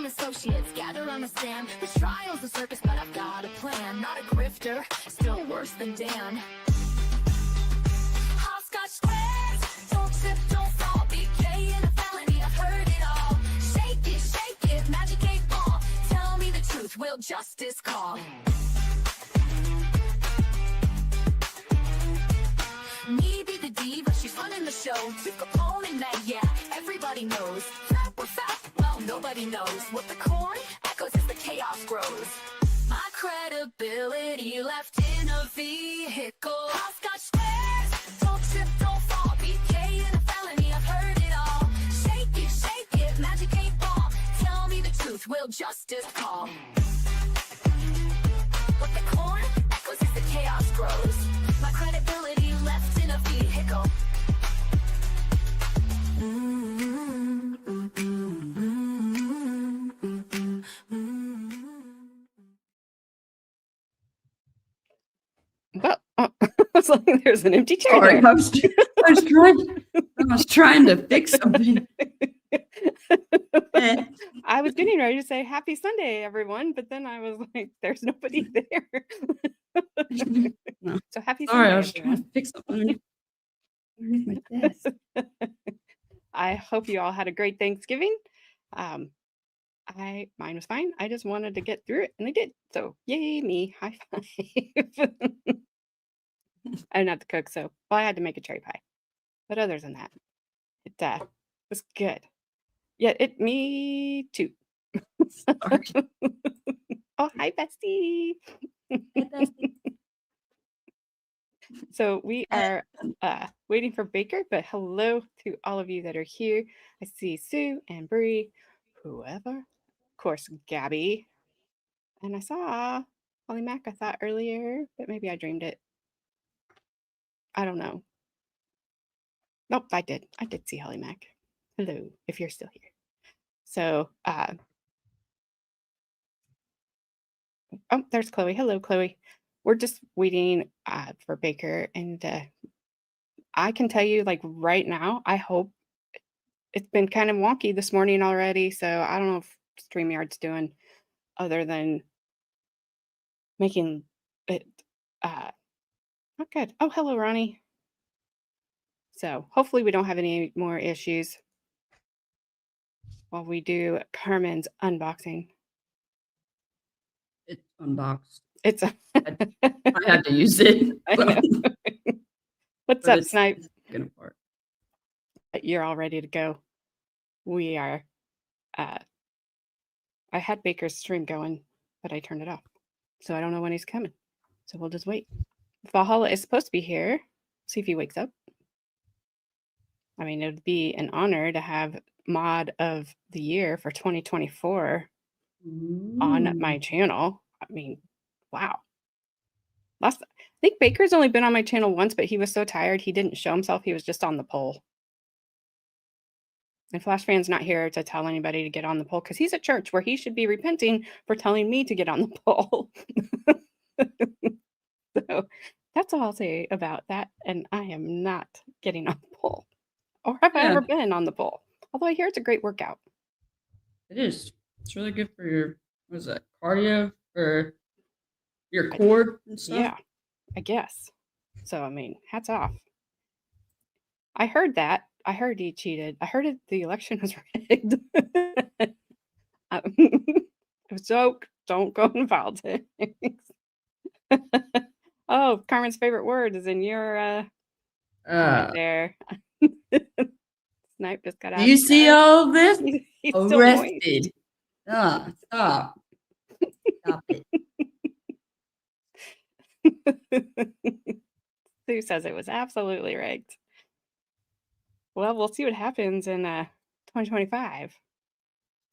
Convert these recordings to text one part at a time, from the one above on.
associates gather on the stand. The trial's a circus, but I've got a plan. Not a grifter, still worse than Dan. Hopscotch squares, don't trip, don't fall. BK in a felony, I've heard it all. Shake it, magic 8 ball. Tell me the truth, will justice call? Me be the diva, she's running the show. Two Capone that, yeah, everybody knows. Fat or fat, well, nobody knows. What the corn echoes as the chaos grows. My credibility left in a vehicle. Hopscotch squares, don't trip, don't fall. BK in a felony, I've heard it all. Shake it, magic 8 ball. Tell me the truth, will justice call? What the corn echoes as the chaos grows. My credibility left in a vehicle. Well, it's like there's an empty chair. Sorry, there. I was trying to fix something. I was getting ready to say happy Sunday, everyone, but then I was like, there's nobody there. No. So happy Sorry, Sunday, I was trying everyone. to fix something underneath my desk. I hope you all had a great Thanksgiving. Mine was fine. I just wanted to get through it, and I did. So yay me! High five. I didn't have to cook, so I had to make a cherry pie. But other than that, it was good. Yeah, me too. Sorry. Oh, hi, bestie. So we are waiting for Baker, but hello to all of you that are here. I see Sue and Bree, whoever, of course, Gabby, and I saw Holly Mac, I thought earlier, but maybe I dreamed it. I don't know. Nope, I did see Holly Mac. Hello, if you're still here. So, oh, there's Chloe. Hello, Chloe. We're just waiting for Baker, and I can tell you, like right now, I hope it's been kind of wonky this morning already. So I don't know if StreamYard's doing other than making it not good. Oh, hello, Ronnie. So hopefully we don't have any more issues while we do Carmen's unboxing. It's unboxed. It's I had to use it. I know. What's up, Snipe? Gonna part. You're all ready to go. We are. I had Baker's stream going, but I turned it off, so I don't know when he's coming. So we'll just wait. Valhalla is supposed to be here. See if he wakes up. I mean, it would be an honor to have mod of the year for 2024 on my channel. I mean, wow. I think Baker's only been on my channel once, but he was so tired he didn't show himself. He was just on the poll. And Flash Fan's not here to tell anybody to get on the poll because he's at church where he should be repenting for telling me to get on the poll. So that's all I'll say about that. And I am not getting on the poll. Or have I ever been on the poll? Although I hear it's a great workout. It is. It's really good for your, what is that, cardio, for your core and stuff. Yeah, I guess. So, I mean, hats off. I heard that. I heard he cheated. I heard the election was rigged. So don't go in politics. Oh, Carmen's favorite word is in your right there. Snipe just got out. Do you see all this? He's arrested. Stop. Stop it. Sue says it was absolutely rigged. Well, we'll see what happens in 2025.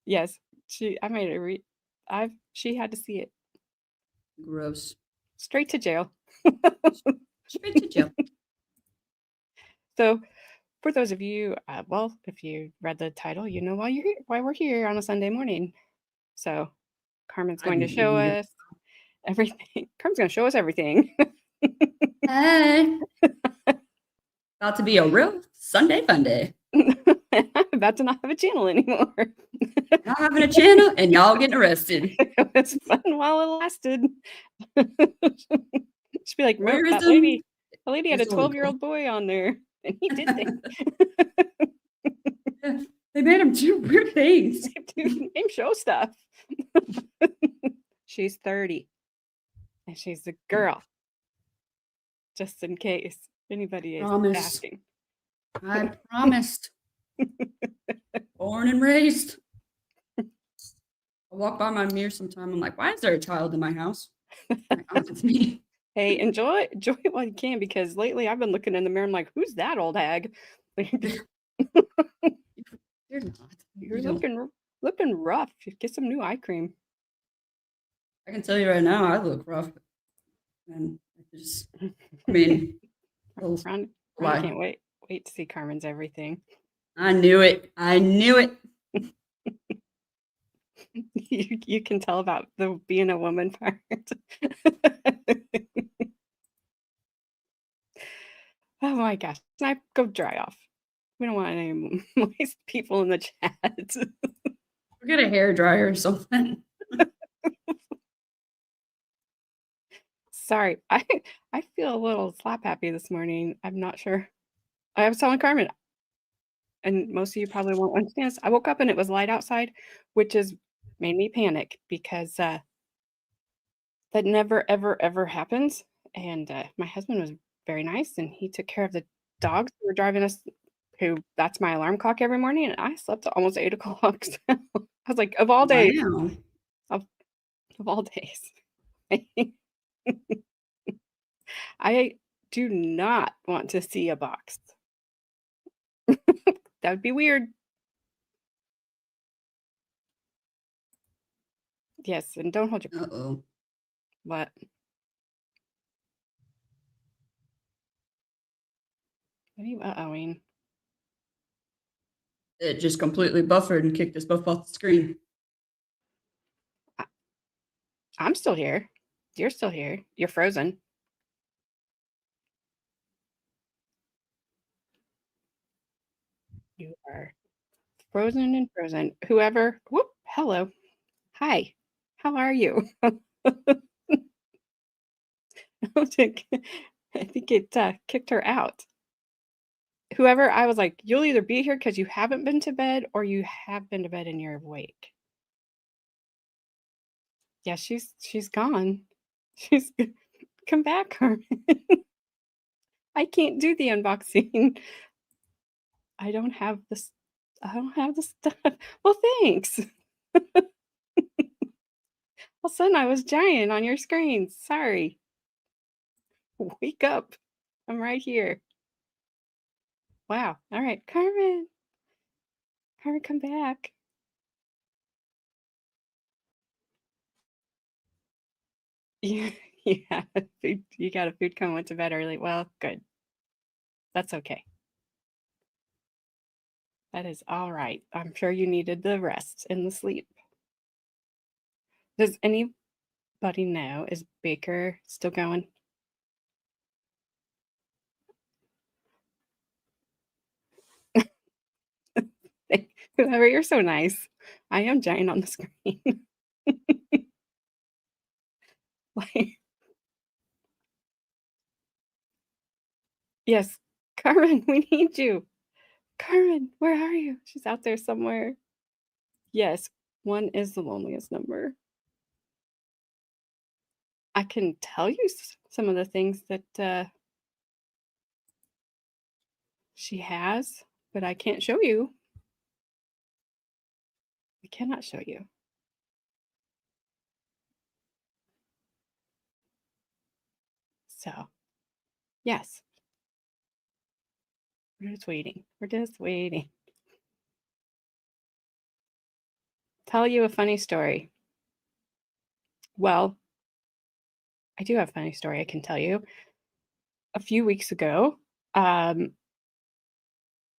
Yes, I made it she had to see it. Gross. Straight to jail. Straight to jail. So, for those of you, well, if you read the title, you know why we're here on a Sunday morning. So, Carmen's going to show us everything. Carmen's going to show us everything. Hey. About to be a real Sunday fun day. I'm about to not have a channel anymore. not having a channel, and y'all getting arrested. It was fun while it lasted. She'd be like, nope, that Voyeurism lady had a is illegal. 12-year-old boy on there, and he did things. Yeah, they made him do weird things. Dude, name show stuff. She's 30, and she's a girl. Just in case anybody is Promise. asking. I promised. Born and raised. I walk by my mirror sometime. I'm like, why is there a child in my house? Like, oh, it's me. Hey, enjoy it while you can, because lately I've been looking in the mirror. I'm like, who's that old hag? You're not. You're You don't. looking rough. Get some new eye cream. I can tell you right now, I look rough. And I just, I mean, oh, Ron why? can't wait to see Carmen's everything. I knew it. I knew it. You can tell about the being a woman part. Oh my gosh. Snipe, go dry off. We don't want any moist people in the chat. We'll get a hair dryer or something. Sorry. I feel a little slap happy this morning. I'm not sure. I was telling Carmen, and most of you probably won't understand this. I woke up and it was light outside, which is made me panic because that never, ever, ever happens. And my husband was very nice, and he took care of the dogs who were driving us. That's my alarm clock every morning, and I slept till almost 8 o'clock. So I was like, of all days, Wow. of all days, I do not want to see a box. That would be weird. Yes, and don't hold your Uh-oh. what? What are you uh-ohing? It just completely buffered and kicked us both off the screen. I'm still here. You're still here. You're frozen. You are frozen and frozen. Whoever, whoop, hello. Hi. How are you? I think it kicked her out. Whoever, I was like, you'll either be here because you haven't been to bed or you have been to bed and you're awake. Yeah, she's gone. She's come back, Carmen. I can't do the unboxing. I don't have this. I don't have the stuff. Well, thanks. All of a sudden, I was giant on your screen. Sorry. Wake up. I'm right here. Wow. All right, Carmen. Carmen, come back. You, you got a food coma, went to bed early. Well, good. That's okay. That is all right. I'm sure you needed the rest and the sleep. Does anybody know? Is Baker still going? Whoever, you're so nice. I am giant on the screen. Like, yes, Carmen, we need you. Carmen, where are you? She's out there somewhere. Yes, 1 is the loneliest number. I can tell you some of the things that she has, but I can't show you. I cannot show you. So, yes. We're just waiting. We're just waiting. Tell you a funny story. Well, I do have a funny story I can tell you. A few weeks ago,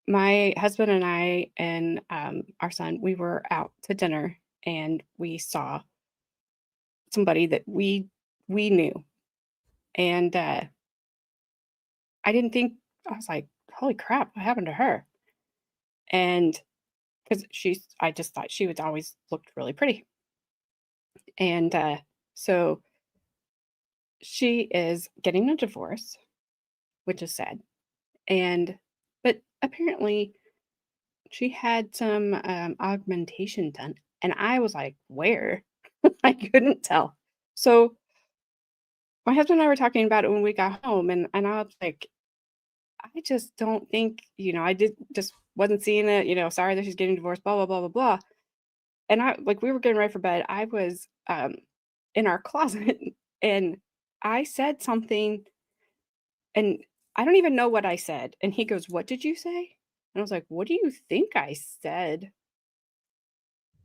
my husband and I and our son, we were out to dinner and we saw somebody that we knew. And I didn't think, I was like, holy crap, what happened to her? And because I just thought she would always looked really pretty. And so she is getting a divorce, which is sad. But apparently she had some augmentation done. And I was like, where? I couldn't tell. So my husband and I were talking about it when we got home, and I was like, I just don't think, I just wasn't seeing it, sorry that she's getting divorced, blah, blah, blah, blah, blah. And we were getting ready for bed. I was in our closet and I said something, and I don't even know what I said. And he goes, "What did you say?" And I was like, "What do you think I said?"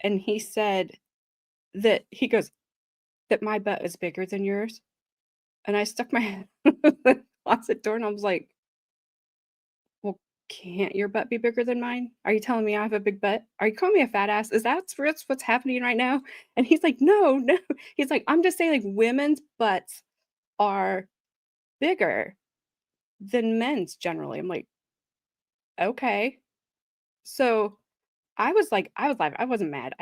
And he said he goes, that my butt is bigger than yours. And I stuck my head in the closet door and I was like, well, can't your butt be bigger than mine? Are you telling me I have a big butt? Are you calling me a fat ass? Is that what's happening right now? And he's like, no, no. He's like, I'm just saying, like, women's butts are bigger than men's generally. I'm like, okay. So I was laughing. I wasn't mad.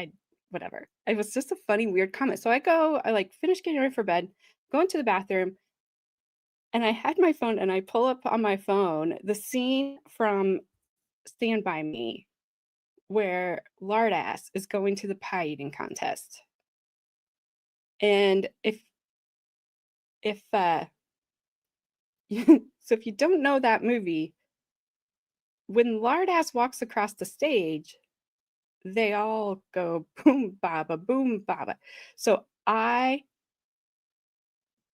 Whatever. It was just a funny, weird comment. So I like finish getting ready for bed, go into the bathroom, and I had my phone and I pull up on my phone the scene from Stand By Me where Lardass is going to the pie eating contest. And if so if you don't know that movie, when Lardass walks across the stage, they all go boom baba, boom baba. So I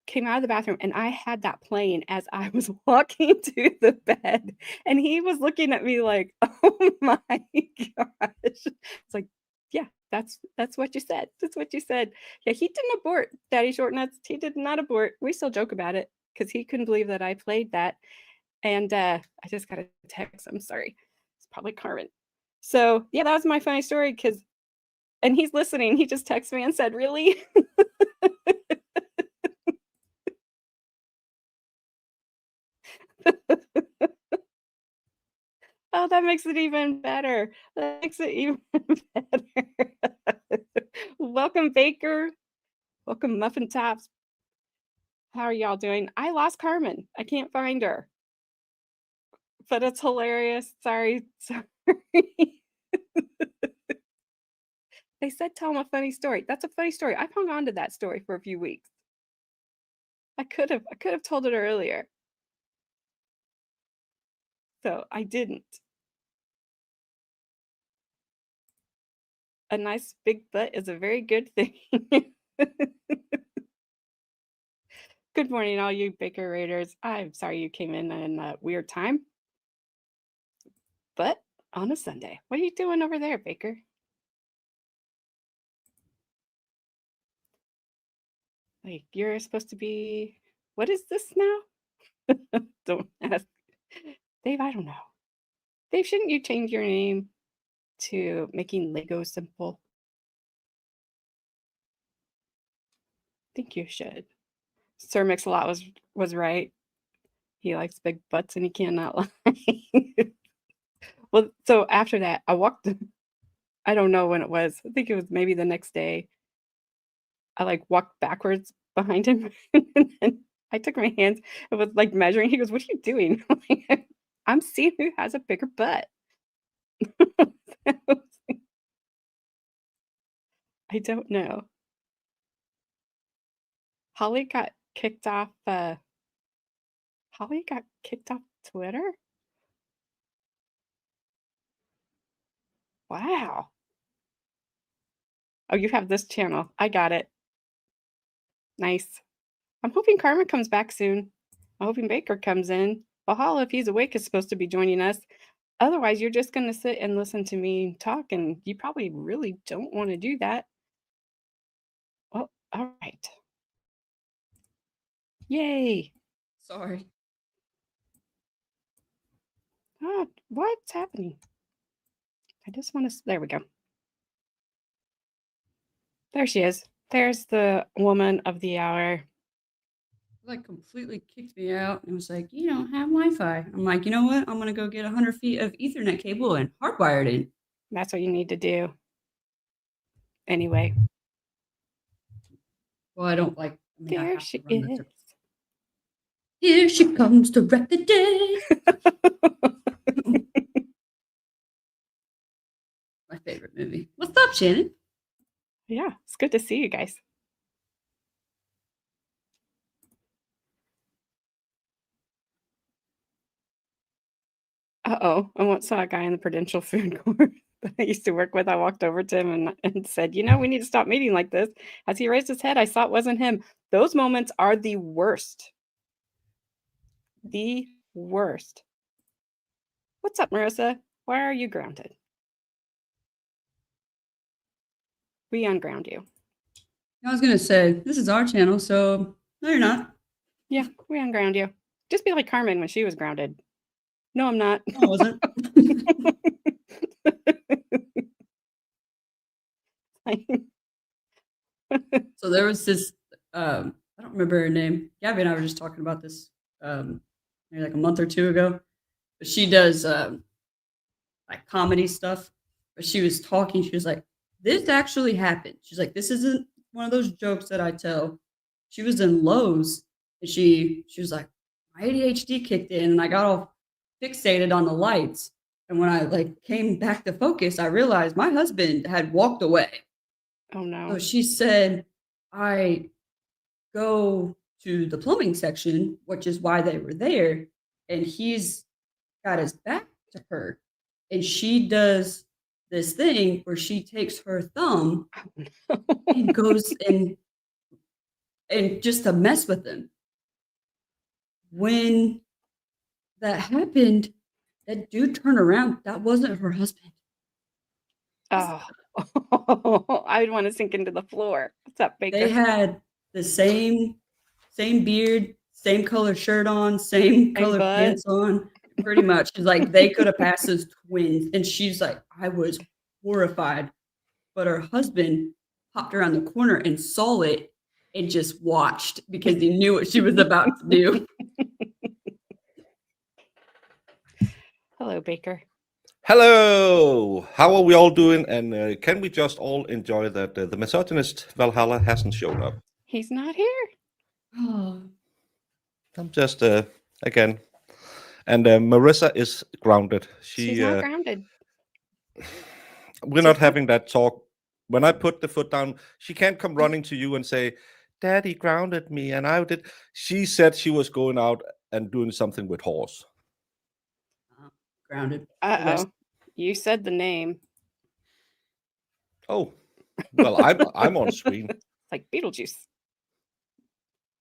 came out of the bathroom and I had that playing as I was walking to the bed. And he was looking at me like, oh my gosh. It's like, yeah, that's what you said. That's what you said. Yeah, he didn't abort, Daddy Short Nuts. He did not abort. We still joke about it because he couldn't believe that I played that. And I just got a text. I'm sorry. It's probably Carmen. So yeah, that was my funny story and he's listening. He just texted me and said, really? Oh, that makes it even better. That makes it even better. Welcome, Baker. Welcome, Muffin Tops. How are y'all doing? I lost Carmen. I can't find her. But it's hilarious. Sorry. They said tell them a funny story. That's a funny story. I've hung on to that story for a few weeks. I could have told it earlier. So I didn't. A nice big butt is a very good thing. Good morning, all you Baker Raiders. I'm sorry you came in a weird time, but on a Sunday. What are you doing over there, Baker? Like, you're supposed to be, what is this now? Don't ask. Dave, I don't know. Dave, shouldn't you change your name to making Lego simple? I think you should. Sir Mix-a-Lot was right. He likes big butts and he cannot lie. Well, so after that, I walked, I don't know when it was. I think it was maybe the next day. I like walked backwards behind him and then I took my hands and was like measuring. He goes, "What are you doing?" I'm seeing who has a bigger butt. I don't know. Holly got kicked off Twitter? Wow. Oh, you have this channel. I got it. Nice. I'm hoping Carmen comes back soon. I'm hoping Baker comes in. Valhalla, if he's awake, is supposed to be joining us. Otherwise, you're just going to sit and listen to me talk, and you probably really don't want to do that. Well, all right. Yay. Sorry. Oh, what's happening? I just want to, there we go. There she is. There's the woman of the hour. Like completely kicked me out and was like, you don't have Wi-Fi. I'm like, you know what? I'm gonna go get 100 feet of Ethernet cable and hardwire it in. That's what you need to do. Anyway, Well, I don't like. I mean, I there have to she run the is. trip. Here she comes to wreck the day. My favorite movie. What's up, Shannon? Yeah, it's good to see you guys. Uh-oh, I once saw a guy in the Prudential food court that I used to work with. I walked over to him and said, we need to stop meeting like this. As he raised his head, I saw it wasn't him. Those moments are the worst. The worst. What's up, Marissa? Why are you grounded? We unground you. I was gonna say this is our channel, so no, you're not. Yeah, we unground you. Just be like Carmen when she was grounded. No, I'm not. No, I wasn't. So there was this. I don't remember her name. Gabby and I were just talking about this maybe like a month or two ago. But she does like comedy stuff. But she was talking. She was like, "This actually happened." She's like, "This isn't one of those jokes that I tell." She was in Lowe's and she was like, "My ADHD kicked in and I got all fixated on the lights. And when I like came back to focus, I realized my husband had walked away." Oh, no. So she said, "I go to the plumbing section, which is why they were there, and he's got his back to her. And she does this thing where she takes her thumb and goes and just to mess with him. When that happened, that dude turned around. That wasn't her husband. Oh, I'd want to sink into the floor. What's up, Baker? They had the same beard, same color shirt on, same color butt. pants on. Pretty much. She's like, they could have passed as twins. And she's like, I was horrified. But her husband popped around the corner and saw it and just watched because he knew what she was about to do. Hello, Baker. Hello! How are we all doing? And can we just all enjoy that the misogynist Valhalla hasn't shown up? He's not here. Oh, I'm just, again. And Marissa is grounded. She's not grounded. We're not having that talk. When I put the foot down, she can't come running to you and say, Daddy grounded me, and I did. She said she was going out and doing something with horse. grounded. Uh-oh. You said the name. Oh, well, I'm on screen. It's like Beetlejuice.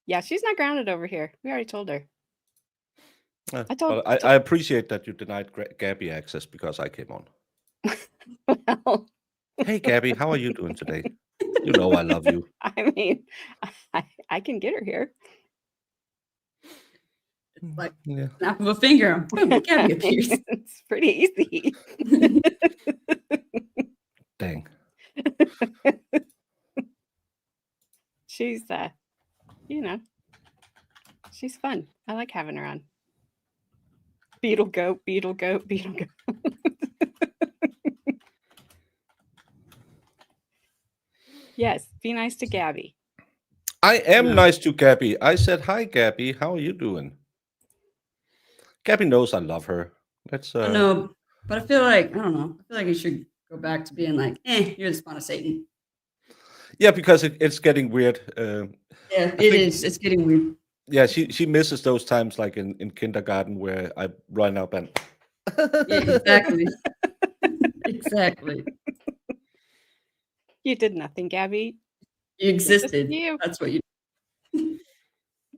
Yeah, she's not grounded over here. We already told her. I appreciate that you denied Gabby access because I came on. Well, hey, Gabby, how are you doing today? You know I love you. I mean, I can get her here. It's like Yeah. snap of a finger. Boom, Gabby appears. It's pretty easy. Dang. She's she's fun. I like having her on. Beetle goat, beetle goat, beetle goat. Yes, be nice to Gabby. I am nice to Gabby. I said, hi, Gabby. How are you doing? Gabby knows I love her. Let's. I know, but I feel like, I don't know. I feel like you should go back to being like, you're the spawn of Satan. Yeah, because it's getting weird. Yeah, it is. It's getting weird. Yeah, she misses those times like in kindergarten where I run up and. Yeah, exactly. Exactly. You did nothing, Gabby. You existed. You. That's what you.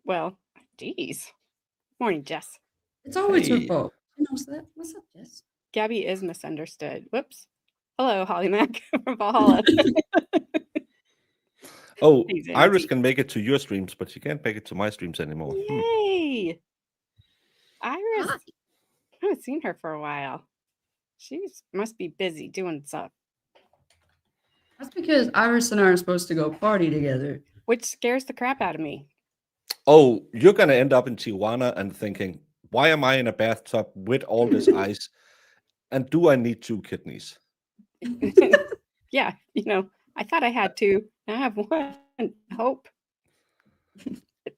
Well, geez. Morning, Jess. It's always her Hey. fault. She knows that. What's up, Jess? Gabby is misunderstood. Whoops. Hello, Holly Mac from Valhalla. Oh, Thanks, Iris Angie. can make it to your streams, but she can't make it to my streams anymore. Yay! Iris. Hi. I haven't seen her for a while. She must be busy doing stuff. That's because Iris and I are supposed to go party together. Which scares the crap out of me. Oh, you're gonna end up in Tijuana and thinking, why am I in a bathtub with all this ice? And do I need 2 kidneys? Yeah, I thought I had two. Now I have one. Hope.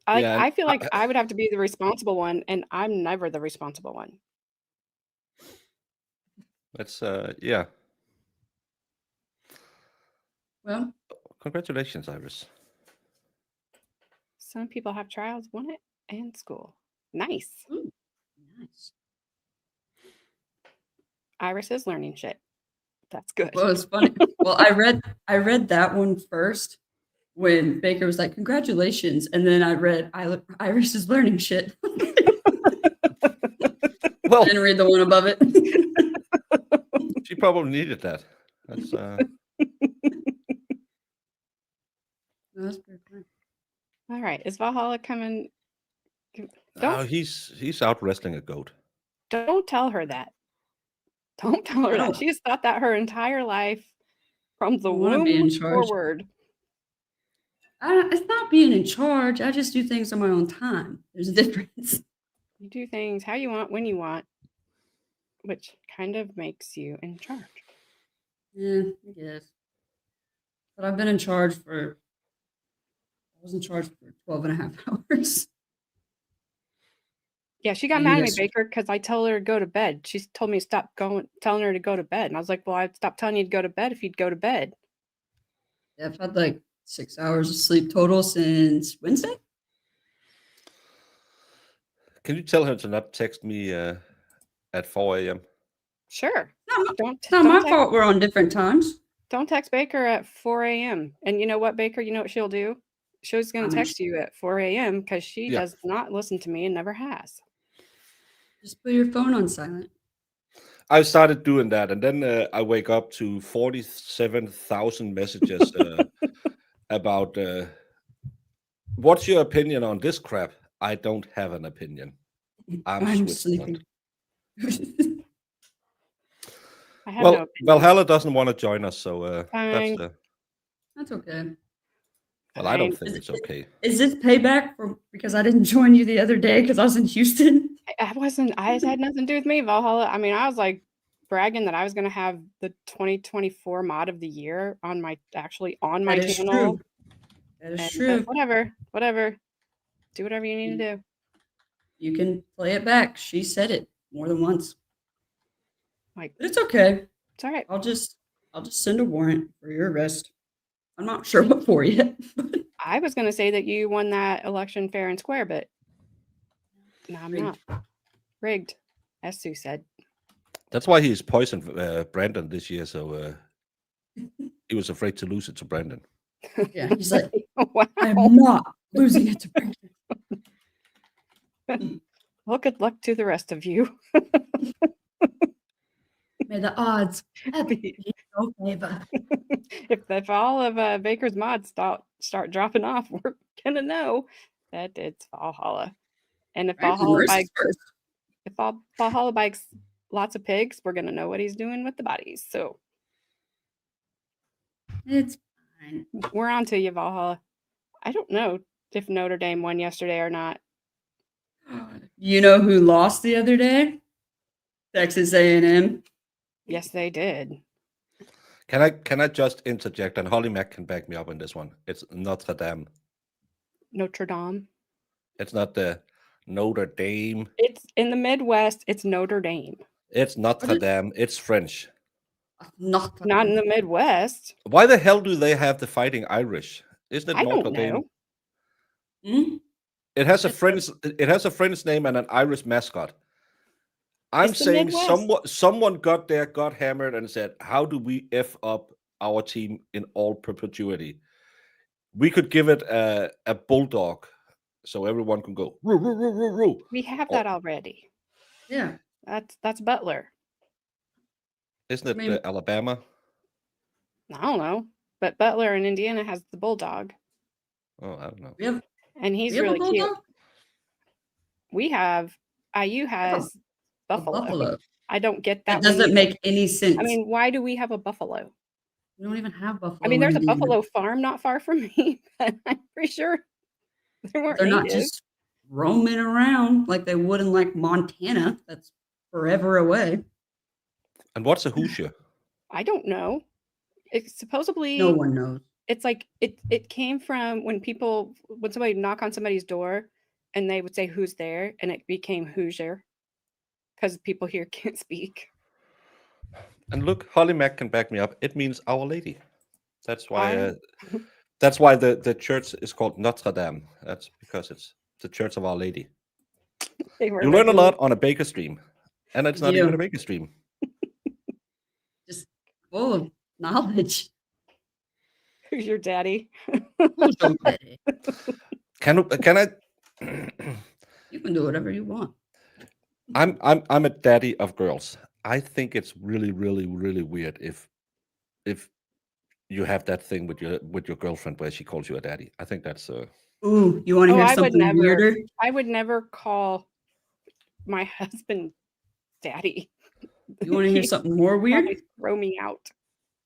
Yeah, I feel like I would have to be the responsible one, and I'm never the responsible one. that's yeah. Well, Congratulations, Iris. Some people have trials, want it, and school. Nice. ooh, nice. Iris is learning shit. That's good. Well, it's funny. Well, I read that one first when Baker was like, "Congratulations," and then I read, "Iris is learning shit." Well, I didn't read the one above it. she probably needed that. That's No, that's pretty fun. All right. Is Valhalla coming? oh, he's out wrestling a goat. Don't tell her that. Don't tell her that. don't- She has thought that her entire life from the I wanna be in womb charge. forward. It's not being in charge. I just do things on my own time. There's a difference. You do things how you want, when you want, which kind of makes you in charge. Yeah, I guess. But I've been in charge I was in charge for 12 and a half hours. Yeah, she got And mad at me, yes- Baker, because I told her to go to bed. She told me to stop telling her to go to bed. And I was like, well, I'd stop telling you to go to bed if you'd go to bed. Yeah, I've had like 6 hours of sleep total since Wednesday. Can you tell her to not text me at 4 a.m.? Sure. Don't It's not don't my text, fault we're on different times. don't text Baker at 4 a.m. And you know what, Baker? You know what she'll do? She's going I to mean, text you at 4 a.m. because she Yeah. does not listen to me and never has. Just put your phone on silent. I started doing that, and then I wake up to 47,000 messages about what's your opinion on this crap? I don't have an opinion. I'm sleeping. I have no Well, opinion. Valhalla doesn't want to join us, so Fine. that's That's okay. well, I don't Fine. think it's okay. Is this payback for because I didn't join you the other day because I was in Houston? I had nothing to do with me, Valhalla. I mean, I was like bragging that I was going to have the 2024 mod of the year on my That is channel. true. That is But true. whatever. Do whatever you need to do. You can play it back. She said it more than once. Like, But it's okay. it's all right. I'll just send a warrant for your arrest. I'm not sure what for yet. I was going to say that you won that election fair and square, but no, I'm Rigged. not. Rigged, as Sue said. That's why he's poisoned Brandon this year, so he was afraid to lose it to Brandon. Yeah, he's like, Wow. I'm not losing it to Brandon. Well, good luck to the rest of you. May the odds Be- be in your favor. if all of Baker's mods start dropping off, we're gonna know that it's Valhalla. And if Brandon Valhalla versus bikes, first. Valhalla bikes lots of pigs, we're gonna know what he's doing with the bodies. So It's fine. we're on to you, Valhalla. I don't know if Notre Dame won yesterday or not. You know who lost the other day? Texas A&M. Yes, they did. Can I just interject? And Holly Mack can back me up on this one. It's Notre Dame. Notre Dame. It's not the Notre Dame. It's in the Midwest. It's Notre Dame. It's Notre it? Dame. It's French. Not Not in the Midwest. Why the hell do they have the Fighting Irish? Isn't it I Notre don't Dame? know. Hmm? It has a It's French. It has a French name and an Irish mascot. I'm It's the saying Midwest. someone got there, got hammered, and said, "How do we f up our team in all perpetuity? We could give it a bulldog, so everyone can go roo roo roo roo roo." We have Oh. that already. Yeah. That's Butler. Isn't it I mean- Alabama? I don't know, but Butler in Indiana has the bulldog, Oh, I don't know. We have, and he's we have really a cute. bulldog? We have IU have has A buffalo. buffalo. I don't get That that. one doesn't either. make any sense. I mean, why do we have a buffalo? we don't even have buffalo. I mean, there's a in Indiana. buffalo farm not far from me, but I'm pretty sure they weren't They're not native. just roaming around like they would in like Montana. That's forever away. And what's a Hoosier? I don't know. It's supposedly No one knows. it's like it came from when somebody knock on somebody's door and they would say who's there, and it became Hoosier because people here can't speak. And look, Holly Mac can back me up. It means Our Lady. That's why. I That's why the church is called Notre Dame. That's because it's the Church of Our Lady. they were You learn a originally- lot on a baker stream, and it's not You even do. a baker stream. Just full of knowledge. Who's your daddy? Who's your daddy? Can I? You can do whatever you want. I'm a daddy of girls. I think it's really, really, really weird if you have that thing with your girlfriend where she calls you a daddy. I think that's Ooh, you want to Oh, hear I would something never. weirder? I would never call my husband daddy. You want to hear He'd something more weird? probably throw me out.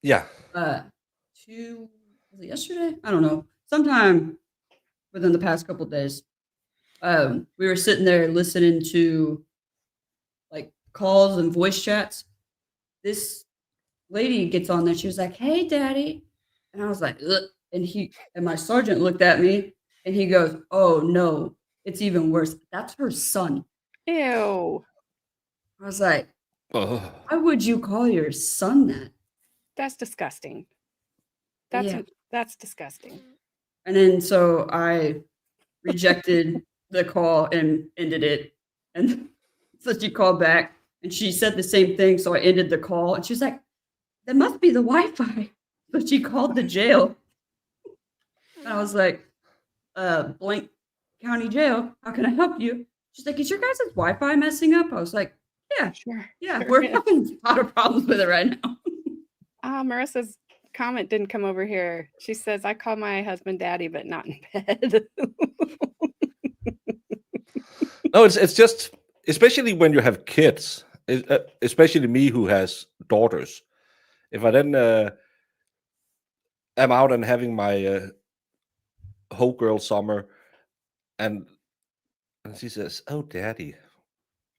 yeah. Was it yesterday? I don't know. Sometime within the past couple of days, we were sitting there listening to like calls and voice chats. This lady gets on there. She was like, "Hey, daddy," and I was like, "Ugh." And my sergeant looked at me and he goes, "Oh no, it's even worse. That's her son." Ew, I was like, Ugh. "Why would you call your son that?" that's disgusting. Yeah. That's disgusting. And then so I rejected the call and ended it. And so she called back and she said the same thing. So I ended the call and she's like, "That must be the Wi-Fi." So she called the jail. And I was like, blank county jail. How can I help you? She's like, "Is your guys' Wi-Fi messing up?" I was like, yeah, Sure. yeah, sure we're is. having a lot of problems with it right now. Marissa's comment didn't come over here. She says, I call my husband daddy, but not in bed. No, it's just especially when you have kids, especially me who has daughters. If I then am out and having my whole girl summer, and she says, "Oh, daddy."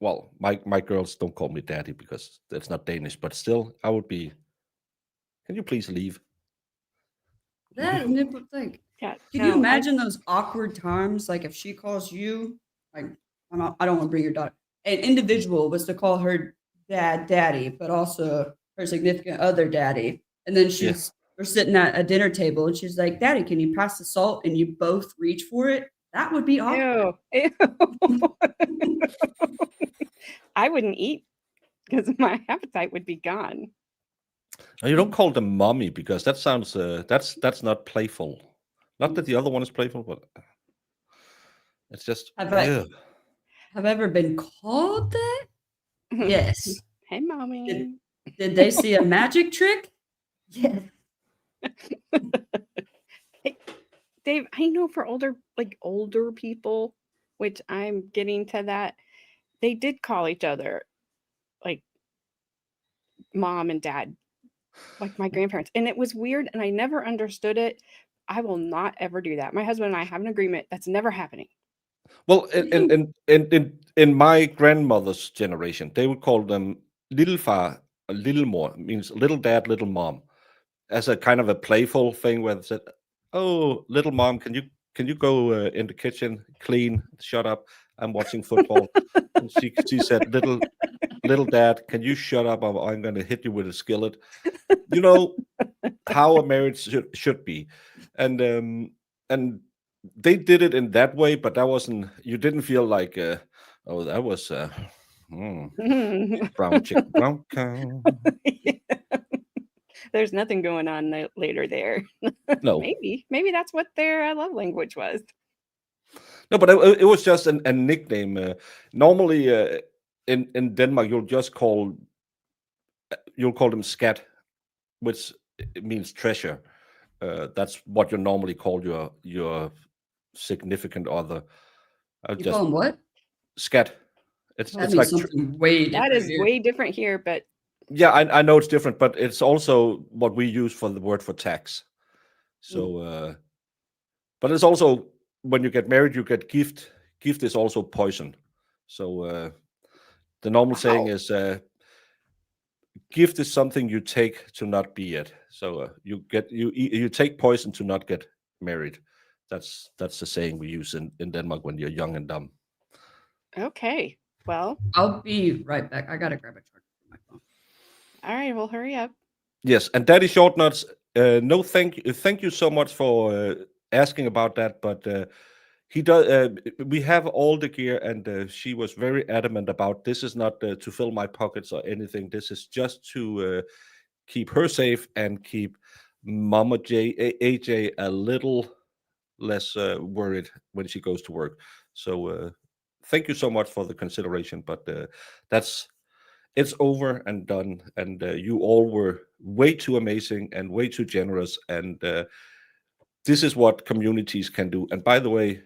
Well, my girls don't call me daddy because that's not Danish, but still, I would be. Can you please leave? That and it was like, Yeah. can you imagine those awkward times? Like if she calls you, like I don't want to bring your daughter. An individual was to call her dad daddy, but also her significant other daddy. And then we're sitting at a dinner table and she's like, "Daddy, can you pass the salt?" And you both reach for it. That would be awkward. Ew. I wouldn't eat because my appetite would be gone. And you don't call them mommy because that sounds that's not playful. Not that the other one is playful, but it's just. Have I Ugh. ever been called that? Yes. Hey, mommy. Did they see a magic trick? Yes. Hey, Dave, I know for older people, which I'm getting to that, they did call each other like mom and dad, like my grandparents. And it was weird and I never understood it. I will not ever do that. My husband and I have an agreement that's never happening. Well, in my grandmother's generation, they would call them little far, little more means little dad, little mom, as a kind of a playful thing where they said, "Oh, little mom, can you go in the kitchen, clean, shut up? I'm watching football." And she said, little dad, can you shut up? I'm going to hit you with a skillet. You know how a marriage should be, and they did it in that way, but that wasn't. You didn't feel like, oh, that was brown chicken, brown cow. There's nothing going on later there. No, maybe that's what their love language was. no, but it was just a nickname. Normally, in Denmark, you'll call them skat, which means treasure. That's what you normally call your significant other. You call them what? Skat. It's That it's means like something way different. That is here. way different here, but yeah, I know it's different, but it's also what we use for the word for tax. So, but it's also when you get married, you get gift. Gift is also poison. So the normal saying is gift is something you take to not be it. So you take poison to not get married. That's the saying we use in Denmark when you're young and dumb. Okay. Well, I'll be right back. I gotta grab a charger for my phone. all right. Well, hurry up. Yes, and Daddy Short Nuts, no, thank you so much for asking about that. But he does. We have all the gear, and she was very adamant about this is not to fill my pockets or anything. This is just to keep her safe and keep Mama AJ a little less worried when she goes to work. So thank you so much for the consideration. But it's over and done, and you all were way too amazing and way too generous, and this is what communities can do. And by the way,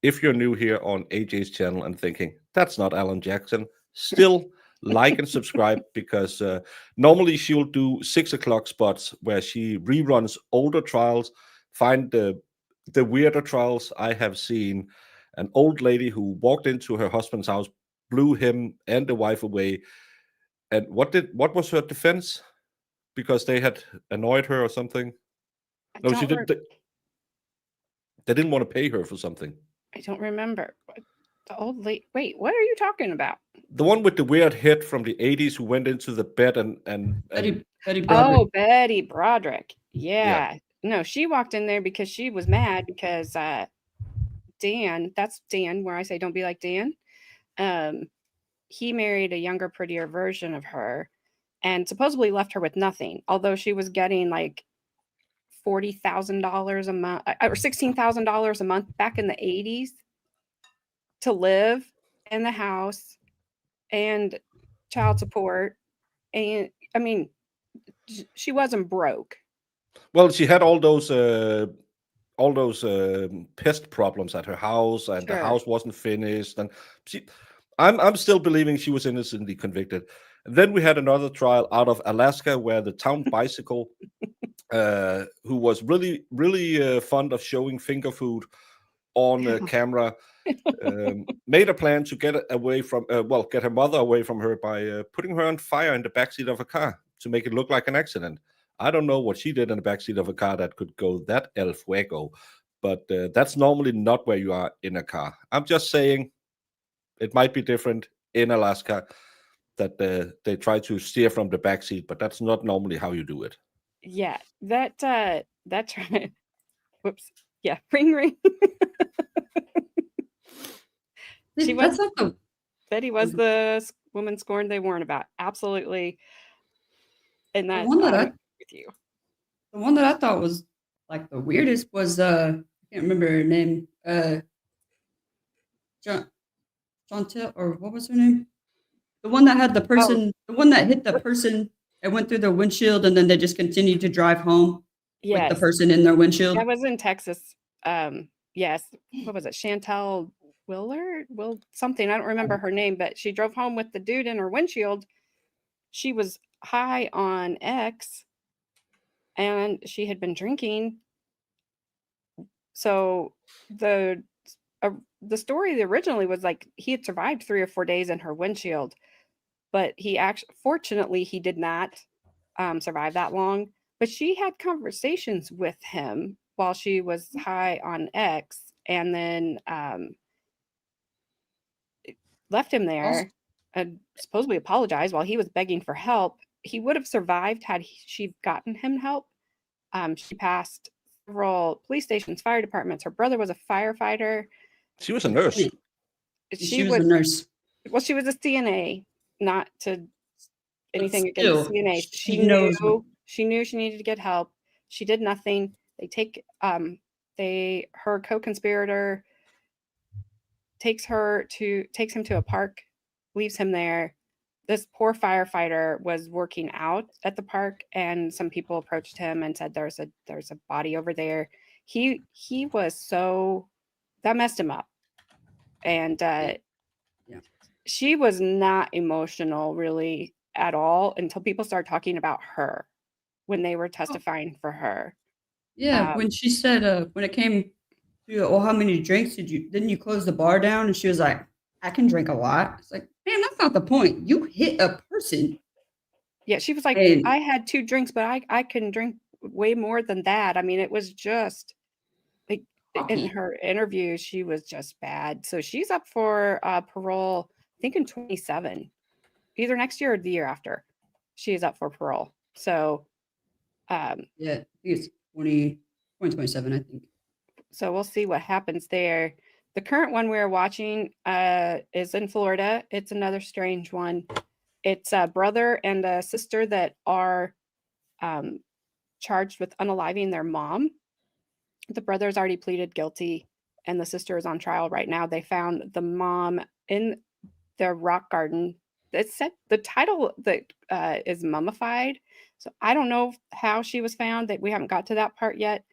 if you're new here on AJ's channel and thinking that's not Alan Jackson, still like and subscribe, because normally she'll do 6 o'clock spots where she reruns older trials, find the weirder trials. I have seen an old lady who walked into her husband's house, blew him and the wife away. And what was her defense? Because they had annoyed her or something? I No, she don't didn't. They didn't want to pay her for something. I don't remember. The old lady. Wait, what are you talking about? The one with the weird head from the 80s who went into the bed and Betty Broderick. Oh, Betty Broderick. Yeah. Yeah. No, she walked in there because she was mad because Dan, that's Dan, where I say don't be like Dan. He married a younger, prettier version of her and supposedly left her with nothing, although she was getting like $40,000 a month or $16,000 a month back in the 80s to live in the house and child support. And I mean, she wasn't broke. Well, she had all those pest problems at her house, and the Sure. house wasn't finished. And I'm still believing she was innocently convicted. And then we had another trial out of Alaska where the town bicycle, who was really fond of showing finger food on camera, made a plan to get away from get her mother away from her by putting her on fire in the backseat of a car to make it look like an accident. I don't know what she did in the backseat of a car that could go that el fuego, but that's normally not where you are in a car. I'm just saying it might be different in Alaska, that they try to steer from the backseat, but that's not normally how you do it. Yeah, that's right. Whoops. Yeah, ring ring. She That's was not the Betty was the woman scorned they warned about. Absolutely. And The that one that I I- agree with you. the one that I thought was like the weirdest was I can't remember her name. Chantel, or what was her name? The one that had the person, the one that hit the person and went through their windshield, and then they just continued to drive home with the Yes. person in their windshield. That was in Texas. Yes. What was it? Chantel Willard? Something. I don't remember her name, but she drove home with the dude in her windshield. She was high on X and she had been drinking. So the story originally was like he had survived 3 or 4 days in her windshield, but fortunately he did not survive that long. But she had conversations with him while she was high on X, and then left him there and supposedly apologized while he was begging for help. He would have survived had she gotten him help. She passed several police stations, fire departments. Her brother was a firefighter. She was a nurse. She was a nurse. Well, she was a CNA, not to anything still, against CNA. she knows She knew she needed to get help. She did nothing. They take her co-conspirator takes him to a park, leaves him there. This poor firefighter was working out at the park, and some people approached him and said, "There's a body over there." He was so that messed him up, and she was not emotional really at all until people started talking about her when they were testifying for her. Yeah, when she said when it came to how many drinks didn't you close the bar down? And she was like, I can drink a lot. It's like, man, that's not the point. You hit a person. Yeah, she was like, And I had 2 drinks, but I can drink way more than that. I mean, it was just like in cocky. her interview, she was just bad. So she's up for parole, I think in 27, either next year or the year after. She's up for parole. So Yeah, I think it's 2027, I think. so we'll see what happens there. The current one we're watching is in Florida. It's another strange one. It's a brother and a sister that are charged with unaliving their mom. The brother's already pleaded guilty, and the sister is on trial right now. They found the mom in the rock garden. It said the title that is mummified. So I don't know how she was found. That we haven't got to that part yet.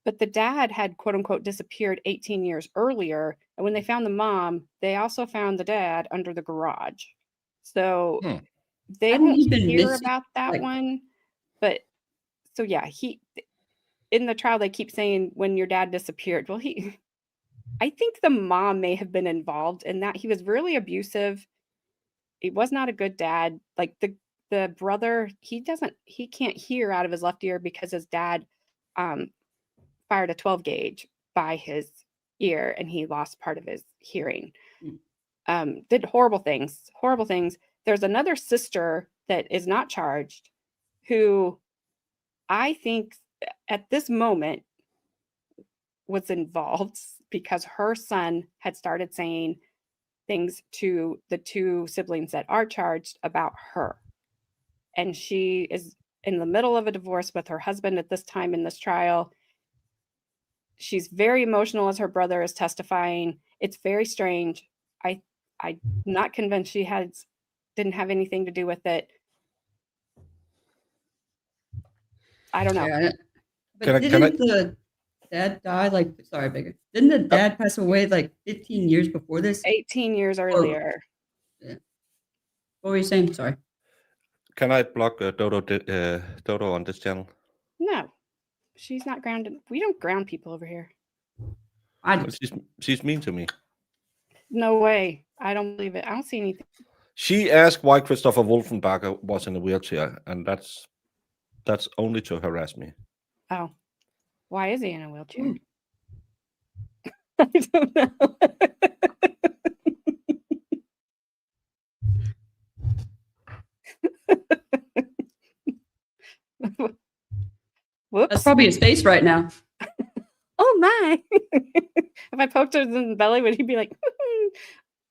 But the dad had quote unquote disappeared 18 years earlier. And when they found the mom, they also found the dad under the garage. So they Hadn't don't he been hear missing? about that Like, one. But so yeah, he in the trial they keep saying when your dad disappeared. Well, I think the mom may have been involved in that. He was really abusive. He was not a good dad. Like the brother, he can't hear out of his left ear because his dad fired a 12 gauge by his ear and he lost part of his hearing. Did horrible things. There's another sister that is not charged who I think at this moment was involved because her son had started saying things to the 2 siblings that are charged about her. And she is in the middle of a divorce with her husband at this time in this trial. She's very emotional as her brother is testifying. It's very strange. I'm not convinced she didn't have anything to do with it. I don't know. yeah, but Can I? didn't the dad die? Like, sorry, Baker. Didn't the dad pass away like 15 years before this? 18 years earlier. Yeah. What were you saying? Sorry. Can I block Dodo on this channel? No, she's not grounded. We don't ground people over here. I She's mean to me. No way. I don't believe it. I don't see anything. She asked why Christopher Wolfenbarger was in a wheelchair, and that's only to harass me. Oh, why is he in a wheelchair? I don't know. Whoops. That's probably his face right now. Oh my. If I poked him in the belly, would he be like,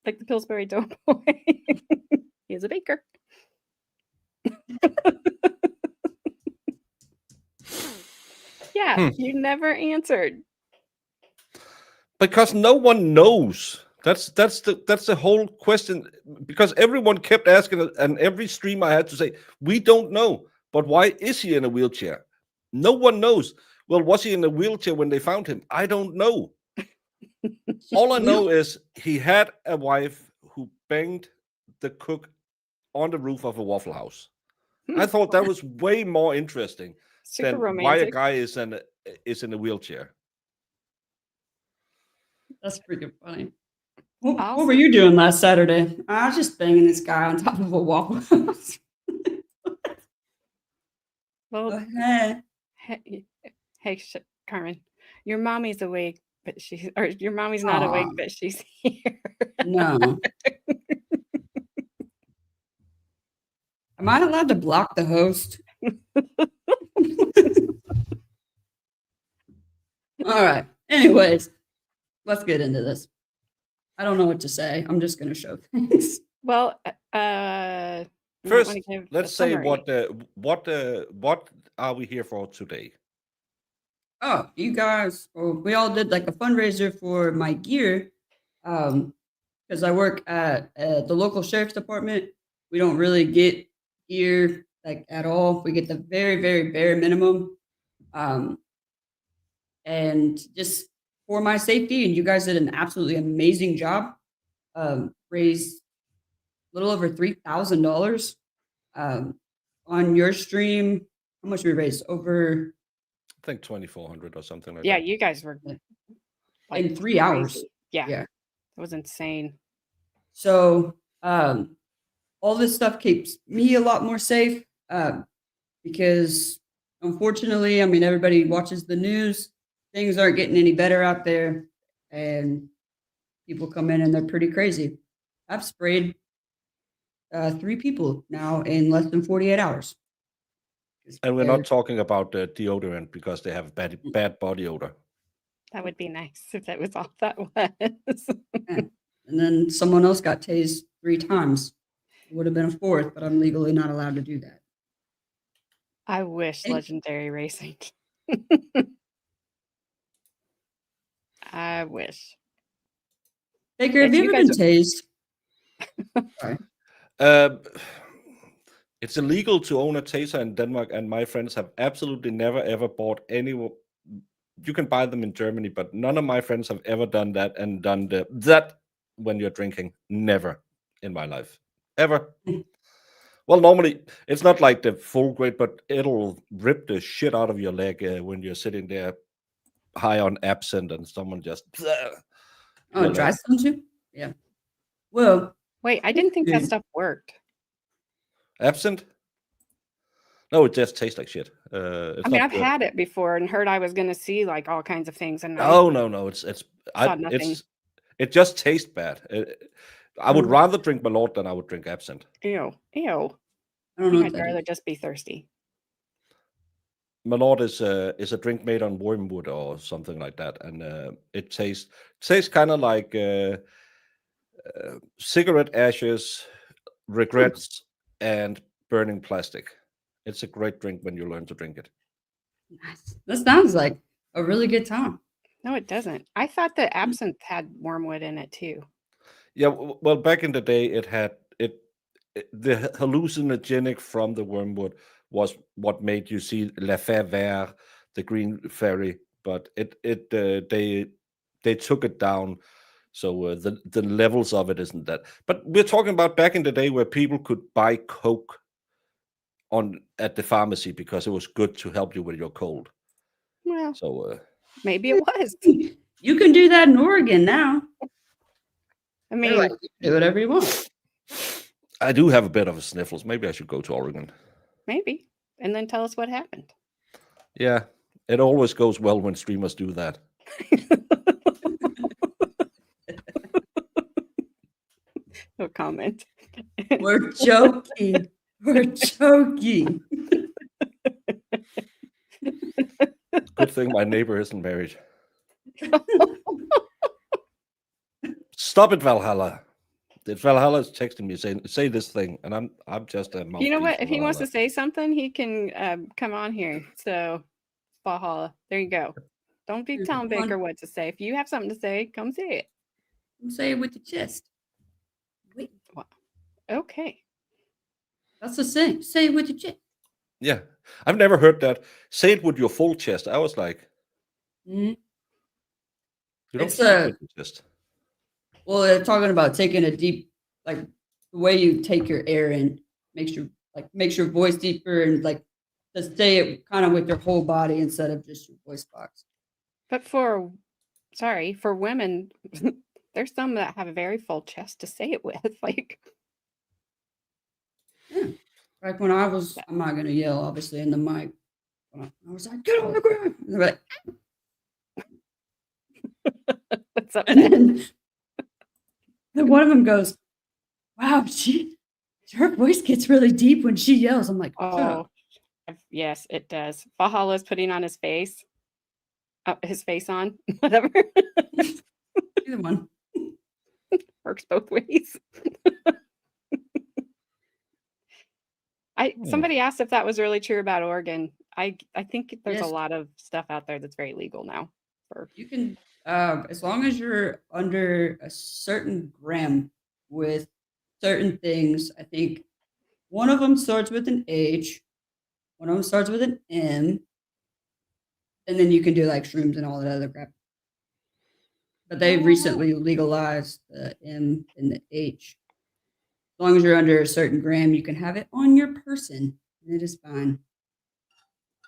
like the Pillsbury Doughboy? He's a baker. Yeah, you never answered. Because no one knows. That's the whole question. Because everyone kept asking, and every stream I had to say, we don't know. But why is he in a wheelchair? No one knows. Well, was he in a wheelchair when they found him? I don't know. All I know is he had a wife who banged the cook on the roof of a Waffle House. I thought that was way more interesting Super than romantic. why a guy is in a wheelchair. That's freaking funny. What were you doing last Saturday? I was just banging this guy on top of a Waffle House. Well, hey, Carmen, your mommy's awake, but your mommy's not awake, but she's here. No. Am I allowed to block the host? All right. Anyways, let's get into this. I don't know what to say. I'm just going to show things. Well, first, let's say what are we here for today? Oh, you guys, we all did like a fundraiser for my gear because I work at the local sheriff's department. We don't really get gear like at all. We get the very, very bare minimum. And just for my safety, and you guys did an absolutely amazing job. Raised a little over $3,000 on your stream. How much we raised? Over, I think 2,400 or something like yeah, that. you guys were like in 3 hours. crazy. Yeah, it was insane. So all this stuff keeps me a lot more safe. because unfortunately, I mean, everybody watches the news. Things aren't getting any better out there, and people come in and they're pretty crazy. I've sprayed 3 people now in less than 48 hours. And we're They're- not talking about deodorant because they have bad body odor. That would be nice if that was all that was. And then someone else got tased 3 times. It would have been a 4th, but I'm legally not allowed to do that. I wish Hey. legendary racing. I wish. Baker, Yes, have you you ever guys been tased? Sorry. It's illegal to own a taser in Denmark, and my friends have absolutely never ever bought any. You can buy them in Germany, but none of my friends have ever done that and done that when you're drinking. Never in my life, ever. Well, normally it's not like the full grade, but it'll rip the shit out of your leg when you're sitting there high on absinthe and someone just. Oh, it dry stones you? Yeah. Well, Wait, I didn't think that Mm. stuff worked. Absinthe? No, it just tastes like shit. It's I mean, not I've good. had it before and heard I was going to see like all kinds of things, and No. Saw nothing. It just tastes bad. I would Mm. rather drink Malort than I would drink absinthe. ew. I don't know I'd what that rather is. just be thirsty. Malort is a drink made on wormwood or something like that, and it tastes kind of like cigarette ashes, regrets, and burning plastic. It's a great drink when you learn to drink it. Nice. That sounds like a really good time. No, it doesn't. I thought that absinthe had wormwood in it too. Yeah, well, back in the day, it had the hallucinogenic from the wormwood was what made you see La Fée Verte, the green fairy, but they took it down, so the levels of it isn't that. But we're talking about back in the day where people could buy Coke at the pharmacy because it was good to help you with your cold. Well, So maybe it was. You can do that in Oregon now. I They're mean, like, you can do whatever you want. I do have a bit of a sniffles. Maybe I should go to Oregon. maybe. And then tell us what happened. Yeah, it always goes well when streamers do that. No comment. We're joking. We're joking. Good thing my neighbor isn't married. Stop it, Valhalla. Valhalla is texting me saying, "Say this thing," and I'm just a mouthpiece. You know what? for If he wants to Valhalla. say something, he can come on here. So, Valhalla, there you go. Don't be telling Come on. Baker what to say. If you have something to say, come say it. Say it with the chest. Wait, Okay. that's the same. Say it with your chest. Yeah, I've never heard that. Say it with your full chest. I was like, Mhm. you don't It's say it with your chest. Well, they're talking about taking a deep, like the way you take your air in makes your voice deeper and like to say it kind of with your whole body instead of just your voice box. But for women, there's some that have a very full chest to say it with. Like, Yeah. Like when I was, I'm not gonna yell obviously in the mic. But I was like, get on the ground. And they're like, what's up? and then one of them goes, "Wow, her voice gets really deep when she yells." I'm like, "Shut up." Oh, yes, it does. Valhalla's putting on his face. His face on, whatever. Either one. Works both ways. Somebody asked if that was really true about Oregon. I think there's Yes. a lot of stuff out there that's very legal now. You can, as long as you're under a certain gram with certain things. I think one of them starts with an H, one of them starts with an M, and then you can do like shrooms and all that other crap. But they recently legalized the M and the H. As long as you're under a certain gram, you can have it on your person, and it is fine.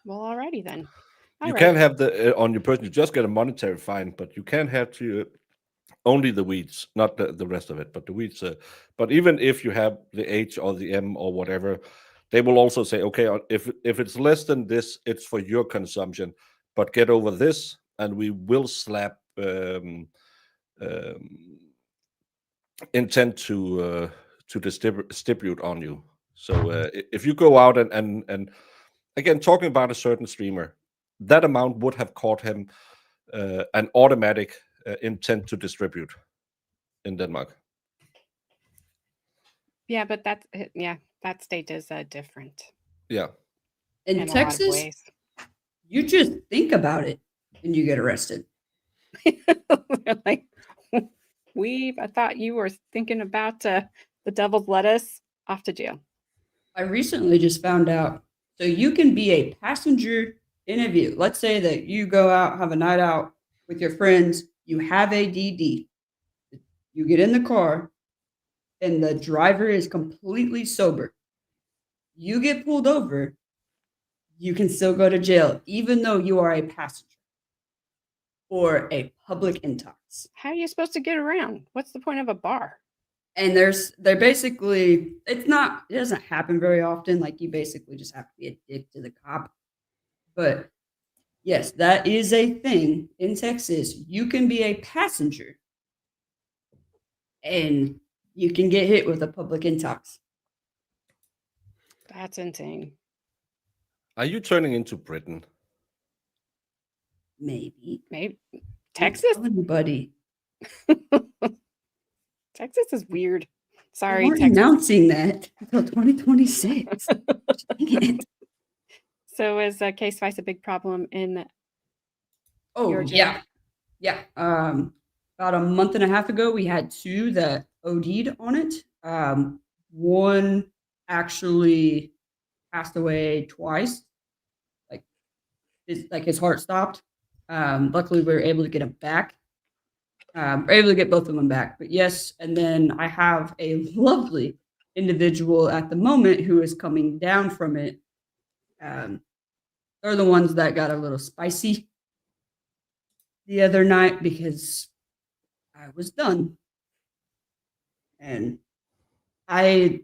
Well, alrighty then. You can't have the on your person. You just get a monetary fine, but you can't have only the weeds, not the rest of it. But the weeds. But even if you have the H or the M or whatever, they will also say, okay, if it's less than this, it's for your consumption, but get over this, and we will slap intent to distribute on you. So if you go out and again, talking about a certain streamer, that amount would have caught him an automatic intent to distribute in Denmark. Yeah, but that state is different In in a lot of Texas, ways. you just think about it and you get arrested. They're like, I thought you were thinking about the devil's lettuce, off to jail. I recently just found out. So you can be a passenger in a vehicle. Let's say that you go out, have a night out with your friends. You have a DD. You get in the car, and the driver is completely sober. You get pulled over. You can still go to jail, even though you are a passenger or a public intox. How are you supposed to get around? What's the point of a bar? And they're basically, it doesn't happen very often. Like, you basically just have to be a dick to the cop. But yes, that is a thing in Texas. You can be a passenger and you can get hit with a public intox. That's insane. Are you turning into Britain? Maybe. Texas? Don't tell anybody. Texas is weird. Sorry, We weren't Texas. announcing that until 2026. Dang it. So is case vice a big problem in Oh, your jail? yeah. About a month and a half ago, we had 2 that OD'd on it. One actually passed away twice. His heart stopped. Luckily, we were able to get him back. We're able to get both of them back. But yes, and then I have a lovely individual at the moment who is coming down from it. They're the ones that got a little spicy the other night because I was done. And if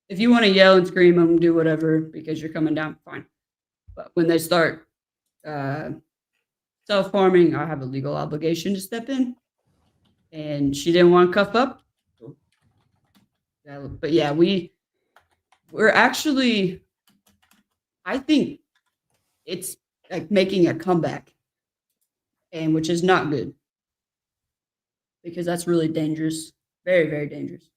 you want to yell and scream and do whatever because you're coming down, fine. But when they start self-harming, I have a legal obligation to step in. And she didn't want to cuff up. But yeah, we're actually, I think it's like making a comeback, and which is not good because that's really dangerous. Very, very dangerous.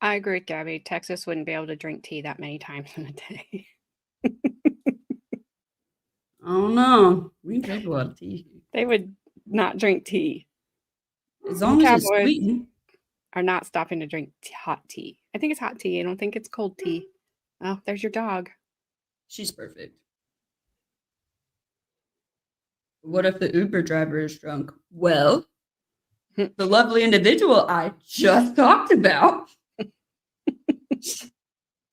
I agree with Gabby. Texas wouldn't be able to drink tea that many times in a day. I don't know. We can drink a lot of tea. They would not drink tea. As long as it's Cowboys sweetened. are not stopping to drink hot tea. I think it's hot tea. I don't think it's cold tea. Oh, there's your dog. She's perfect. What if the Uber driver is drunk? Well, the lovely individual I just talked about,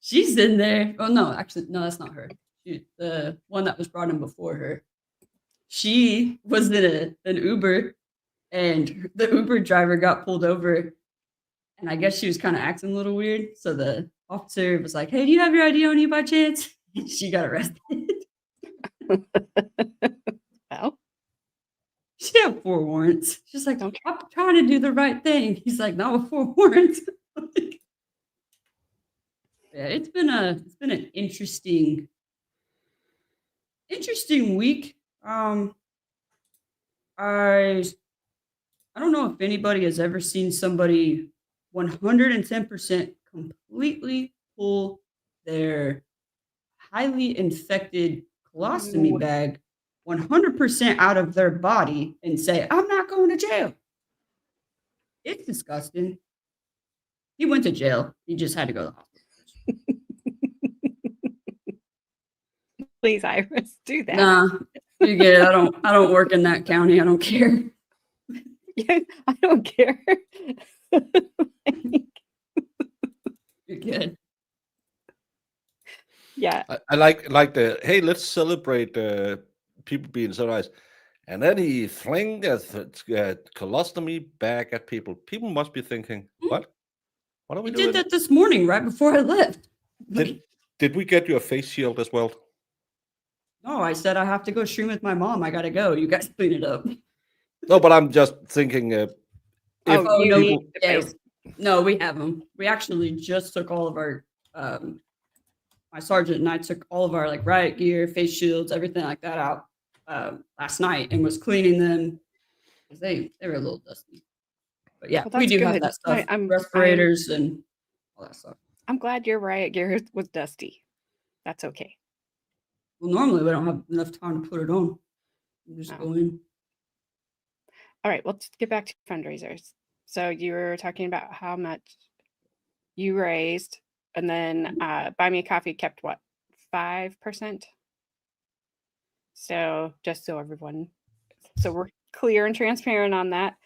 she's in there. Oh, no, actually, no, that's not her. The one that was brought in before her. She was in an Uber, and the Uber driver got pulled over. And I guess she was kind of acting a little weird. So the officer was like, "Hey, do you have your ID on you by chance?" And she got arrested. Well, She had 4 warrants. She's like, Okay. "I'm trying to do the right thing." He's like, "Not with 4 warrants." Yeah, it's been an interesting week. I don't know if anybody has ever seen somebody 110% completely pull their highly infected colostomy Ooh. bag 100% out of their body and say, "I'm not going to jail." It's disgusting. He went to jail. He just had to go to the hospital. Please, Iris, do that. Nah, you get it. I don't work in that county. I don't care. Yeah, I don't care. You're good. Yeah. I like the, hey, let's celebrate people being so nice. And then he flinged a colostomy bag at people. People must be thinking, what? What are we He doing? did that this morning right before I left. Did we get you a face shield as well? No, I said I have to go stream with my mom. I gotta go. You guys clean it up. No, but I'm just thinking if Oh, you no, need people, the yeah, face. no, we have them. We actually just took all of our, my sergeant and I took all of our like riot gear, face shields, everything like that out last night and was cleaning them because they were a little dusty. But yeah, Well, we that's do have good. that stuff, I'm respirators and all that stuff. I'm glad your riot gear was dusty. That's okay. Well, normally we don't have enough time to put it on. We just Oh. go in. All right, let's get back to fundraisers. So you were talking about how much you raised, and then Buy Me a Coffee kept what, 5%? So just so everyone, so we're clear and transparent on that.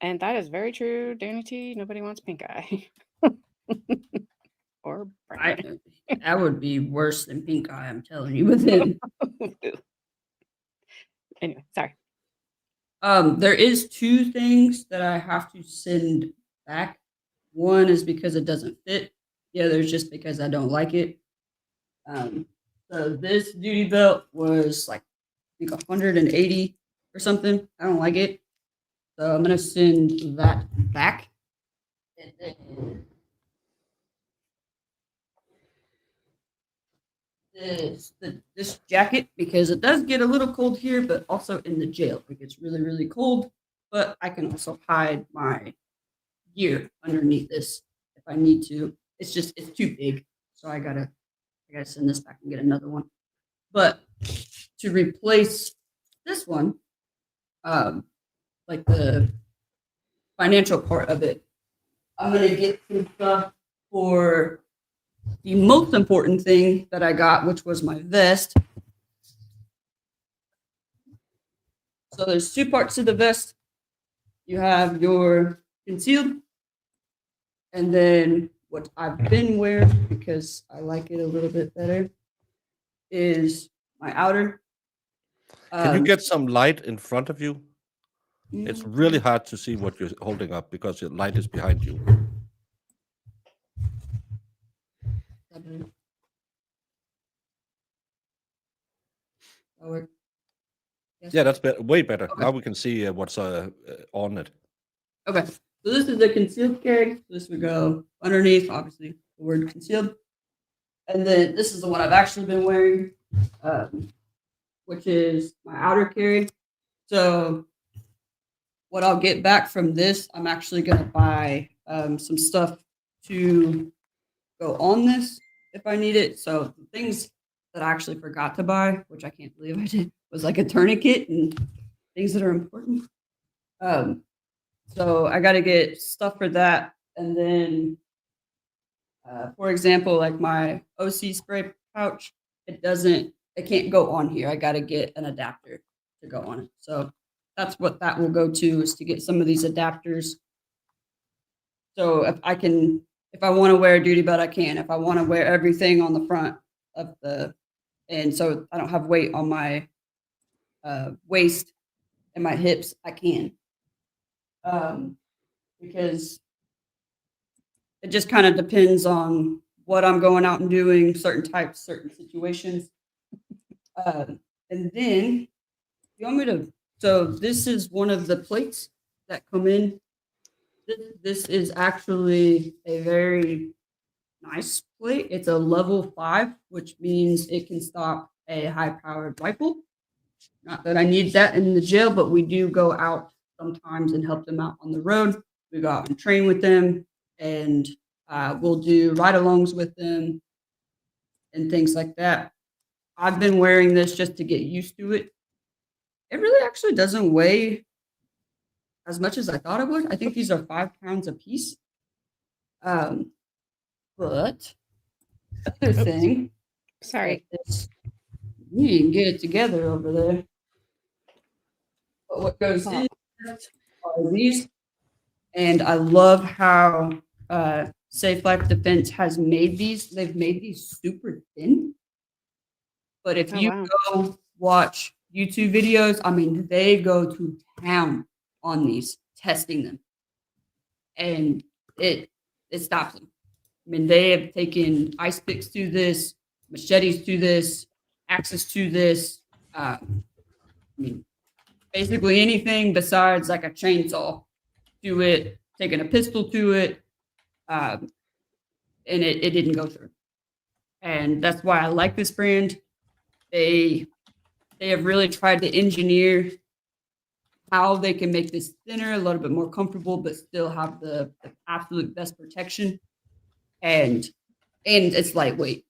And that is very true, Danny T. Nobody wants pink eye. Or brown. That would be worse than pink eye, I'm telling you, with him. Anyway, sorry. There is 2 things that I have to send back. One is because it doesn't fit. The other is just because I don't like it. So this duty belt was like I think 180 or something. I don't like it. So I'm gonna send that back. And then this jacket, because it does get a little cold here, but also in the jail it gets really, really cold. But I can also hide my gear underneath this if I need to. It's too big, so I gotta send this back and get another one. But to replace this one, like the financial part of it, I'm gonna get some stuff for the most important thing that I got, which was my vest. So there's 2 parts to the vest. You have your concealed, and then what I've been wearing, because I like it a little bit better, is my outer. can you get some light in front of you? It's really hard to see what you're holding up because the light is behind you. That work? Yes. Yeah, that's way better. Okay. Now we can see what's on it. Okay, so this is the concealed carry. This would go underneath, obviously, the word concealed. And then this is the one I've actually been wearing, which is my outer carry. So what I'll get back from this, I'm actually going to buy some stuff to go on this if I need it. So the things that I actually forgot to buy, which I can't believe I did, was like a tourniquet and things that are important. So I got to get stuff for that. And then, for example, like my OC spray pouch, it can't go on here. I got to get an adapter to go on it. So that's what that will go to, is to get some of these adapters. So if I want to wear a duty belt, I can. If I want to wear everything on the front of and so I don't have weight on my waist and my hips, I can. Because it just kind of depends on what I'm going out and doing, certain types, certain situations. And then you want me to, so this is one of the plates that come in. This is actually a very nice plate. It's a level 5, which means it can stop a high-powered rifle. Not that I need that in the jail, but we do go out sometimes and help them out on the road. We go out and train with them, and we'll do ride-alongs with them and things like that. I've been wearing this just to get used to it. It really actually doesn't weigh as much as I thought it would. I think these are 5 pounds a piece. But other thing, Sorry. you can get it together over there. But what goes in are these, and I love how Safe Life Defense has made these. They've made these super thin. But if you go watch YouTube videos, I mean, they go to town on these, testing them, and it stops them. I mean, they have taken ice picks to this, machetes to this, axes to this. I mean, basically anything besides like a chainsaw to it, taking a pistol to it, and it didn't go through. And that's why I like this brand. They have really tried to engineer how they can make this thinner, a little bit more comfortable, but still have the absolute best protection. And it's lightweight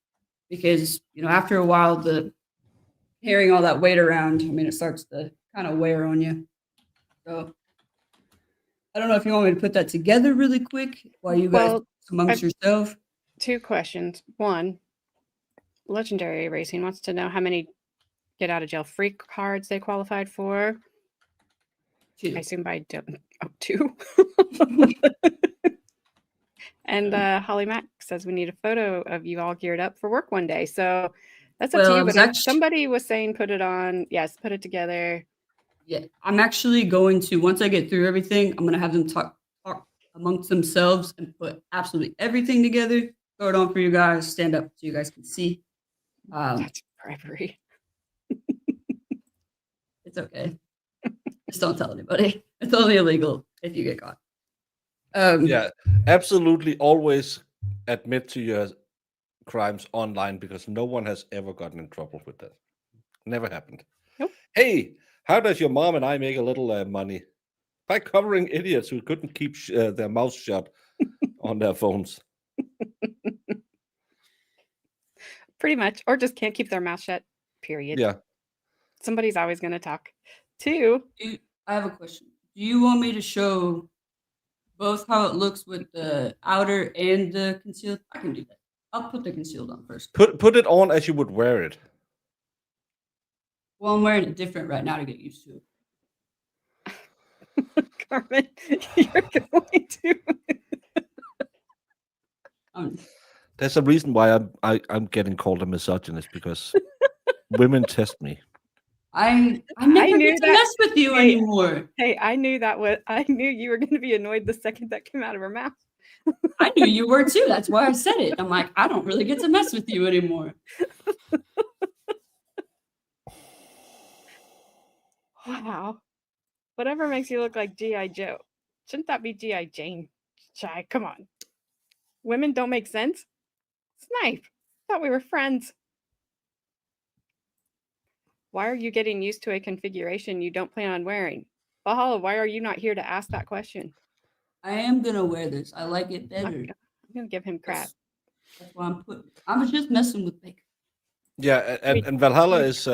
because after a while, the carrying all that weight around, I mean, it starts to kind of wear on you. So I don't know if you want me to put that together really quick while you guys amongst yourself. 2 questions. 1, Legendary Racing wants to know how many get out of jail free cards they qualified for. 2. I assume by 2. And Holly Mack says we need a photo of you all geared up for work one day. So that's up to you. But somebody was saying put it on. Yes, put it together. Yeah, I'm actually going to, once I get through everything, I'm going to have them talk amongst themselves and put absolutely everything together. Throw it on for you guys. Stand up so you guys can see. That's bribery. It's okay. Just don't tell anybody. It's only illegal if you get caught. Yeah, absolutely. Always admit to your crimes online because no one has ever gotten in trouble with that. Never happened. Nope. Hey, how does your mom and I make a little money? By covering idiots who couldn't keep their mouths shut on their phones. Pretty much. Or just can't keep their mouth shut, period. Yeah. Somebody's always going to talk. 2. I have a question. Do you want me to show both how it looks with the outer and the concealed? I can do that. I'll put the concealed on first. Put it on as you would wear it. Well, I'm wearing it different right now to get used to it. Carmen, you're going to. There's a reason why I'm getting called a misogynist because women test me. I never get to mess with you anymore. Hey, I knew you were going to be annoyed the second that came out of her mouth. I knew you were too. That's why I said it. I'm like, I don't really get to mess with you anymore. Wow. Whatever makes you look like G.I. Joe. Shouldn't that be G.I. Jane? Shy, come on. Women don't make sense? Snipe. Thought we were friends. Why are you getting used to a configuration you don't plan on wearing? Valhalla, why are you not here to ask that question? I am going to wear this. I like it better. I'm going to give him crap. That's why I'm just messing with Baker. Yeah, and Valhalla is...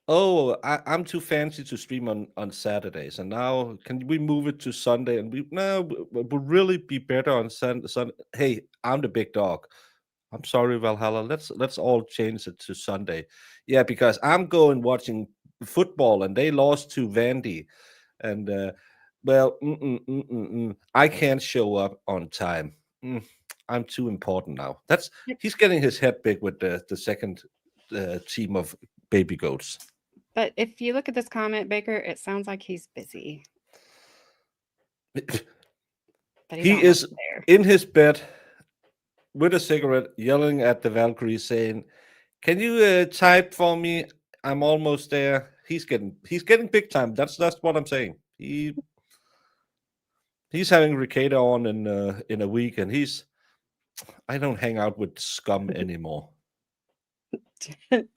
I'm too fancy to stream on Saturdays, and now can we move it to Sunday? And would really be better on Sunday. Hey, I'm the big dog. I'm sorry, Valhalla. Let's all change it to Sunday. Yeah, because I'm going watching football, and they lost to Vandy, and I can't show up on time. I'm too important now. He's getting his head big with the second team of baby goats. But if you look at this comment, Baker, it sounds like he's busy. But he is in his bed with a cigarette, yelling at the Valkyrie, saying, "Can you type for me? I'm almost there." He's getting big time. That's what I'm saying. He's having Ricada on in a week, and I don't hang out with scum anymore.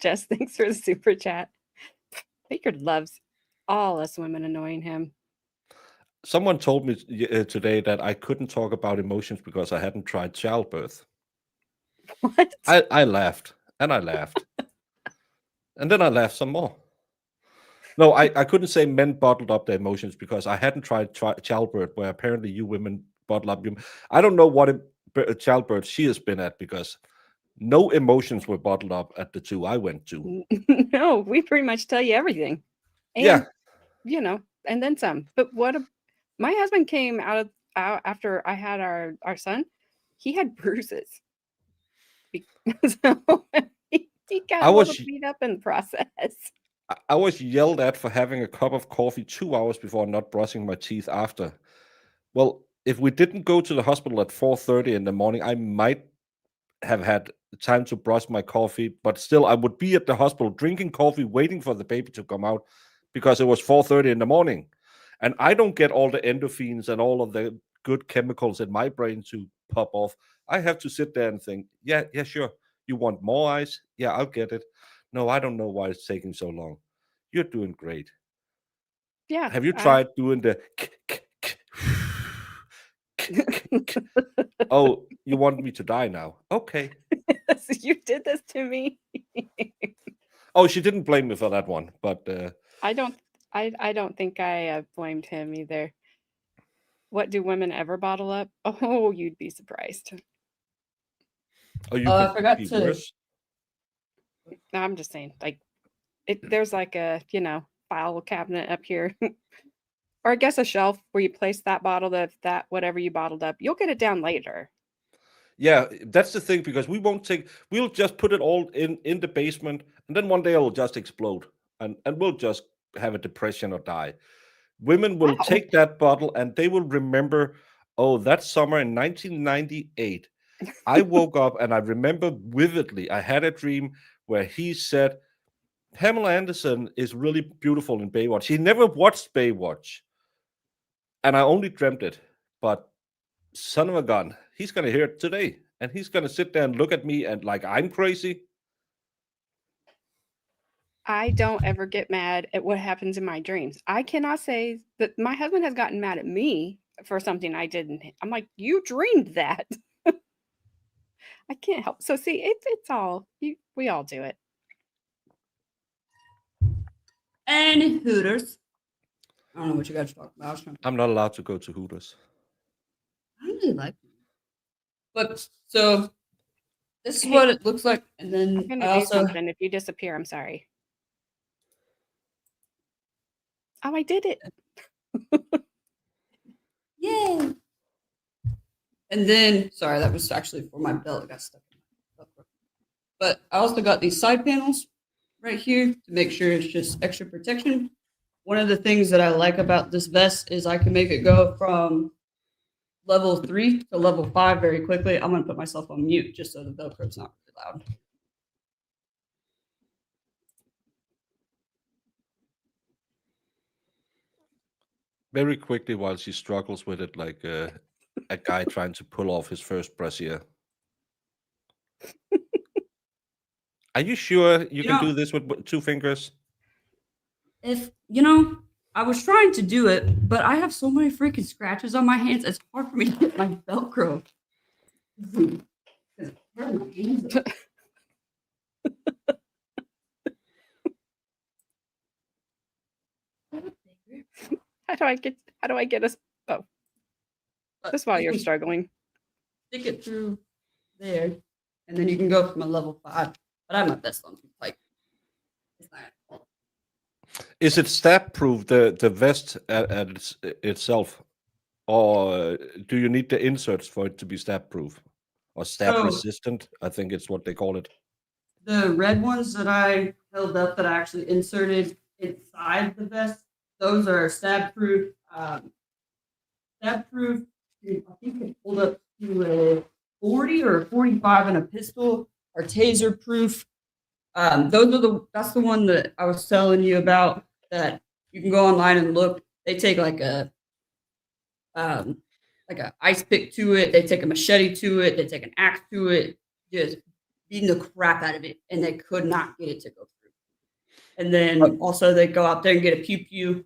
Jess, thanks for the super chat. Baker loves all us women annoying him. Someone told me today that I couldn't talk about emotions because I hadn't tried childbirth. What? I laughed, and I laughed. And then I laughed some more. No, I couldn't say men bottled up their emotions because I hadn't tried childbirth, where apparently you women bottle up. I don't know what childbirth she has been at because no emotions were bottled up at the 2 I went to. No, we pretty much tell you everything. And, and then some. But my husband came out after I had our son. He had bruises. So he got a little beat up in the process. I was yelled at for having a cup of coffee 2 hours before not brushing my teeth after. Well, if we didn't go to the hospital at 4:30 in the morning, I might have had time to brush my coffee, but still I would be at the hospital drinking coffee, waiting for the baby to come out because it was 4:30 in the morning. And I don't get all the endorphins and all of the good chemicals in my brain to pop off. I have to sit there and think, yeah, sure. You want more ice? Yeah, I'll get it. No, I don't know why it's taking so long. You're doing great. Yeah. Have you tried doing the oh, you want me to die now? Okay. You did this to me. Oh, she didn't blame me for that one, but I don't think I blamed him either. What do women ever bottle up? Oh, you'd be surprised. oh, you I could forgot be to. worse. No, I'm just saying, like, there's like a file cabinet up here, or I guess a shelf where you place that bottle of that whatever you bottled up. You'll get it down later. Yeah, that's the thing because we'll just put it all in the basement, and then one day it'll just explode, and we'll just have a depression or die. Women will Wow. take that bottle and they will remember, oh, that summer in 1998, I woke up and I remember vividly. I had a dream where he said, Pamela Anderson is really beautiful in Baywatch. He never watched Baywatch, and I only dreamt it. But son of a gun, he's going to hear it today, and he's going to sit there and look at me and like I'm crazy. I don't ever get mad at what happens in my dreams. I cannot say that my husband has gotten mad at me for something I didn't. I'm like, you dreamed that. I can't help. So see, it's all we all do it. And Hooters. I don't know what you guys are talking about. I'm not allowed to go to Hooters. I don't really like them. But so this is what it looks like. And I'm then gonna I do also something. If you disappear, I'm sorry. Oh, I did it. yay. And then sorry, that was actually for my belt. It got stuck in my belt. But I also got these side panels right here to make sure it's just extra protection. One of the things that I like about this vest is I can make it go from level 3 to level 5 very quickly. I'm going to put myself on mute just so the Velcro's not really loud. Very quickly while she struggles with it, like a guy trying to pull off his first brassiere. Are you sure you can do this with 2 fingers? If I was trying to do it, but I have so many freaking scratches on my hands. It's hard for me to get my Velcro. How do I get us? Oh, just while you're struggling. Stick it through there, and then you can go from a level 5. But I have my best on. Like, it's not. Is it stab proof, the vest at itself, or do you need the inserts for it to be stab proof or stab resistant? I think it's what they call it. The red ones that I held up that I actually inserted inside the vest, those are stab proof. Stab proof. I think it pulled up to a 40 or a 45 in a pistol, or taser proof. That's the one that I was telling you about, that you can go online and look. They take like a ice pick to it. They take a machete to it. They take an axe to it. Just beating the crap out of it, and they could not get it to go through. And then also they go out there and get a pew pew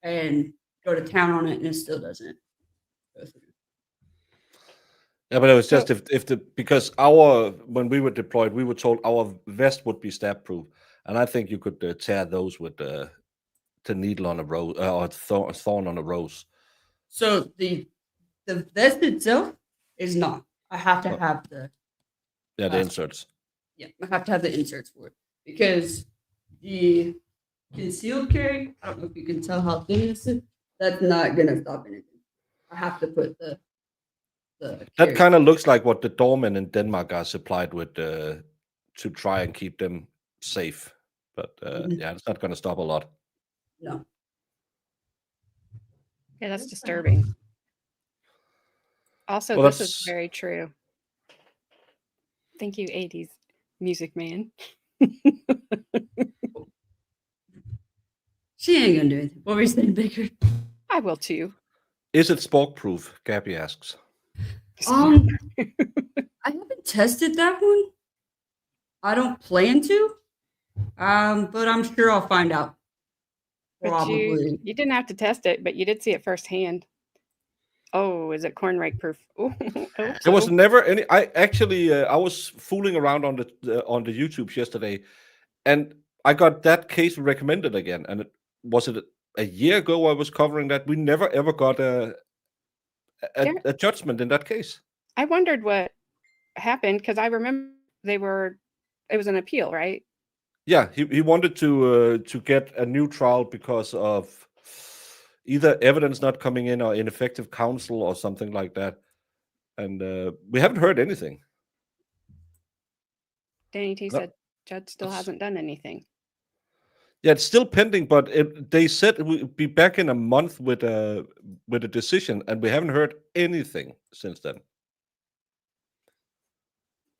and go to town on it, and it still doesn't go through. Yeah, but it was just because when we were deployed, we were told our vest would be stab proof, and I think you could tear those with the needle on a rose or thorn on a rose. So the vest itself is not. I have to have the inserts. Yeah, I have to have the inserts for it, because the concealed carry, I don't know if you can tell how thin this is. That's not gonna stop anything. I have to put the That kind of looks like what the doormen in Denmark are supplied with to try and keep them safe. But yeah, it's not going to stop a lot. No. Yeah, that's disturbing. Also, Well, this is that's very true. Thank you, 80s music man. She ain't gonna do anything. What were you saying, Baker? I will too. is it spork proof? Gabby asks. I haven't tested that one. I don't plan to. But I'm sure I'll find out. But Probably. you didn't have to test it, but you did see it firsthand. Oh, is it corn rake proof? Oh, There was never any. I actually, I was fooling around on the YouTubes yesterday, and I got that case recommended again. And was it a year ago I was covering that? We never ever got a judgment in that case. I wondered what happened because I remember it was an appeal, right? Yeah, he wanted to get a new trial because of either evidence not coming in or ineffective counsel or something like that. And we haven't heard anything. Danny T No, said judge still it's- hasn't done anything. Yeah, it's still pending, but they said it would be back in a month with a decision, and we haven't heard anything since then.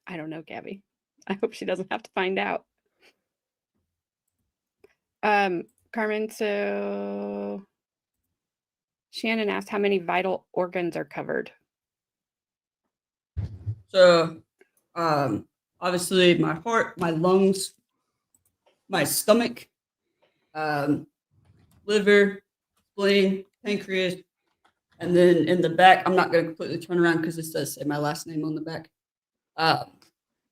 I don't know, Gabby. I hope she doesn't have to find out. Carmen, so Shannon asked how many vital organs are covered. So, obviously, my heart, my lungs, my stomach, liver, spleen, pancreas, and then in the back, I'm not going to completely turn around because this does say my last name on the back.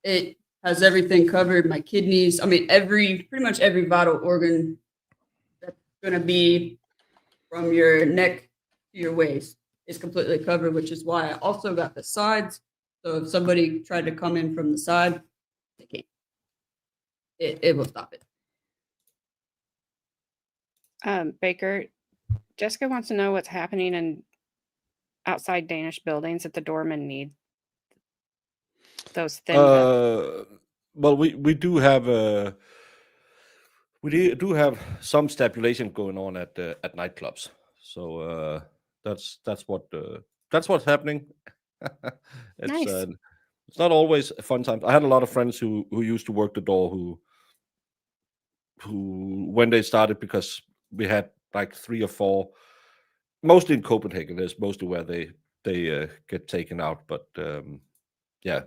It has everything covered. My kidneys. I mean, pretty much every vital organ that's going to be from your neck to your waist is completely covered, which is why I also got the sides. So if somebody tried to come in from the side, they can't. It will stop it. Baker, Jessica wants to know what's happening in outside Danish buildings that the doormen need. Those thin vests. Well, we do have some stipulation going on at nightclubs. So that's what's happening. It's Nice. it's not always a fun time. I had a lot of friends who used to work the door who when they started, because we had like 3 or 4, mostly in Copenhagen. There's mostly where they get taken out, but yeah,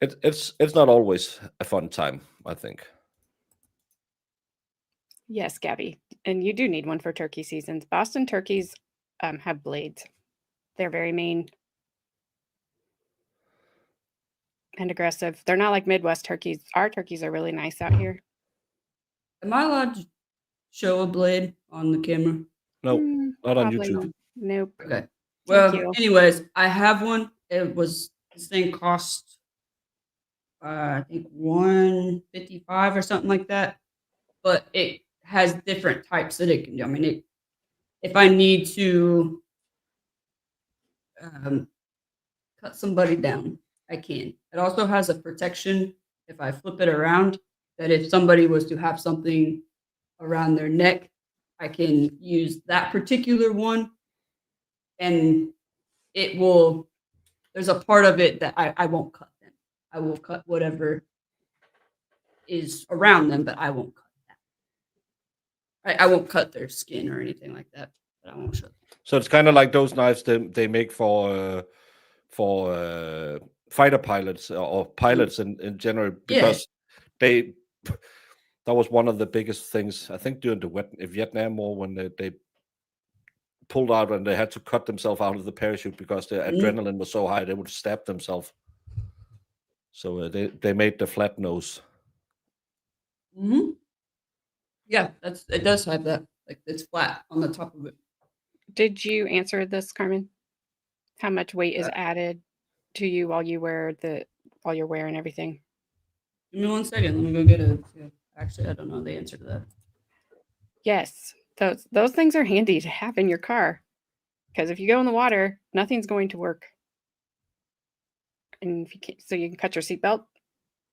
it's not always a fun time, I think. Yes, Gabby. And you do need one for turkey seasons. Boston turkeys have blades. They're very mean and aggressive. They're not like Midwest turkeys. Our turkeys are really nice out here. Am I allowed to show a blade on the camera? No, not on Probably YouTube. not. Nope. Okay. Thank Well, you. anyways, I have one. This thing cost I think $155 or something like that. But it has different types that it can do. I mean, if I need to cut somebody down, I can. It also has a protection if I flip it around, that if somebody was to have something around their neck, I can use that particular one, and it will. There's a part of it that I won't cut them. I will cut whatever is around them, but I won't cut that. I won't cut their skin or anything like that. But I won't show them. So it's kind of like those knives they make for fighter pilots or pilots in general, because that was one of the biggest things, I think, during the Vietnam War, when they pulled out and they had to cut themselves out of the parachute because their adrenaline was so high they would stab themselves. So they made the flat nose. Mm-hmm. Yeah, it does have that. Like, it's flat on the top of it. Did you answer this, Carmen? How much weight is added to you while you're wearing everything? Give me 1 second. Let me go get it. Actually, I don't know the answer to that. Yes, those things are handy to have in your car, because if you go in the water, nothing's going to work. And if you can, so you can cut your seatbelt,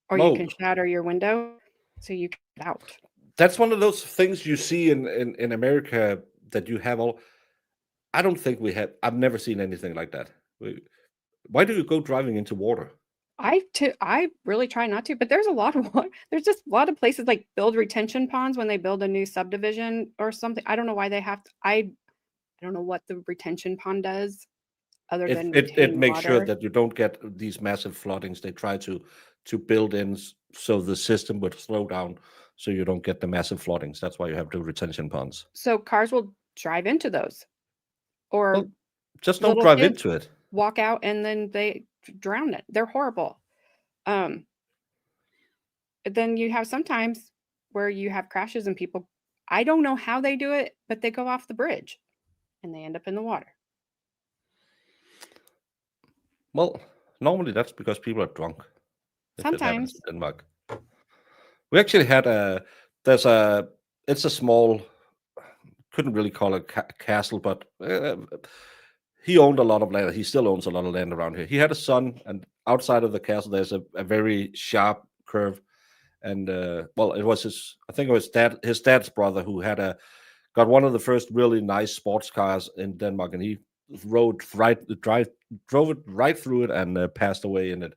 or you can shatter your window, so you can get out. That's one of those things you see in America, that you have all. I don't think we have. I've never seen anything like that. Why do you go driving into water? I really try not to, but there's a lot of water. There's just a lot of places like build retention ponds when they build a new subdivision or something. I don't know why they have to. I don't know what the retention pond does other than It retain makes sure water. that you don't get these massive floodings. They try to build in so the system would slow down, so you don't get the massive floodings. That's why you have the retention ponds. So cars will drive into those, or Well, just don't little drive kids into it. walk out and then they drown it. They're horrible. Then you have sometimes where you have crashes and people, I don't know how they do it, but they go off the bridge and they end up in the water. Well, normally that's because people are drunk. If it happens Sometimes. in Denmark, we actually had it's a small, couldn't really call it castle, but he owned a lot of land. He still owns a lot of land around here. He had a son, and outside of the castle, there's a very sharp curve. And well, it was I think it was his dad's brother who got one of the first really nice sports cars in Denmark, and he drove it right through it and passed away in it.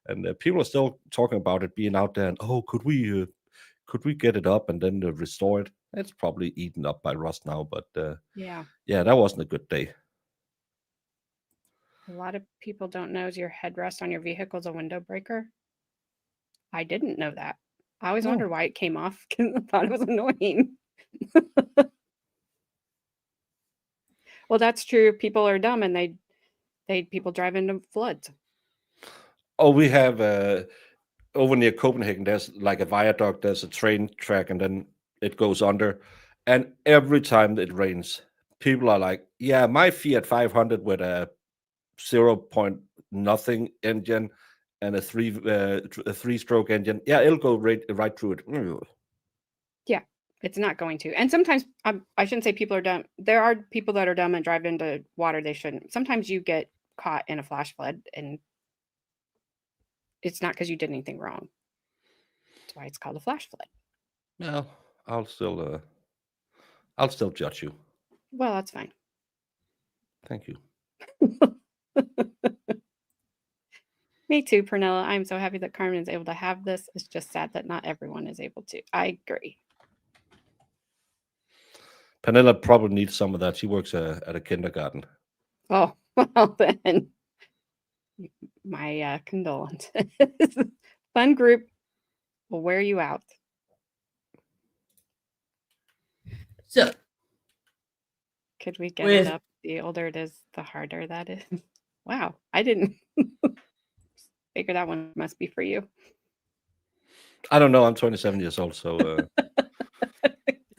And people are still talking about it being out there. And could we get it up and then restore it? It's probably eaten up by rust now, but Yeah. that wasn't a good day. A lot of people don't know is your headrest on your vehicle is a window breaker. I didn't know that. I always wondered why it came off because I thought it was annoying. Well, that's true. People are dumb and people drive into floods. Oh, we have over near Copenhagen, there's like a viaduct, there's a train track, and then it goes under. And every time it rains, people are like, yeah, my Fiat 500 with a 0.0 engine and a three-stroke engine, yeah, it'll go right through it. Yeah, it's not going to. And sometimes I shouldn't say people are dumb. There are people that are dumb and drive into water they shouldn't. Sometimes you get caught in a flash flood and it's not because you did anything wrong. That's why it's called a flash flood. No, I'll still judge you. Well, that's fine. Thank you. Me too, Pernilla. I'm so happy that Carmen is able to have this. It's just sad that not everyone is able to. I agree. Pernilla probably needs some of that. She works at a kindergarten. Oh, well then. My condolences. Fun group will wear you out. So Could we get it up? The older it is, the harder that is. Wow, I didn't figure that one must be for you. I don't know. I'm 27 years old, so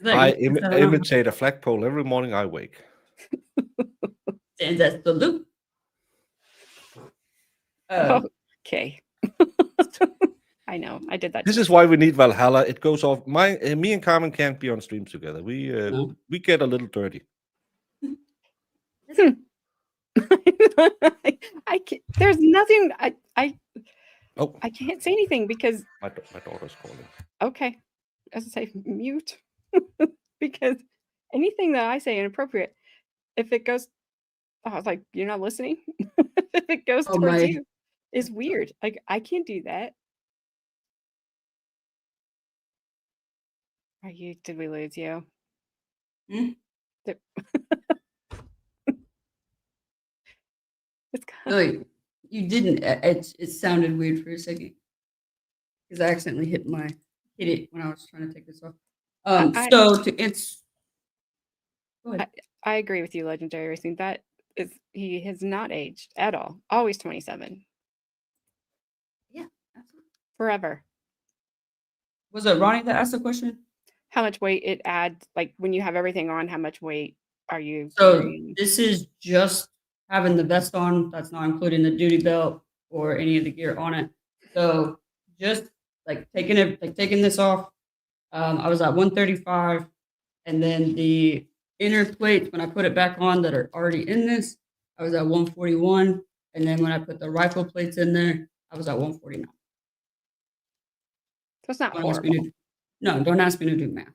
I imitate a flagpole every morning I wake. And that's the loop. Okay. I know. I did that. This is why we need Valhalla. It goes off. Me and Carmen can't be on stream together. We get a little dirty. I can't, there's nothing. I can't say anything because my daughter's calling. Okay, as I say, mute because anything that I say inappropriate, if it goes, I was like, you're not listening. If it goes towards you, is weird. Like I can't do that. Did we lose you? No, you didn't. It sounded weird for a second because I accidentally hit it when I was trying to take this off. I agree with you, Legendary Racing. He has not aged at all. Always 27. Yeah, absolutely. Forever. Was it Ronnie that asked the question? How much weight it adds, like when you have everything on, how much weight are you carrying? This is just having the vest on. That's not including the duty belt or any of the gear on it. So just like taking this off, I was at 135, and then the inner plates, when I put it back on that are already in this, I was at 141, and then when I put the rifle plates in there, I was at 149. So it's not horrible. No, don't ask me to do math.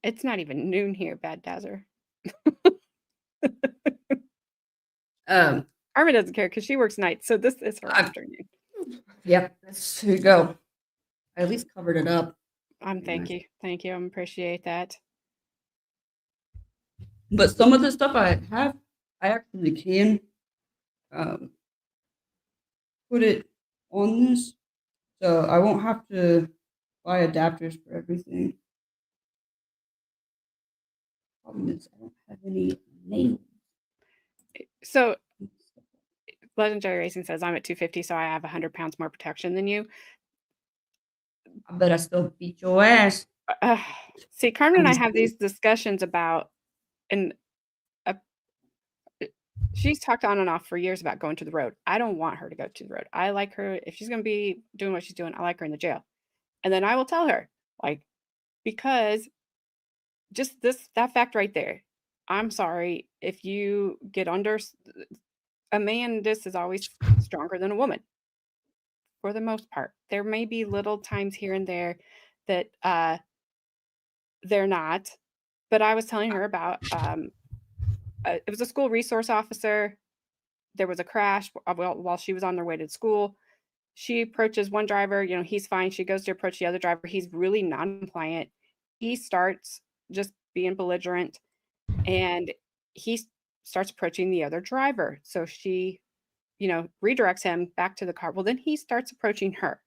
It's not even noon here, Bad Dazzer. Um, Carmen doesn't care because she works nights, so this is her I- afternoon. yep, here you go. I at least covered it up. Thank you. Thank you. I appreciate that. But some of the stuff I actually can put it on this, so I won't have to buy adapters for everything. Problem is, I don't have any nails. So Legendary Racing says I'm at 250, so I have 100 pounds more protection than you. I bet I still beat your ass. See, Carmen and I just have kidding. these discussions about, and she's talked on and off for years about going to the road. I don't want her to go to the road. I like her, if she's going to be doing what she's doing, I like her in the jail. And then I will tell her, like, because just that fact right there, I'm sorry, if you get under, a man, this is always stronger than a woman for the most part. There may be little times here and there that they're not, but I was telling her about it was a school resource officer. There was a crash while she was on their way to school. She approaches one driver, he's fine. She goes to approach the other driver. He's really non-compliant. He starts just being belligerent, and he starts approaching the other driver. So she, redirects him back to the car. Well, then he starts approaching her,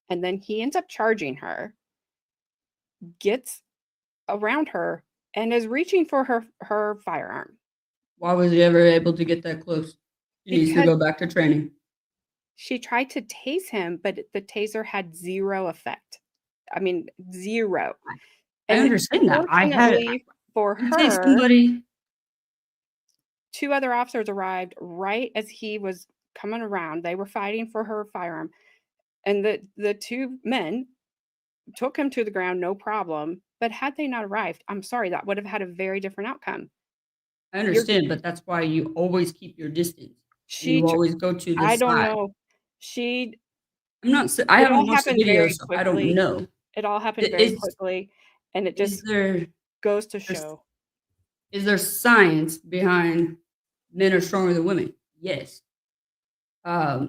and then he ends up charging her, gets around her, and is reaching for her firearm. Why was he ever able to get that close? He needs to Because go back to training. she tried to tase him, but the taser had zero effect. I mean, zero. I And understand that. fortunately for You take her, somebody. 2 other officers arrived right as he was coming around. They were fighting for her firearm. And the 2 men took him to the ground, no problem. But had they not arrived, I'm sorry, that would have had a very different outcome. I understand, but that's why you always keep your distance. She, You always go to the I side. don't know. I'm not. I It haven't all watched the happened video, very so I don't quickly. know. It all happened very Is quickly, and it just there goes to there's- show. is there science behind men are stronger than women? Yes. But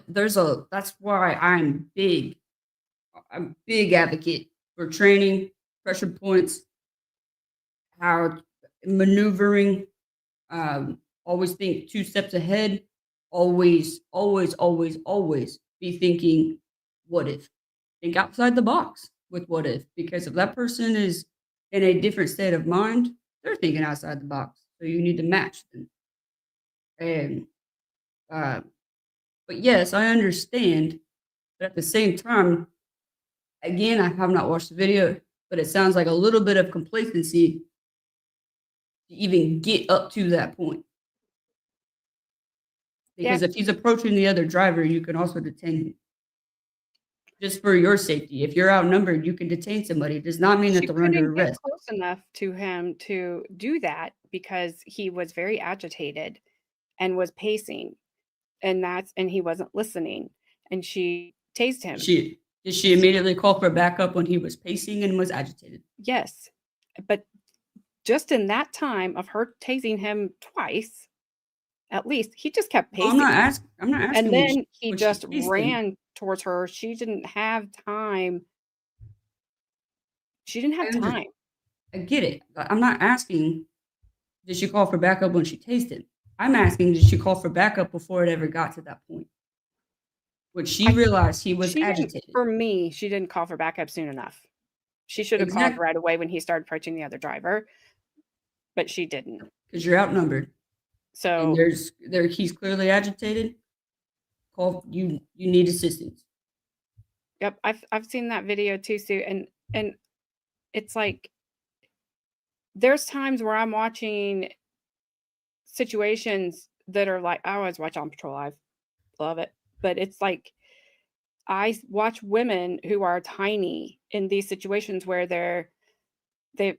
that's why I'm big advocate for training, pressure points, how maneuvering, always think 2 steps ahead, always be thinking, what if? Think outside the box with what if, because if that person is in a different state of mind, they're thinking outside the box. So you need to match them. And but yes, I understand. But at the same time, again, I have not watched the video, but it sounds like a little bit of complacency to even get up to that point. Because if he's approaching the other driver, you can also detain him. Just for your safety. If you're outnumbered, you can detain somebody. It does not mean that She they're under couldn't get arrest. close enough to him to do that because he was very agitated and was pacing, and he wasn't listening, and she tased him. Did she immediately call for backup when he was pacing and was agitated? Yes, but just in that time of her tasing him twice, at least, he just kept Well, pacing. I'm not asking. And then he when she just tased him. ran towards her. She didn't have time. She didn't have time. I get it. I'm not asking, did she call for backup when she tased him? I'm asking, did she call for backup before it ever got to that point? When she realized he was agitated. For me, she didn't call for backup soon enough. She should have called right away when he started approaching the other driver, but she didn't. Because you're outnumbered. So and he's clearly agitated. You need assistance. Yep, I've seen that video too, Sue, and it's like there's times where I'm watching situations that are like, I always watch On Patrol Live, love it, but it's like I watch women who are tiny in these situations where they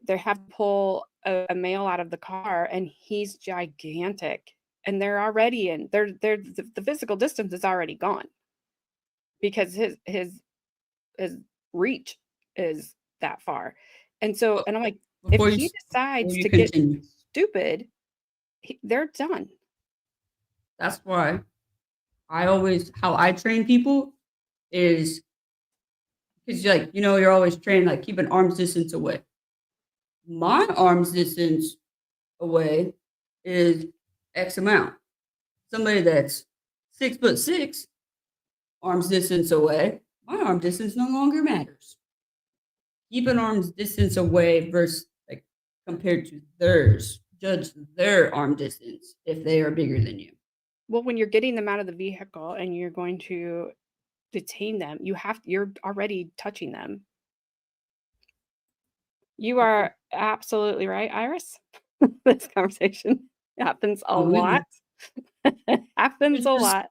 have to pull a male out of the car and he's gigantic, and they're already in the physical distance is already gone because his reach is that far. And so, and I'm like, Before he decides you to get continue. stupid, they're done. That's why how I train people is because like you're always trained like keep an arm's distance away. My arm's distance away is X amount. Somebody that's 6'6", arm's distance away, my arm distance no longer matters. Keep an arm's distance away versus like compared to theirs. Judge their arm distance if they are bigger than you. Well, when you're getting them out of the vehicle and you're going to detain them, you're already touching them. You are absolutely right, Iris. This conversation happens a lot. Happens a lot.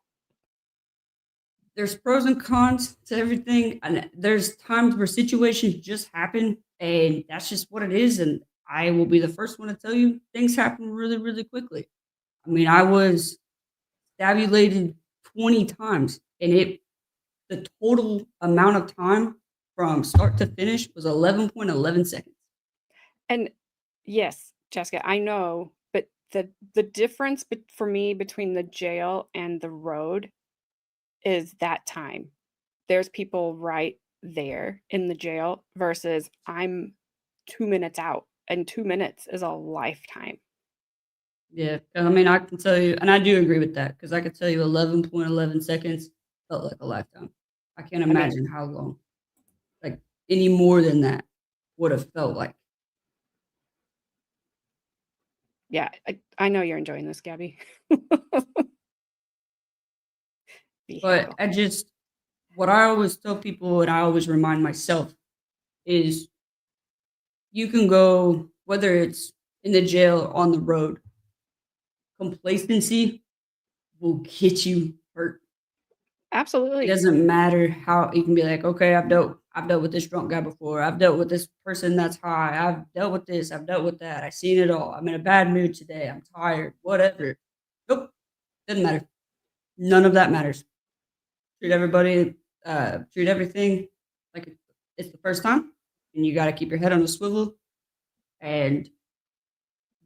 There's pros and cons to everything, and there's times where situations just happen, and that's just what it is. And I will be the first one to tell you things happen really, really quickly. I mean, I was stabulated 20 times, and the total amount of time from start to finish was 11.11 seconds. And yes, Jessica, I know, but the difference for me between the jail and the road is that time. There's people right there in the jail versus I'm 2 minutes out, and 2 minutes is a lifetime. Yeah, I mean, I can tell you, and I do agree with that because I could tell you 11.11 seconds felt like a lifetime. I can't imagine how long, like any more than that, would have felt like. Yeah, I know you're enjoying this, Gabby. But what I always tell people and I always remind myself is you can go, whether it's in the jail or on the road, complacency will get you hurt. Absolutely. It doesn't matter how you can be like, okay, I've dealt with this drunk guy before. I've dealt with this person that's high. I've dealt with this. I've dealt with that. I've seen it all. I'm in a bad mood today. I'm tired. Whatever. Nope. Doesn't matter. None of that matters. Treat everything like it's the first time, and you got to keep your head on a swivel, and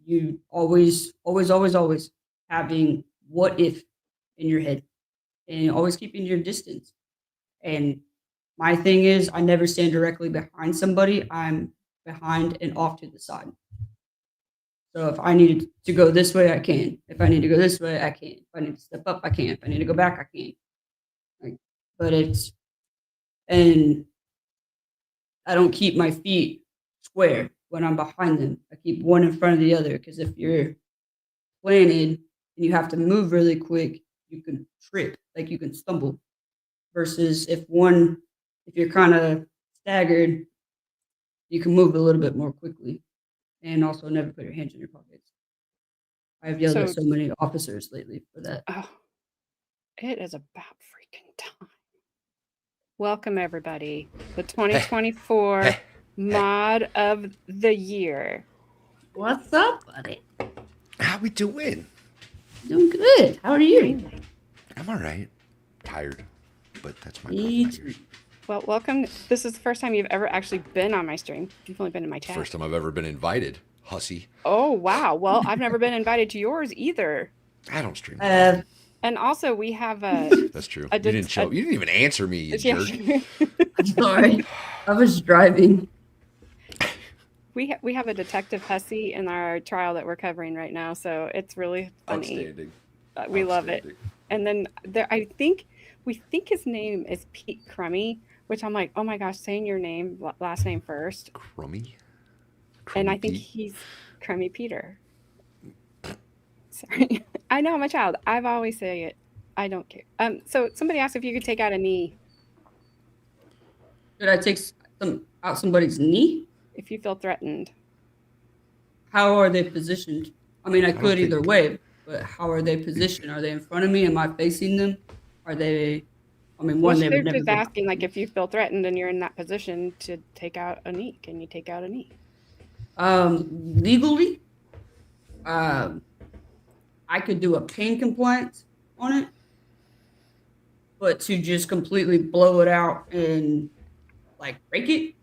you always having what if in your head, and always keeping your distance. And my thing is, I never stand directly behind somebody. I'm behind and off to the side. So if I need to go this way, I can. If I need to go this way, I can. If I need to step up, I can. If I need to go back, I can. And I don't keep my feet square when I'm behind them. I keep one in front of the other because if you're planted and you have to move really quick, you can trip, like you can stumble. Versus if you're kind of staggered, you can move a little bit more quickly. And also never put your hands in your pockets. I've yelled at so many officers lately for that. Oh, it is about freaking time. Welcome, everybody. The 2024 Mod of the Year. What's up, buddy? How we doing? Doing good. How are you? I'm all right. Tired, but that's my Me problem. too. Well, welcome. This is the first time you've ever actually been on my stream. You've only been in my chat. First time I've ever been invited, hussy. Oh, wow. Well, I've never been invited to yours either. I don't stream. And also, we have a... That's true. You didn't even answer me, you jerk. I'm sorry. I was driving. We have a detective hussy in our trial that we're covering right now, so it's really funny. Outstanding. We love it. And then we think his name is Pete Crummy, which I'm like, oh my gosh, saying your last name first. Crummy? And I think he's Crummy Peter. Sorry. I know I'm a child. I've always say it. I don't care. So somebody asked if you could take out a knee. Should I take out somebody's knee? If you feel threatened. How are they positioned? I mean, I could either way, but how are they positioned? Are they in front of me? Am I facing them? Are they? I mean, one, they would never. Just asking, like, if you feel threatened and you're in that position to take out a knee, can you take out a knee? Legally, I could do a pain compliance on it, but to just completely blow it out and like break it,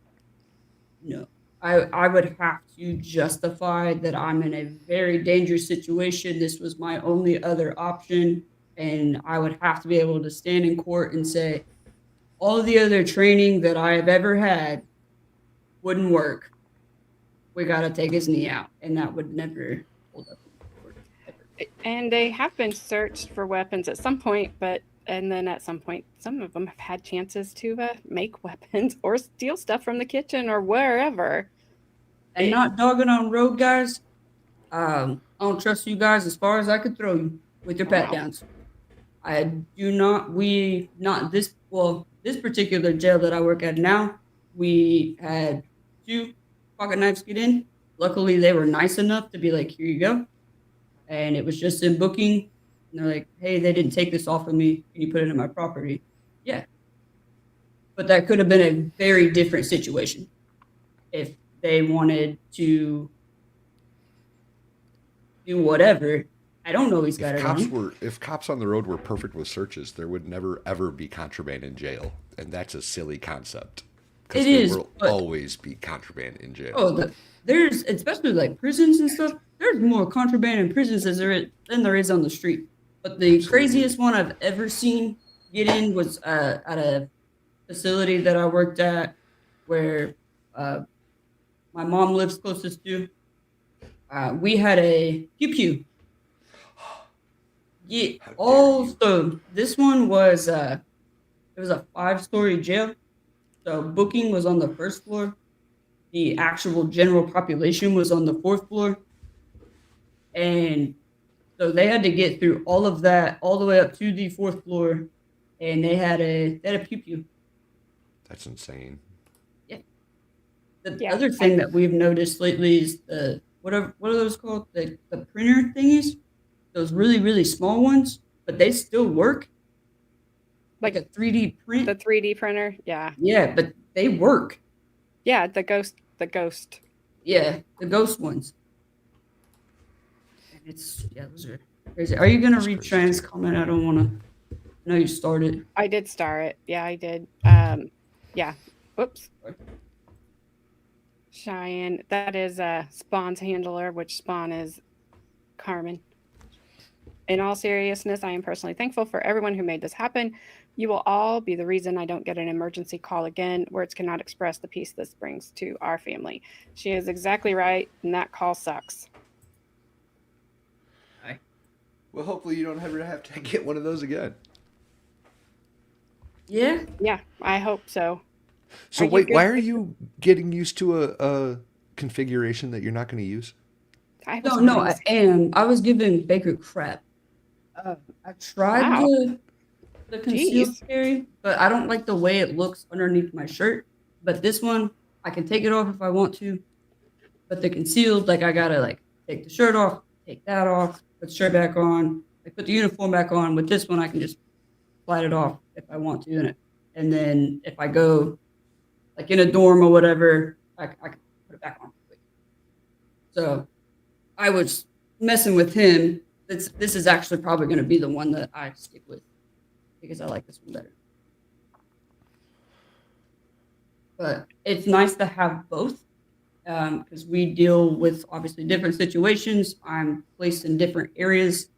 no. I would have to justify that I'm in a very dangerous situation. This was my only other option. And I would have to be able to stand in court and say, all the other training that I have ever had wouldn't work. We got to take his knee out. And that would never hold up in court, ever. And they have been searched for weapons at some point, and then at some point, some of them have had chances to make weapons or steal stuff from the kitchen or wherever. And not dogging on road guys. I don't trust you guys as far as I could throw you with your pat Wow. downs. I do not, this particular jail that I work at now, we had 2 pocket knives get in. Luckily, they were nice enough to be like, here you go. And it was just in booking. And they're like, hey, they didn't take this off of me. Can you put it in my property? Yeah. But that could have been a very different situation if they wanted to do whatever. I don't know he's got it on. If cops on the road were perfect with searches, there would never ever be contraband in jail, and that's a silly concept. Because there will always be contraband in jail. Oh, there's, especially like prisons and stuff. There's more contraband in prisons than there is on the street. But the craziest one I've ever seen get in was at a facility that I worked at, where my mom lives closest to. We had a pew. Yeah. So this one was it was a 5-story jail. So booking was on the 1st floor. The actual general population was on the 4th floor. And so they had to get through all of that all the way up to the 4th floor, and they had a pew. That's insane. Yeah. The other thing that we've noticed lately is what are those called? The printer thingies. Those really, really small ones, but they still work. Like a 3D print. The 3D printer, yeah. Yeah, but they work. Yeah, the ghost. Yeah, the ghost ones. And those are crazy. Are you gonna read Cheyenne's comment? I don't want to. I know you started. I did start it. Yeah, I did. Yeah. Whoops. Cheyenne. That is Spawn's handler, which Spawn is Carmen. In all seriousness, I am personally thankful for everyone who made this happen. You will all be the reason I don't get an emergency call again. Words cannot express the peace this brings to our family. She is exactly right, and that call sucks. Well, hopefully you don't ever have to get one of those again. Yeah? Yeah, I hope so. So wait, why are you getting used to a configuration that you're not going to use? No, I am. I was giving Baker crap. I tried the concealed carry, but I don't like the way it looks underneath my shirt. But this one, I can take it off if I want to. But the concealed, like I gotta take the shirt off, take that off, put the shirt back on, put the uniform back on. With this one, I can just slide it off if I want to, and then if I go in a dorm or whatever, I can put it back on quick. So I was messing with him. This is actually probably going to be the one that I stick with because I like this one better. But it's nice to have both because we deal with obviously different situations. I'm placed in different areas,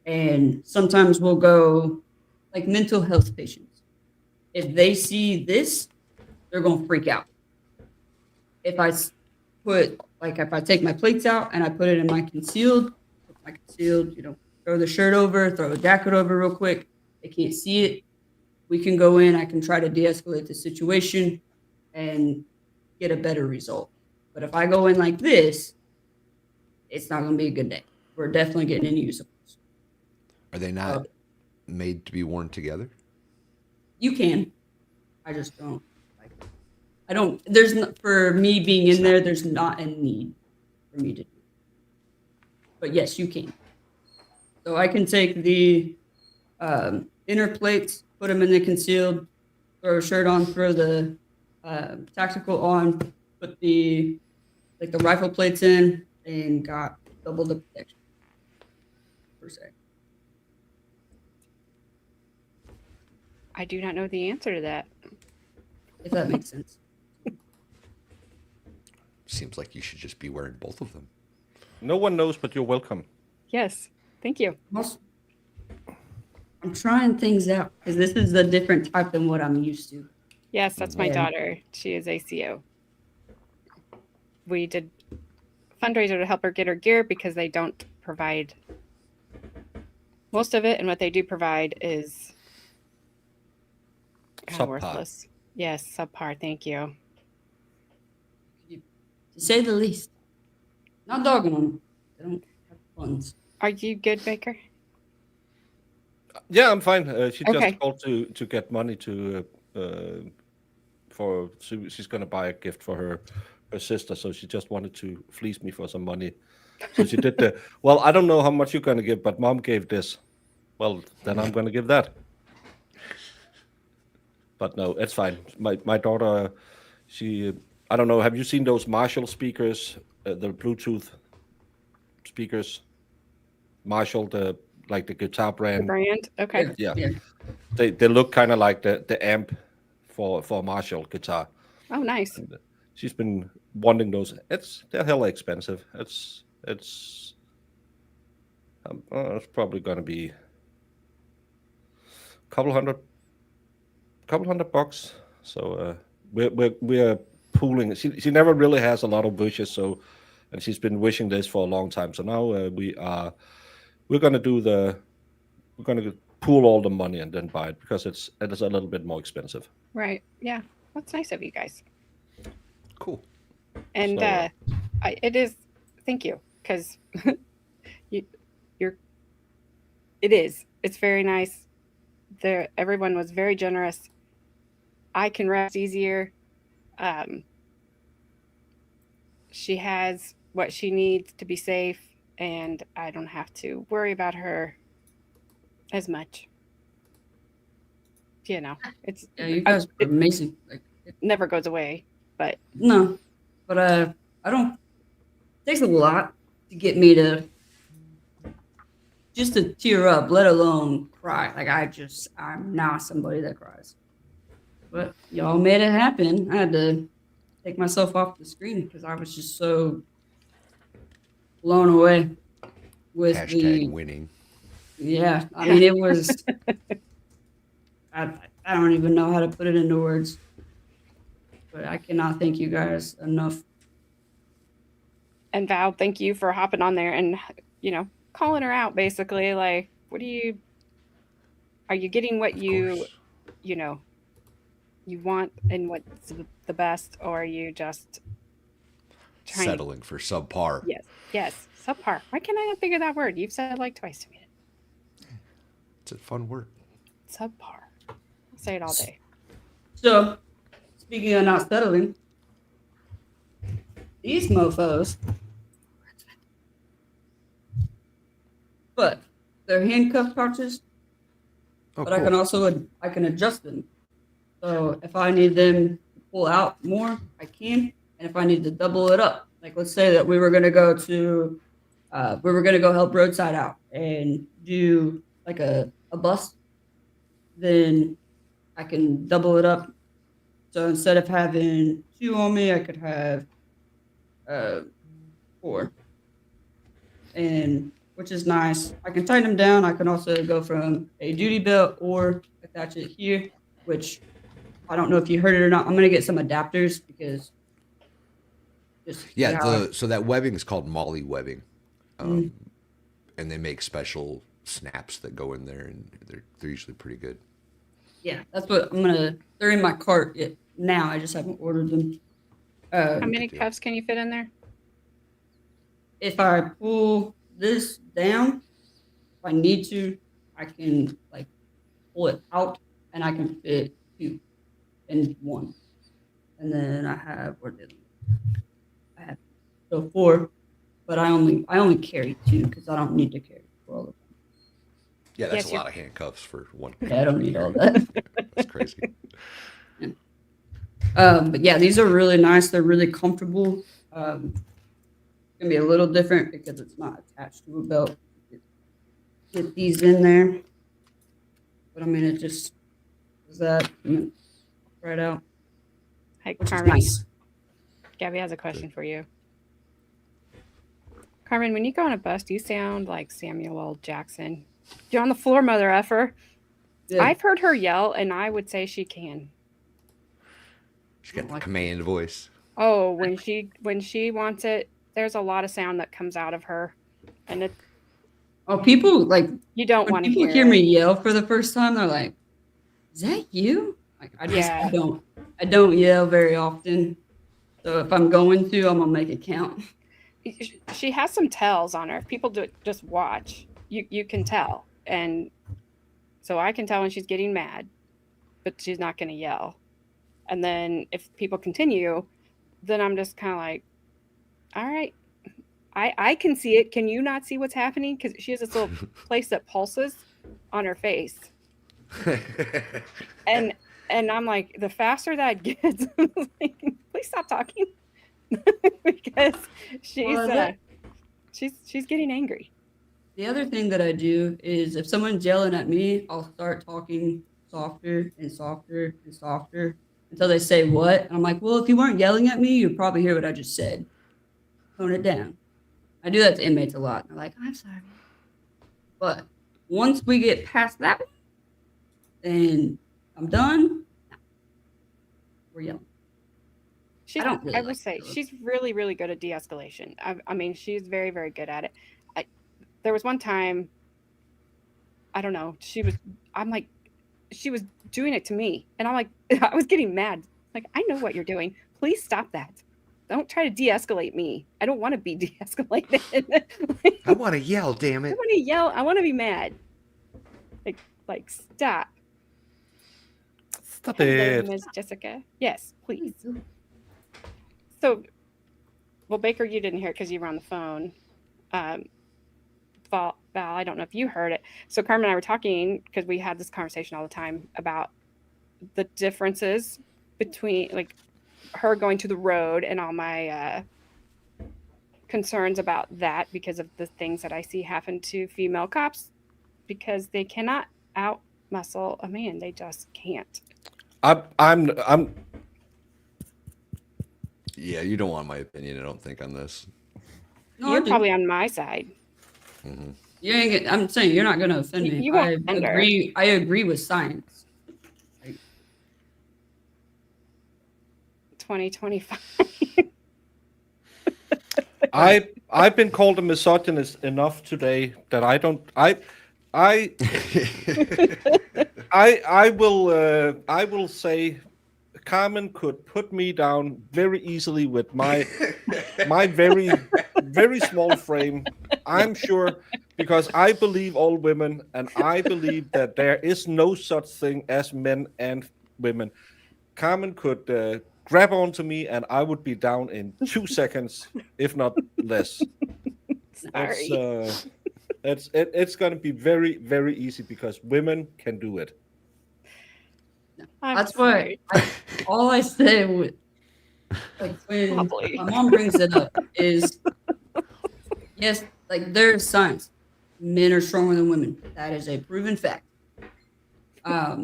and sometimes we'll go like mental health patients. If they see this, they're going to freak out. If I take my plates out and I put it in my concealed, throw the shirt over, throw the jacket over real quick. They can't see it. We can go in. I can try to de-escalate the situation and get a better result. But if I go in like this, it's not going to be a good day. We're definitely getting into use of those. Are they not made to be worn together? You can. I just don't. There's not, for me being in there, there's not a need for me to do. But yes, you can. So I can take the inner plates, put them in the concealed, throw a shirt on, throw the tactical on, put the rifle plates in, and got double the protection per se. I do not know the answer to that. If that makes sense. seems like you should just be wearing both of them. No one knows, but you're welcome. Yes. Thank you. I'm trying things out because this is a different type than what I'm used to. Yes, that's my Yeah. daughter. She is ACO. We did a fundraiser to help her get her gear because they don't provide most of it, and what they do provide is kind of Subpar. worthless. Yes, subpar. Thank you. To say the least. Not dogging them. They don't have funds. Are you good, Baker? Yeah, I'm fine. She Okay. just called to get money to she's gonna buy a gift for her sister, so she just wanted to fleece me for some money. So she did the well. I don't know how much you're gonna give, but mom gave this. Well, then I'm gonna give that. But no, it's fine. My daughter, she I don't know. Have you seen those Marshall speakers, the Bluetooth speakers? Marshall, the guitar The brand. brand? Okay. Yeah. They look kind of like the amp for Marshall guitar. Oh, nice. And she's been wanting those. They're hella expensive. It's probably gonna be a couple hundred bucks. So we're pooling. She never really has a lot of wishes. So, and she's been wishing this for a long time. So now we're gonna pool all the money and then buy it because it is a little bit more expensive. Right. Yeah. That's nice of you guys. Cool. And So, it is. Thank you, because it is. It's very nice. Everyone was very generous. I can rest easier. She has what she needs to be safe, and I don't have to worry about her as much. It's Yeah, you guys are amazing. Like, it never goes away, but no, but I don't. It takes a lot to get me to just to tear up, let alone cry. Like I'm not somebody that cries. But y'all made it happen. I had to take myself off the screen because I was just so blown away with Hashtag winning. Yeah, I mean it was. I don't even know how to put it into words, but I cannot thank you guys enough. And Val, thank you for hopping on there and calling her out. Basically, like, are you getting what Of you course. you want and what's the best, or are you just trying Settling for subpar. Yes, subpar. Why can I not figure that word? You've said it like twice to me. It's a fun word. Subpar. I'll say it all day. So, speaking of not settling, these mofos, but they're handcuff pouches, Oh, but I can also adjust them. So if I need them to pull out more, I can, and if I need to double it up, like let's say that we were gonna go help Roadside out and do like a bus, then I can double it up. So instead of having 2 on me, I could have 4, and which is nice. I can tighten them down. I can also go from a duty belt or attach it here, which I don't know if you heard it or not. I'm gonna get some adapters because So that webbing is called Molly webbing, and they make special snaps that go in there, and they're usually pretty good. yeah, that's what I'm gonna. They're in my cart now. I just haven't ordered them. How many cuffs can you fit in there? If I pull this down, if I need to, I can like pull it out, and I can fit 2 in 1. And then I have I have 4, but I only carry 2 because I don't need to carry 4 all the time. Yeah, that's Yes, a lot of handcuffs for one. Yeah, I don't need all that. That's crazy. But yeah, these are really nice. They're really comfortable. It's gonna be a little different because it's not attached to a belt. Get these in there, but I mean it just does that right out, Hi, which is Carmen. nice. Gabby has a question for you. Carmen, when you go on a bus, do you sound like Samuel L. Jackson? You're on the floor, mother effer. Yeah. I've heard her yell, and I would say she can. She's got the command voice. Oh, when she wants it, there's a lot of sound that comes out of her, and it. Oh, people like You don't when want to people hear me it. yell for the first time. They're like, "Is that you?" Like Yeah. I don't yell very often. So if I'm going to, I'm gonna make it count. She has some tells on her. If people just watch, you can tell, and so I can tell when she's getting mad, but she's not going to yell. And then if people continue, then I'm just kind of like, all right, I can see it. Can you not see what's happening? Because she has this little place that pulses on her face, and I'm like, the faster that gets, like, please stop talking, because she's getting angry. The other thing that I do is if someone's yelling at me, I'll start talking softer and softer and softer until they say what. And I'm like, well, if you weren't yelling at me, you'd probably hear what I just said. Tone it down. I do that to inmates a lot. They're like, I'm sorry. But once we get past that one, then I'm done. We're yelling. I would say she's really, really good at de-escalation. I mean, she's very, very good at it. There was one time, I don't know, she was doing it to me. And I'm like, I was getting mad. Like, I know what you're doing. Please stop that. Don't try to de-escalate me. I don't want to be de-escalated. I want to yell, damn I it. want to yell. I want to be mad. Like stop. Stop Hello, it. Ms. Jessica. Yes, please. So, well, Baker, you didn't hear it because you were on the phone. Val, I don't know if you heard it. So Carmen and I were talking because we had this conversation all the time about the differences between like her going to the road and all my concerns about that because of the things that I see happen to female cops because they cannot out muscle a man. They just can't. I'm Yeah, you don't want my opinion, I don't think, on this. No, You're probably on my side. Mm-hmm. You ain't I'm saying you're not going to offend me. You won't offend her. I agree with science. 2025. I've been called a misogynist enough today that I don't I will say Carmen could put me down very easily with my very very small frame. I'm sure because I believe all women and I believe that there is no such thing as men and women. Carmen could grab onto me and I would be down in 2 seconds, if not less. Sorry. It's going to be very, very easy because women can do it. That's why all I say with like when Probably. my mom brings it up is yes, like there's science. Men are stronger than women. That is a proven fact. I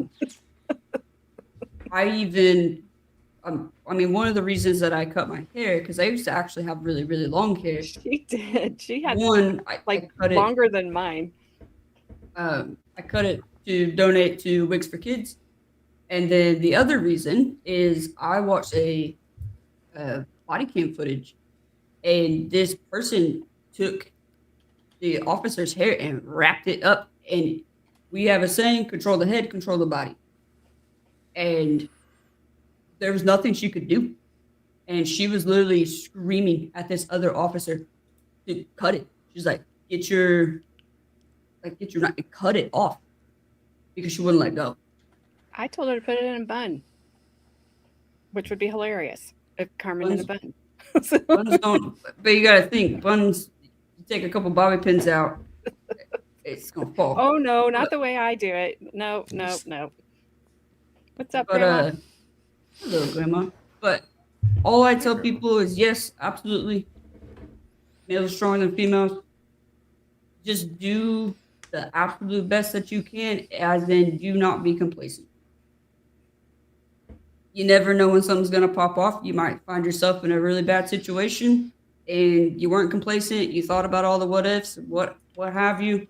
mean, one of the reasons that I cut my hair because I used to actually have really, really long hair. She did. She had I cut longer than mine. I cut it to donate to Wigs for Kids. And then the other reason is I watched a body cam footage, and this person took the officer's hair and wrapped it up. And we have a saying: "Control the head, control the body." And there was nothing she could do, and she was literally screaming at this other officer to cut it. She's like, "Get your knife and cut it off," because she wouldn't let go. I told her to put it in a bun, which would be hilarious if Carmen in a bun. Buns don't, but you gotta think buns. You take a couple bobby pins out, it's gonna fall. Oh no, not the way I do it. No. What's up, Grandma? Hello, Grandma. But all I tell people is yes, absolutely. Males are stronger than females. Just do the absolute best that you can, as in do not be complacent. you never know when something's going to pop off. You might find yourself in a really bad situation and you weren't complacent. You thought about all the what ifs, what have you.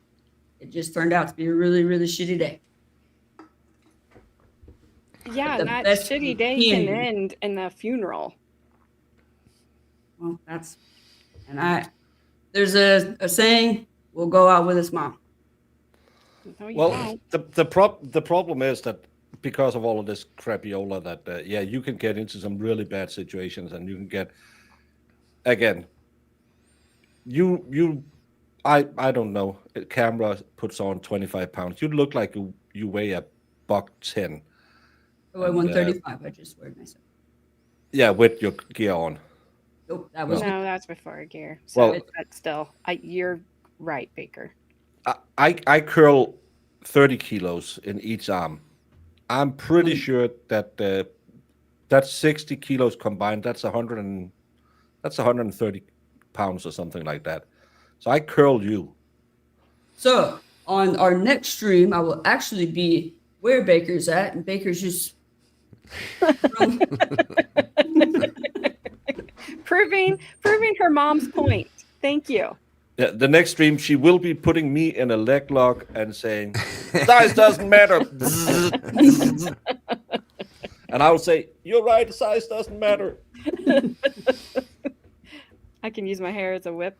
It just turned out to be a really, really shitty day. Yeah, the and that best shitty you day can can do. end in the funeral. Well, there's a saying, we'll go out with a smile. No, you Well, won't. the problem is that because of all of this crapiola, that yeah, you can get into some really bad situations, and you can get again. I don't know. A camera puts on 25 pounds. You look like you weigh a buck 10. I weigh And, 135. I just weighed myself. Yeah, with your gear on. Nope, that was No, that's before gear. So, Well- but still, you're right, Baker. I curl 30 kilos in each arm. I'm pretty sure that that's 60 kilos combined. That's 130 pounds or something like that. So I curl you. So on our next stream, I will actually be where Baker's at, and Baker's just proving her mom's point. Thank you. Yeah, the next stream, she will be putting me in a leg lock and saying, size doesn't matter. And I will say, you're right, size doesn't matter. I can use my hair as a whip.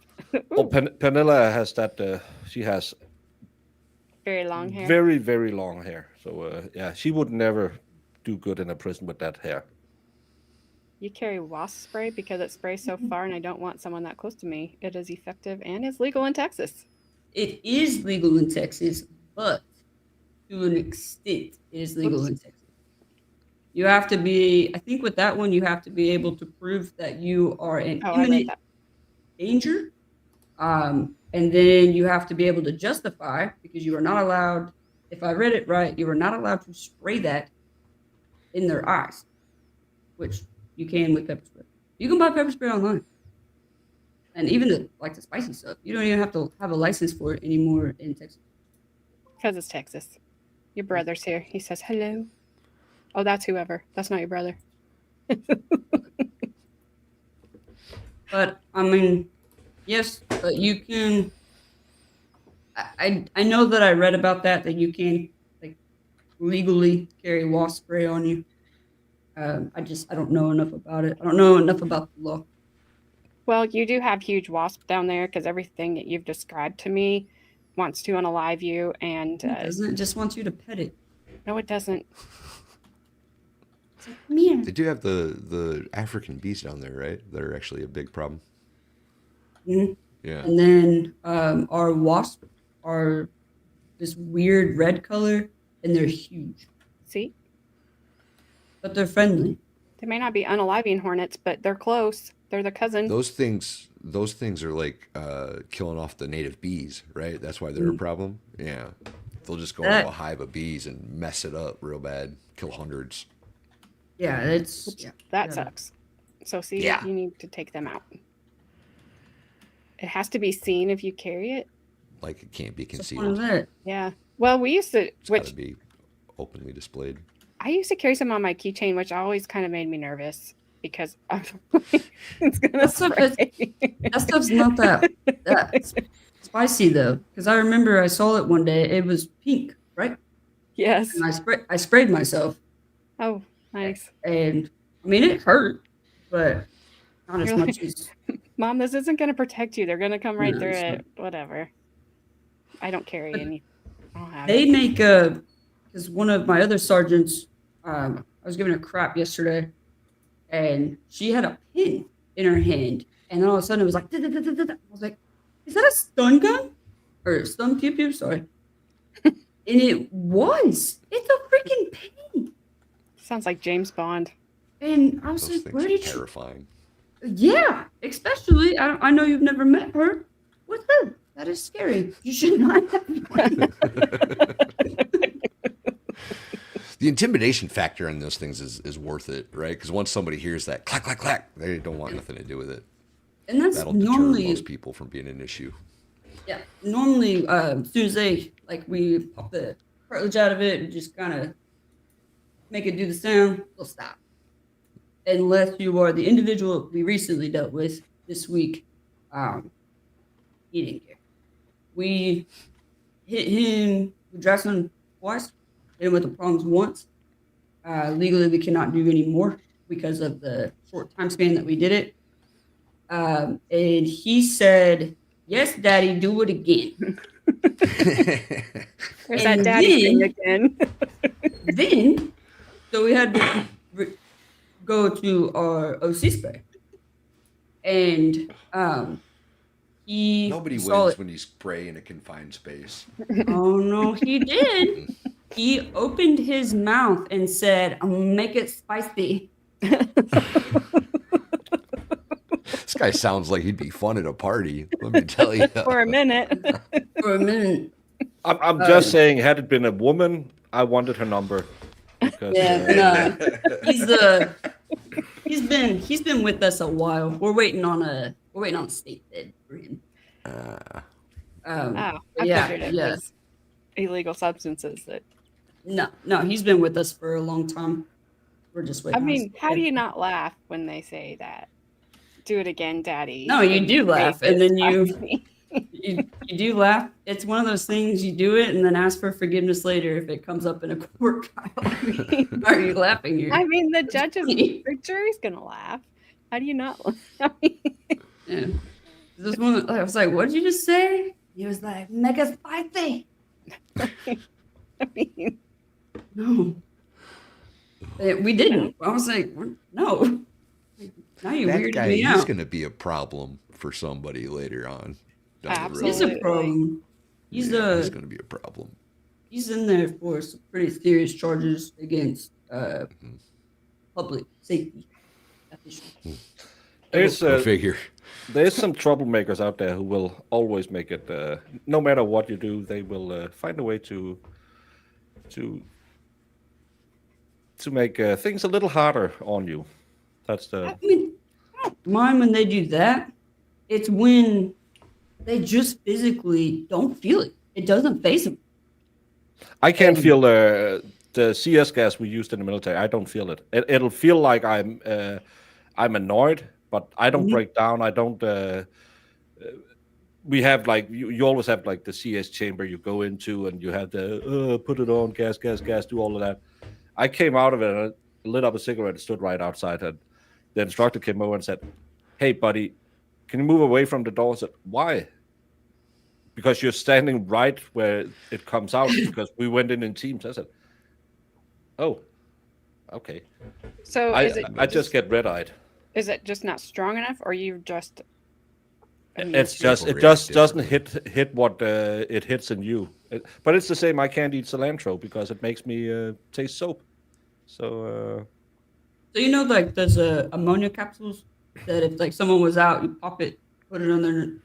Oh, Penilla has that, she has Very long hair. very, very long hair. So, yeah, she would never do good in a prison with that hair. You carry wasp spray because it sprays so far, and I don't want someone that close to me. It is effective and is legal in Texas. it is legal in Texas, but to an extent, it is legal in Texas. You have to be, I think with that one, you have to be able to prove that you are in Oh, I read imminent that. danger. And then you have to be able to justify, because you are not allowed, if I read it right, you are not allowed to spray that in their eyes, which you can with pepper spray. You can buy pepper spray online. And even the spicy stuff, you don't even have to have a license for it anymore in Texas. Because it's Texas. Your brother's here. He says hello. Oh, that's whoever. That's not your brother. But I mean, yes, but you can. I know that I read about that you can legally carry wasp spray on you. I don't know enough about it. I don't know enough about the law. Well, you do have huge wasp down there because everything that you've described to me wants to unalive you. And Doesn't it just want you to pet it? no, it doesn't. It's like, come here. They do have the African bees down there, right? That are actually a big problem. Mhm. Yeah. And then our wasps are this weird red color, and they're huge, See, but they're friendly. they may not be unaliving hornets, but they're close. They're the cousin. Those things are like killing off the native bees, right? That's why they're a problem. Yeah. They'll just go into a hive of bees and mess it up real bad, kill hundreds. Yeah, That sucks. So see, Yeah. you need to take them out. It has to be seen if you carry it. Like it can't be What's the point of concealed. that? Yeah. Well, we used to, It's got which to be openly displayed. I used to carry some on my keychain, which always kind of made me nervous because it's gonna That stuff is- spray. That stuff's not that spicy though, because I remember I saw it one day. It was pink, right? Yes. And I sprayed myself, Oh, nice. and I mean it hurt, but not as You're much like- as Mom, this isn't gonna protect you. They're gonna come right No, through it's it. Whatever. I don't carry But any. I don't have they it. make because one of my other sergeants, I was giving her crap yesterday, and she had a pin in her hand, and then all of a sudden it was like, "Da-da-da-da-da-da." I was like, is that a stun gun or stun pew pew? Sorry. And it was. It's a freaking pin. Sounds like James Bond. And I was Those like, things where are did you? terrifying. Yeah, especially, I know you've never met her. With her. That is scary. You should not have one. The intimidation factor in those things is worth it, right? Because once somebody hears that clack, clack, clack, they don't want nothing to do with it. And that's That'll deter normally, most people from being an issue. yeah, normally, as soon as they, we pop the cartilage out of it and just kind of make it do the sound, they'll stop. unless you are the individual we recently dealt with this week. He didn't care. We hit him, we dressed him twice, hit him with the prongs once. Legally, we cannot do any more because of the short time span that we did it. And he said, "Yes, Daddy, do it again." There's And that daddy thing then- again. Then, so we had to go to our OC spray, and he Nobody saw wins it. when you spray in a confined space. Oh no, he did. He opened his mouth and said, "I'm gonna make it spicy." This guy sounds like he'd be fun at a party. Let me tell you. For a minute. For a minute. I'm just saying, had it been a woman, I wanted her number. Because, Yeah, he's been with us a while. We're waiting on a state bid for him. Oh, But I yeah, figured it yeah. was illegal substances that. No, he's been with us for a long time. We're just waiting. I on mean, his how do bid. you not laugh when they say that? Do it again, Daddy. No, you do laugh, and then you Spicy. you do laugh. It's one of those things you do it and then ask for forgiveness later if it comes up in a court trial. Are you laughing here? I mean, the judges, funny. the jury's gonna laugh. How do you not laugh? I mean, Yeah. This one, I was like, "What did you just say?" He was like, "Make it spicy." I mean, No. We didn't. I was like, "No." Now you That weirded guy, me he's out. going to be a problem for somebody later on. Down the road. He's a Absolutely. problem. He's He's going to be a problem. he's in there for some pretty serious charges against public safety officials. there's Go figure. there's some troublemakers out there who will always make it. No matter what you do, they will find a way to make things a little harder on you. That's the. I mean, I don't mind when they do that. It's when they just physically don't feel it. It doesn't phase them. I can't feel the CS gas we used in the military. I don't feel it. It'll feel like I'm annoyed, but I don't break down. I don't. We have like you always have like the CS chamber you go into, and you have the put it on, gas, do all of that. I came out of it and I lit up a cigarette and stood right outside, and the instructor came over and said, "Hey, buddy, can you move away from the door?" I said, "Why?" Because you're standing right where it comes out. Because we went in teams. I said, "Oh, okay." so is it? I just get red-eyed. Is it just not strong enough, or you just? It's just People it just react doesn't hit what it hits in you. But it's the same. I can't eat cilantro because it makes me taste soap. So So you know, like there's ammonia capsules that if like someone was out, you pop it, put it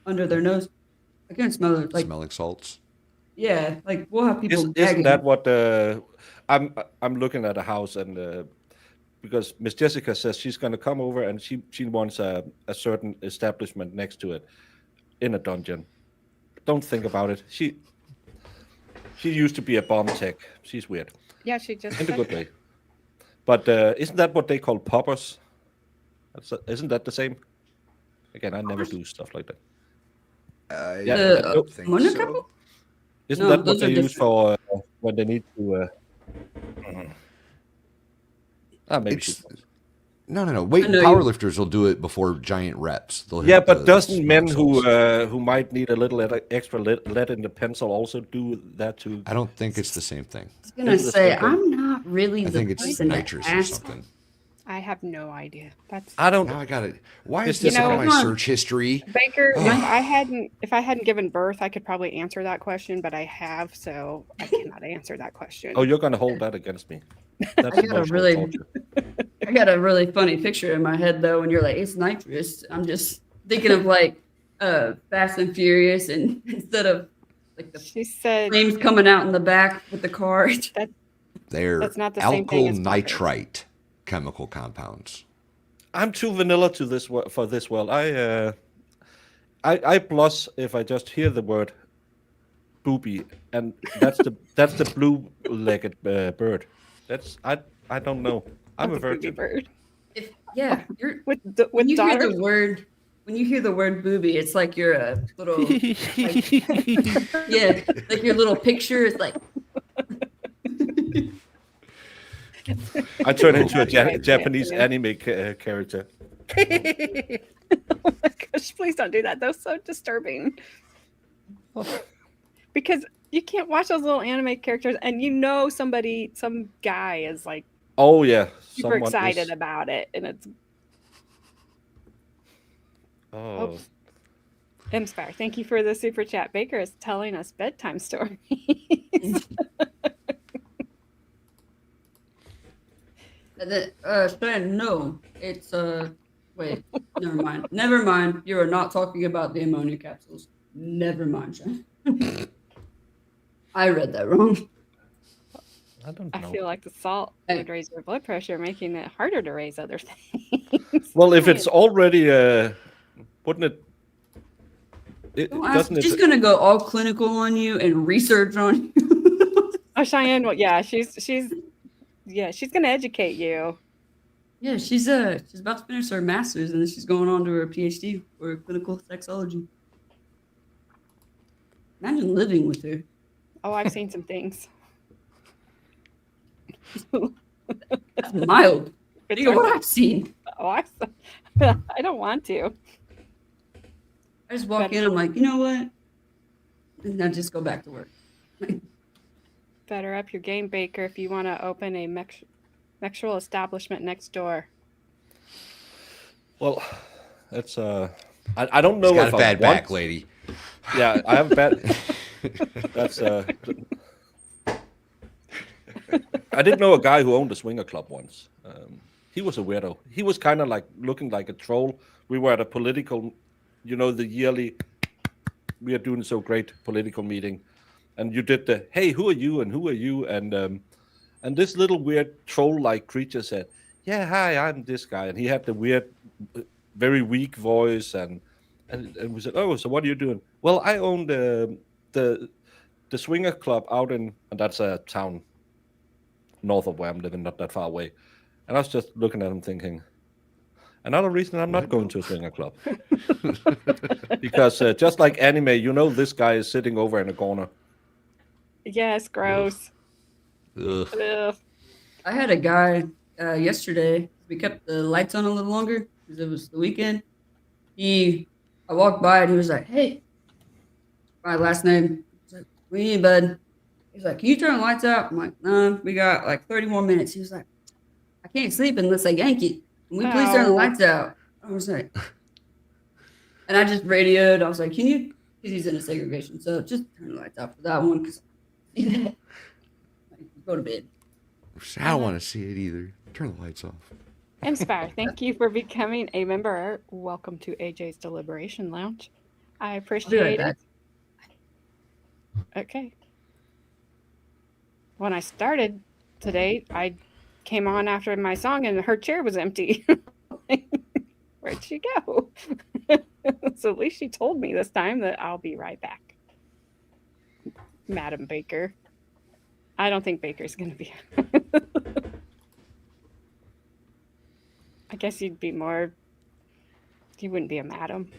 under their nose. I can't smell it. Like Smelling salts. yeah, like we'll have people. isn't gagging. that what I'm looking at a house and because Miss Jessica says she's going to come over and she wants a certain establishment next to it in a dungeon. Don't think about it. She used to be a bomb tech. She's weird Yeah, she just. in a said good that. way. But isn't that what they call poppers? Isn't that the same? Again, I never do stuff like that. Yeah, The don't think ammonia so. capsule? Isn't No, that what those are they use different. for when they need to? Maybe. It's, no. Weight I and know power you- lifters will do it before giant reps. They'll hit Yeah, but the doesn't men smelling salts. who might need a little extra lead in the pencil also do that too? I don't think it's the same thing. I was gonna It's the say same thing. I'm not really I the think it's person to nitrous or ask. something. I have no idea. That's I don't. Now I got it. Why It's is this just- on You my know- search history? Baker. Ugh. If I hadn't given birth, I could probably answer that question, but I have, so I cannot answer that question. Oh, you're gonna hold that against me. That's I got a emotional really- torture. I got a really funny picture in my head though, when you're like, it's nitrous. I'm just thinking of like Fast and Furious, and instead of like the She said flames coming out in the back with the car. They're That's not the same thing alkyl as poppers. nitrite chemical compounds. I'm too vanilla to this for this world. I blush if I just hear the word booby, and that's the blue-legged bird. I don't know. I'm a That's a booby virgin. bird. You're with when you hear daughters. the word booby, it's like you're a little like your little picture is like I turn into a Right, Japanese Anthony. anime character. Oh my gosh, please don't do that. That's so disturbing. Because you can't watch those little anime characters and some guy is like Oh yeah, super someone excited is. about it. And it's Oh, oops. Mspire, thank you for the super chat. Baker is telling us bedtime stories. Shan, no, it's wait, never mind. You are not talking about the ammonia capsules. Never mind, Shan. I read that wrong. I don't I know. feel like the salt Hey. would raise your blood pressure, making it harder to raise other things. Well, if it's already putting it, Don't ask. doesn't She's it? gonna go all clinical on you and research on you. Oh, Cheyenne, well, yeah, she's gonna educate you. Yeah, she's about to finish her master's and then she's going on to her PhD for clinical sexology. Imagine living with her. Oh, I've seen some things. That's mild. It's Think of what okay. I've seen. Oh, I don't want to. I just walk in, I'm like, you know what? And I just go back to work. Better up your game, Baker, if you want to open a sexual establishment next door. Well, it's I don't know She's got if a I bad want. back, lady. Yeah, I have a bad. That's I didn't know a guy who owned a swinger club once. He was a weirdo. He was kind of like looking like a troll. We were at a political, the yearly. We are doing so great political meeting, and you did the hey, who are you and who are you and this little weird troll-like creature said, yeah, hi, I'm this guy, and he had the weird, very weak voice and we said, oh, so what are you doing? Well, I own the swinger club out in, and that's a town north of where I'm living, not that far away. And I was just looking at him thinking, another reason I'm not going to a swinger club. Because just like anime, this guy is sitting over in a corner. Yes, gross. Ugh. Ugh. I had a guy yesterday. We kept the lights on a little longer because it was the weekend. I walked by and he was like, hey, my last name. I was like, what do you need, bud? He's like, can you turn the lights out? I'm like, no, we got like 30 more minutes. He was like, I can't sleep unless I yank it. Can we please turn the Oh. lights out? I was like, and I just radioed. I was like, can you? Because he's in a segregation. So just turn the lights out for that one. Because go to bed. I don't want to see it either. Turn the lights off. Mspire, thank you for becoming a member. Welcome to AJ's Deliberation Lounge. I appreciate it. Okay. When I started today, I came on after my song and her chair was empty. Where'd she go? So at least she told me this time that I'll be right back. Madam Baker. I don't think Baker's going to be. I guess you wouldn't be a madam.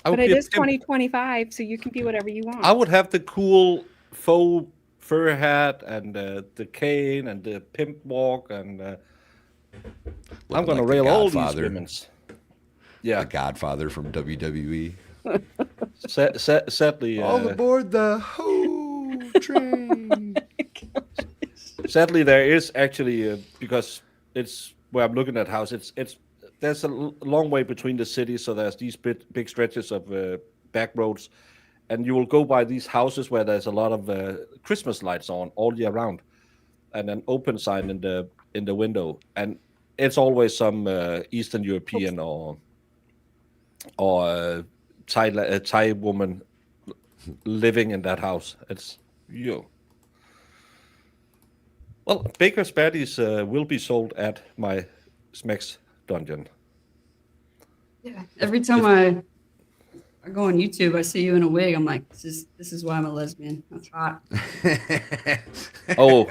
But it is 2025, so you can be whatever you want. I would have the cool faux fur hat and the cane and the pimp walk, and I'm going to rail all these women's. Yeah, The Godfather from WWE. Sadly, All aboard the hoe train. sadly, there is actually because it's where I'm looking at house. There's a long way between the cities, so there's these big stretches of back roads, and you will go by these houses where there's a lot of Christmas lights on all year round, and an open sign in the window, and it's always some Eastern European or Thai woman living in that house. It's you. Well, Baker's Baddies will be sold at my Smex dungeon. Yeah. Every time I go on YouTube, I see you in a wig. I'm like, this is why I'm a lesbian. That's hot. Oh,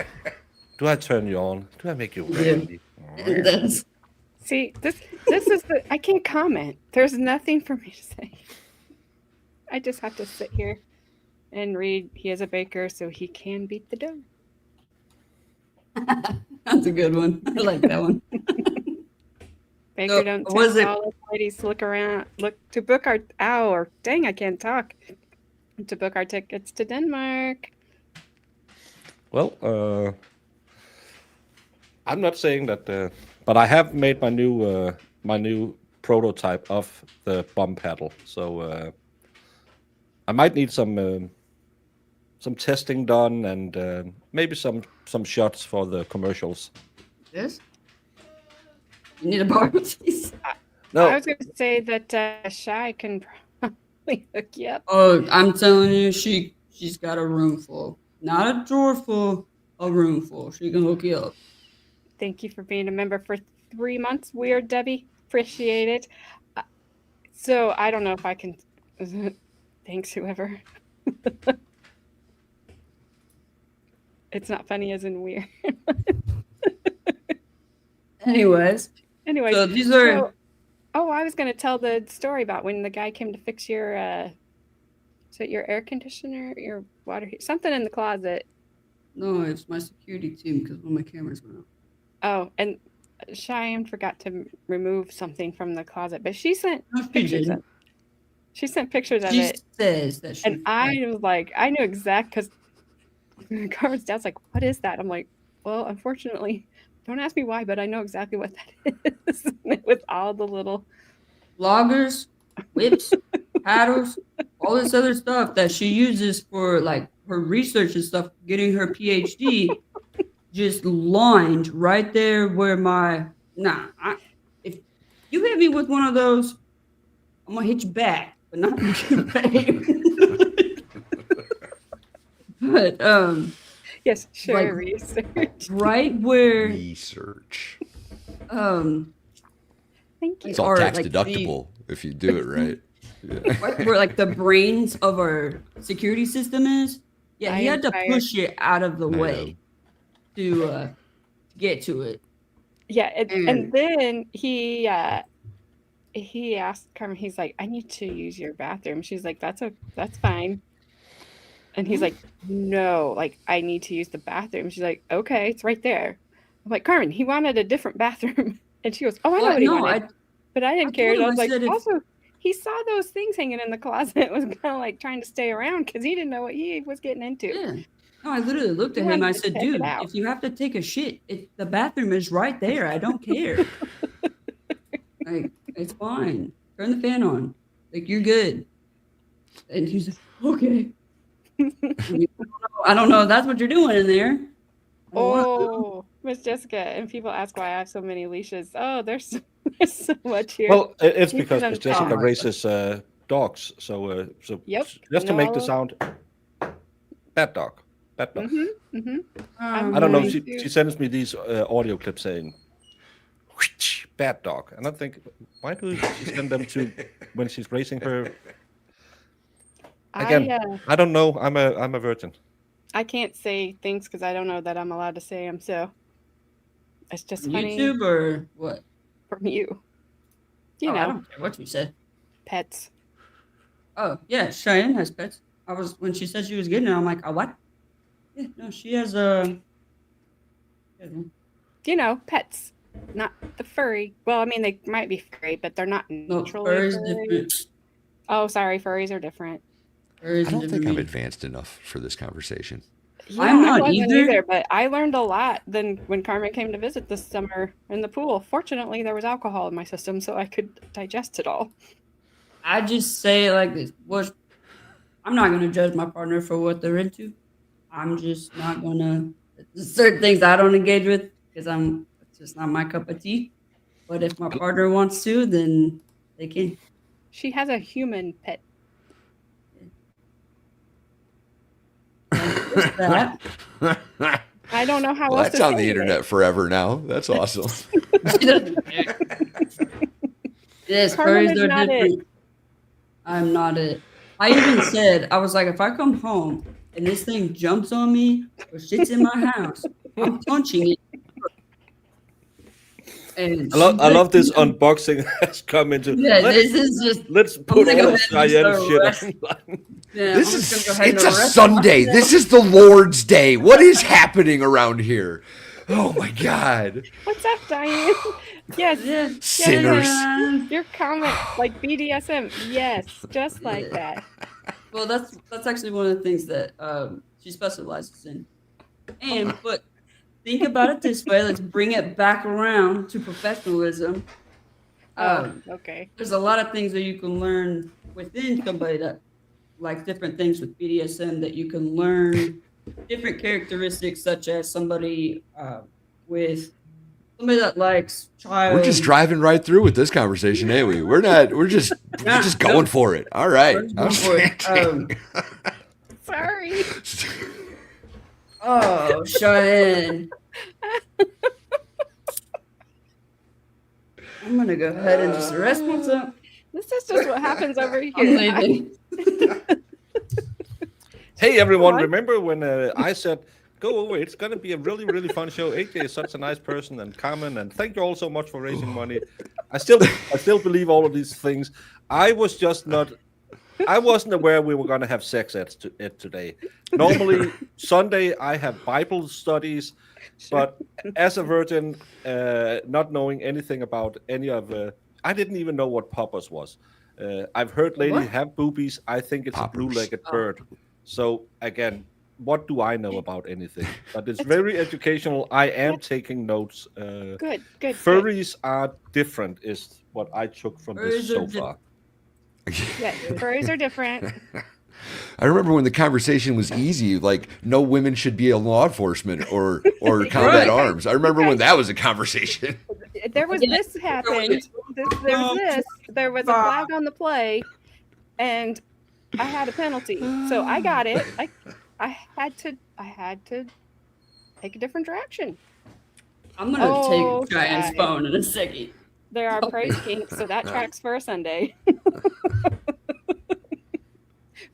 do I turn you on? Do I make you ready? It does. See, this is the I can't comment. There's nothing for me to say. I just have to sit here and read. He is a baker, so he can beat the dough. That's a good one. I like that one. Baker So, don't was tell it- all us ladies look to book our or dang, I can't talk. To book our tickets to Denmark. Well, I'm not saying that, but I have made my new prototype of the bomb paddle. So I might need some testing done and maybe some shots for the commercials. This? You need a borrow these? No, I was going to say that Shy can probably hook you up. Oh, I'm telling you, she's got a room full. Not a drawer full, a room full. She can hook you up. Thank you for being a member for 3 months. Weird, Debbie. Appreciate it. So I don't know if I can. Thanks, whoever. It's not funny as in weird. Anyways, Anyways, so these are oh, I was going to tell the story about when the guy came to fix your, is it your air conditioner, your water heater, something in the closet. no, it's my security team because one of my cameras went out. Oh, and Cheyenne forgot to remove something from the closet, but she sent No, she pictures didn't. of. She sent pictures of She it, says that she. and I was like, I knew exact because Carmen's dad's like, what is that? I'm like, well, unfortunately, don't ask me why, but I know exactly what that is. With all the little loggers, whips, paddles, all this other stuff that she uses for like her research and stuff, getting her PhD, just lined right there where my if you hit me with one of those, I'm gonna hit you back, but not your face. But yes, sure like, research. right where Research. Thank you. It's all or, tax like, deductible if you do it right. Yeah. right where like the brains of our security system is. Yeah, he I had to am tired. push it out of the I way to get to it. Yeah, and And- then he asked Carmen, he's like, I need to use your bathroom. She's like, that's fine. And he's like, no, like I need to use the bathroom. She's like, okay, it's right there. I'm like, Carmen, he wanted a different bathroom. And she goes, oh, I know Well, what he no, wanted. But I didn't I care. told And I him, was I like, said if- also, he saw those things hanging in the closet. It was kind of like trying to stay around because he didn't know what he was getting into. Yeah. No, I literally looked He at him. wanted I to said, check it dude, out. if you have to take a shit, the bathroom is right there. I don't care. Like, it's fine. Turn the fan on. Like, you're good. And he's like, okay. I don't know if that's what you're doing in there. I don't want to. Oh, Miss Jessica. And people ask why I have so many leashes. Oh, there's so much here. well, it's You because can Miss Jessica untie. raises dogs. So Yep, just to make the no. sound, bad dog, bad dog. Mm-hmm, mm-hmm. Um, I don't know. going She to- sends me these audio clips saying, "Whoosh, bad dog," and I think, why do she send them to when she's raising her? Again, I don't know. I'm a virgin. I can't say things because I don't know that I'm allowed to say them. So it's just funny YouTube or what? from you. You Oh, I know, don't care what you said. pets. Oh, yeah, Cheyenne has pets. When she said she was getting it, I'm like, oh, what? Yeah, no, she has a. You know, pets. Not the furry. Well, I mean, they might be furry, but they're not No, naturally fur is furry. different. Oh, sorry, furries are different. Fur is I don't different think I'm meaning. advanced enough for this conversation. Yeah, I'm not I wasn't either. but I learned a lot than when Carmen came to visit this summer in the pool. Fortunately, there was alcohol in my system, so I could digest it all. I just say it like this. I'm not gonna judge my partner for what they're into. I'm just not gonna. There's certain things I don't engage with because it's just not my cup of tea. But if my partner wants to, then they can. She has a human pet. There's that. I don't know how Well, else that's to on say the it. internet forever now. That's awesome. She doesn't care. Yes, Carmen furries is are not it. different. I'm not it. I even said, I was like, if I come home and this thing jumps on me or shits in my house, I'm punching it. And I love this unboxing has come into. Yeah, let's, this is just. let's I'm put gonna all go the ahead and Cheyenne just shit arrest- online. Yeah, This I'm is just gonna go ahead it's and a arrest Sunday. myself. This is the Lord's Day. What is happening around here? Oh my God. What's up, Diane? Yes. Yeah. Sinners. Yeah. Your comment, like BDSM. Yes, just like that. Well, that's actually one of the things that she specializes in. But think about it this way. Let's bring it back around to professionalism. Okay. There's a lot of things that you can learn within somebody that likes different things with BDSM, that you can learn different characteristics, such as somebody that likes child. We're just driving right through with this conversation, ain't we? We're just going for it. All right. We're just going for it. Sorry. Oh, Cheyenne. I'm gonna go ahead and just arrest myself. This is just what happens over I'm here. leaving. Hey everyone, What? remember when I said go over? It's gonna be a really, really fun show. AJ is such a nice person, and Carmen, and thank you all so much for raising money. I still believe all of these things. I wasn't aware we were gonna have sex ed today. Normally Sunday I have Bible studies, but as a virgin, not knowing anything about any of, I didn't even know what poppers was. I've heard ladies What? have boobies. I think it's Poppers. a blue-legged bird. So again, what do I know about anything? But it's very educational. I am taking notes. Good. Furries are different, is what I took from this Furries are so far. Yeah, furries are different. I remember when the conversation was easy, like no women should be in law enforcement or combat arms. I remember when that was a conversation. There was this happened. There was a flag on the play, and I had a penalty. So I got it. I had to take a different direction. I'm gonna take Cheyenne's Okay. phone in a second. There are praise kinks, so that tracks for a Sunday.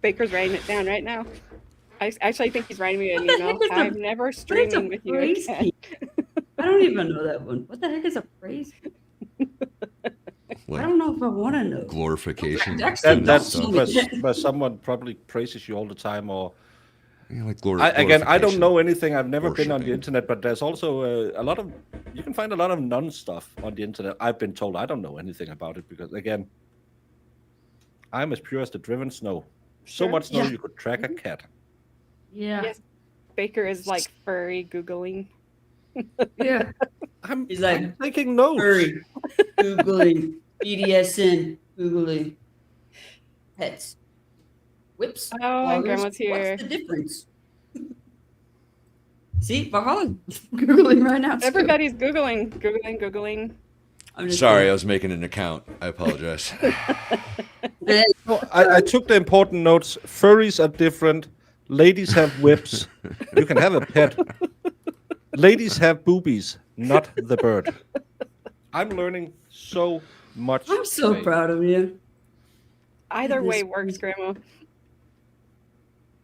Baker's writing it down right now. I actually think he's writing me an What the email. heck is I'm never streaming with you praise again. kink? I don't even know that one. What the heck is a praise kink? I don't know if I want to know. Glorification. Actually, That's don't. where someone probably praises you all the time, or Yeah, like I don't glorification. know anything. I've never been on the Worshipping. internet, but there's also a lot of, you can find a lot of nun stuff on the internet. I've been told. I don't know anything about it because, again, I'm as pure as the driven snow. So Sure. much snow Yeah. you could track a cat. Yeah. Yes. Baker is like furry Googling. Yeah. He's like, I'm taking notes. furry, Googling, BDSM, Googling, pets, whips. Oh, and loggers. Grandma's here. What's the difference? See, Valhalla's Googling right now. too. Everybody's Googling. I'm just Sorry, I was making an account. I apologize. kidding. No, I took the important notes. Furries are different. Ladies have whips. You can have a pet. Ladies have boobies, not the bird. I'm learning so much. I'm so today. proud of you. Either way Goodness works, Grandma.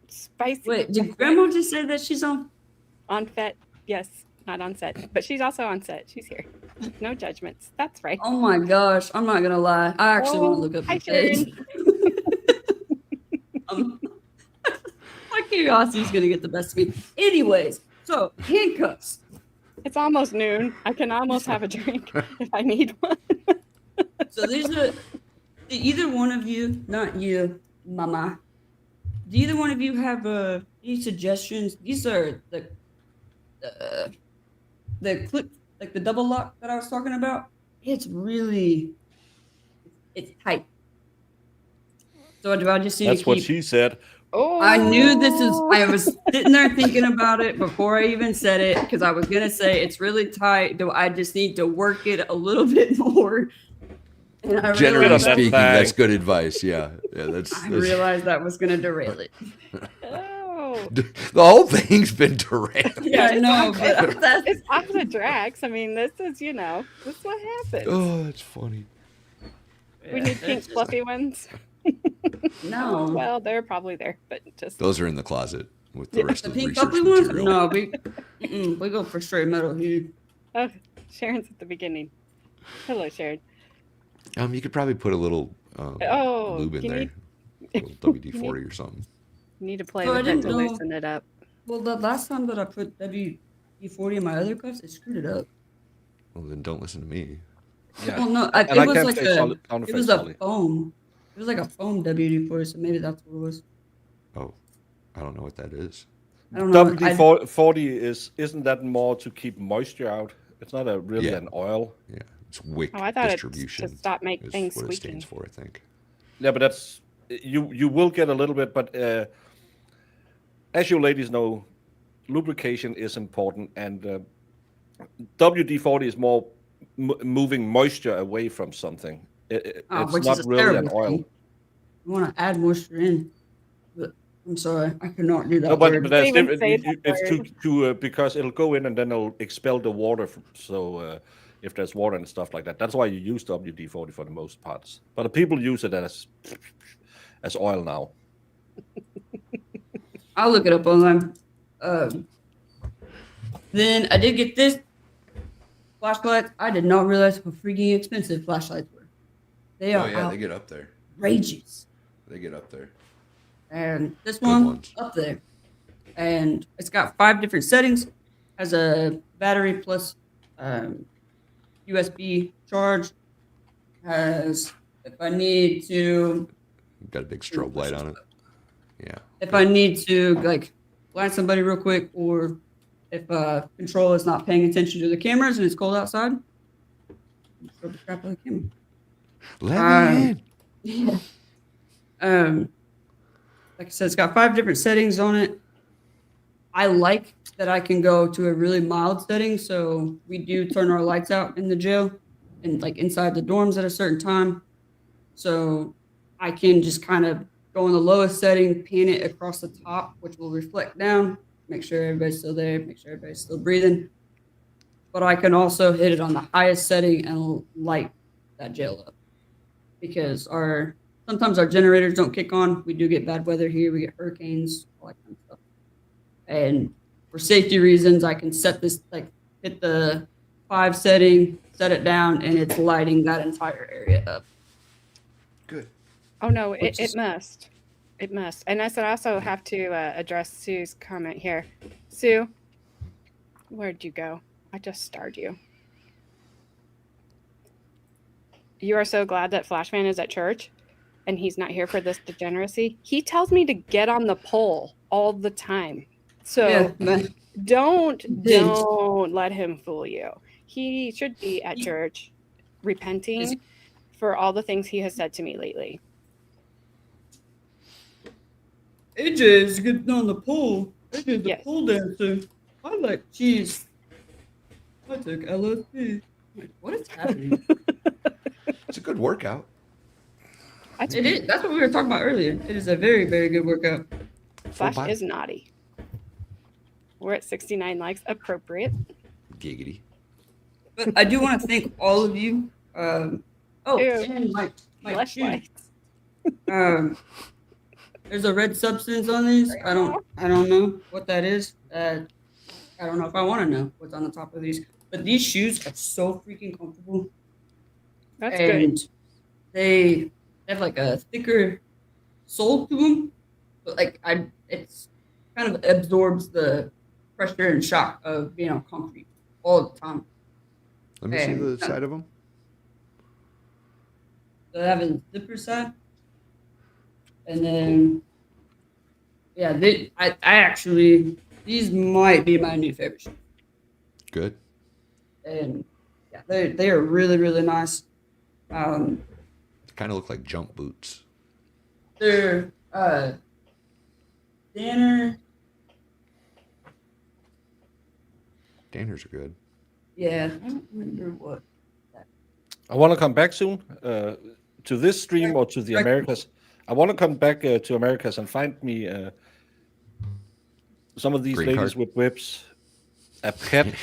Spicy. Wait, did Grandma just say that she's on? On set? Yes, not on set, but she's also on set. She's here. No judgments. That's right. Oh my gosh, I'm not gonna lie. I actually want to look up hi, the page. My curiosity's gonna get the best of me. Anyways, so handcuffs. It's almost noon. I can almost have a drink if I need one. So these are. Do either one of you, not you, Mama. Do either one of you have any suggestions? These are the clip, like the double lock that I was talking about. It's tight. So do I just need That's to what keep? she said. Oh, I knew this is. I was sitting there thinking about it before I even said it because I was gonna say it's really tight. Do I just need to work it a little bit more? And I Generally realized- speaking, That that's thing. good advice. Yeah, that's I realized that was gonna derail it. Oh. the whole thing's been derailed. Yeah, I know, but that's It's off the tracks. I mean, this is what happens. Oh, that's funny. We need pink fluffy ones. no. Well, they're probably there, but just Those are in the closet with the rest The of the pink research fluffy ones? material. No, we go for straight metal here. oh, Sharon's at the beginning. Hello, Sharon. You could probably put a little Oh, lube in you there, need a little WD-40 or something. you need to play So I with it didn't to know. loosen it up. Well, the last time that I put WD-40 in my other cuffs, it screwed it up. Well, then don't listen to me. Yeah. Well, no, And it I was can't like say a, solid sound it effects, was a Solly. foam. It was like a foam WD-40, so maybe that's what it was. Oh, I don't know what that is. I don't know. WD-40 isn't that more to keep moisture out? It's not really Yeah. an oil. Yeah, it's wick Oh, I thought it's to distribution stop make is things what it squeaking. stands for, I think. Yeah, but that's you will get a little bit, but as you ladies know, lubrication is important, and WD-40 is more moving moisture away from something. It's Which is not a really an terrible oil. thing. You want to add moisture in, but I'm sorry, I cannot do No, that but word. that's Even different. say that It's word. to because it'll go in and then it'll expel the water. So if there's water and stuff like that, that's why you use WD-40 for the most parts. But the people use it as oil now. I'll look it up online. Then I did get this flashlights. I did not realize how freaking expensive flashlights were. They Oh are yeah, they get up there. outrageous. They get up there. And this Good one ones. up there, and it's got 5 different settings. Has a battery plus USB charge. Has if I need to, Got a big strobe light on it. Yeah. if I need to like glance somebody real quick, or if control is not paying attention to the cameras and it's cold outside, strobe the crap out of the camera. Let me in. Yeah. Like I said, it's got 5 different settings on it. I like that I can go to a really mild setting. So we do turn our lights out in the jail and like inside the dorms at a certain time. So I can just kind of go in the lowest setting, pan it across the top, which will reflect down, make sure everybody's still there, make sure everybody's still breathing. But I can also hit it on the highest setting and light that jail up, because sometimes our generators don't kick on. We do get bad weather here. We get hurricanes, all that kind of stuff. And for safety reasons, I can set this, like hit the 5 setting, set it down, and it's lighting that entire area up. Good. Oh no, Which it is- must. It must. And I also have to address Sue's comment here. Sue, where'd you go? I just starred you. You are so glad that Flashman is at church and he's not here for this degeneracy. He tells me to get on the pole all the time. So Yeah, man. don't did. let him fool you. He should be at church repenting Is- for all the things he has said to me lately. AJ is getting on the pole. AJ the Yes. pole dancer. I like cheese. I took LSD. Like, what is happening? It's a good workout. It is. That's what we were talking about earlier. It is a very, very good workout. Flash body. is naughty. We're at 69 likes. Appropriate. Giggity. But I do want to thank all of you. Ew. And my shoes. Flashlights. There's a red substance on these. I don't know what that is. I don't know if I want to know what's on the top of these. But these shoes are so freaking comfortable. That's And good. they have like a thicker sole to them, but like it's kind of absorbs the pressure and shock of being on concrete all the time. Let me see And- the side of them. So they have a zipper side, and then yeah, I actually, these might be my new favorite shoes. Good. And yeah, they are really, really nice. They kind of look like jump boots. They're Danner. Danners are good. Yeah, I don't remember what. I want to come back soon to this stream or to the Americas. I want to come back to Americas and find me some of these Green ladies card. with whips, a pet,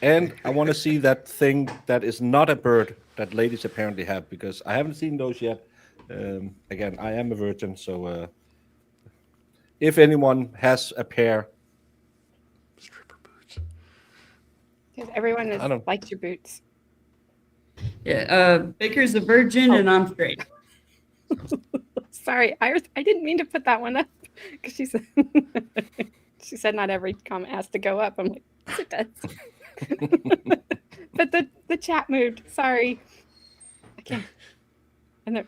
and I want to see that thing that is not a bird that ladies apparently have, because I haven't seen those yet. Again, I am a virgin, so if anyone has a pair, Stripper boots. Because everyone I don't- likes your boots. Yeah, Baker's a virgin and I'm straight. Sorry, Iris, I didn't mean to put that one up because she said she said not every comment has to go up. I'm like, yes, it does. But the chat moved. Sorry. I can't. And the,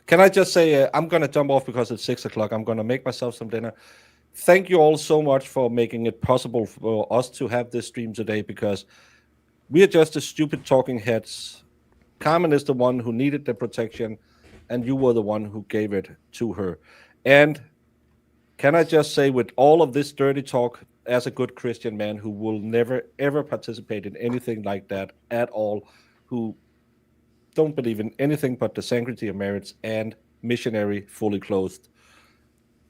Can I just say, I'm going to jump off because it's 6 o'clock. I'm going to make myself some dinner. Thank you all so much for making it possible for us to have this stream today, because we are just the stupid talking heads. Carmen is the one who needed the protection, and you were the one who gave it to her. And can I just say, with all of this dirty talk, as a good Christian man who will never, ever participate in anything like that at all, who don't believe in anything but the sanctity of marriage and missionary fully clothed,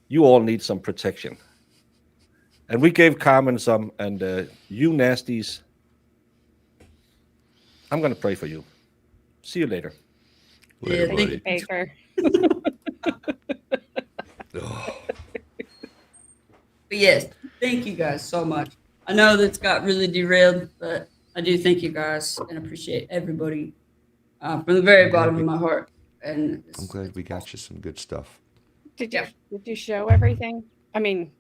you all need some protection. And we gave Carmen some, and you nasties, I'm going to pray for you. See you later. Later, Yeah, buddy. Baker. Oh, But yes, thank you guys so much. I know that's got really derailed, but I do thank you guys and appreciate everybody from the very I'm glad bottom we- of my heart. And I'm glad we got you some good stuff. Did Yeah. you show everything? I mean,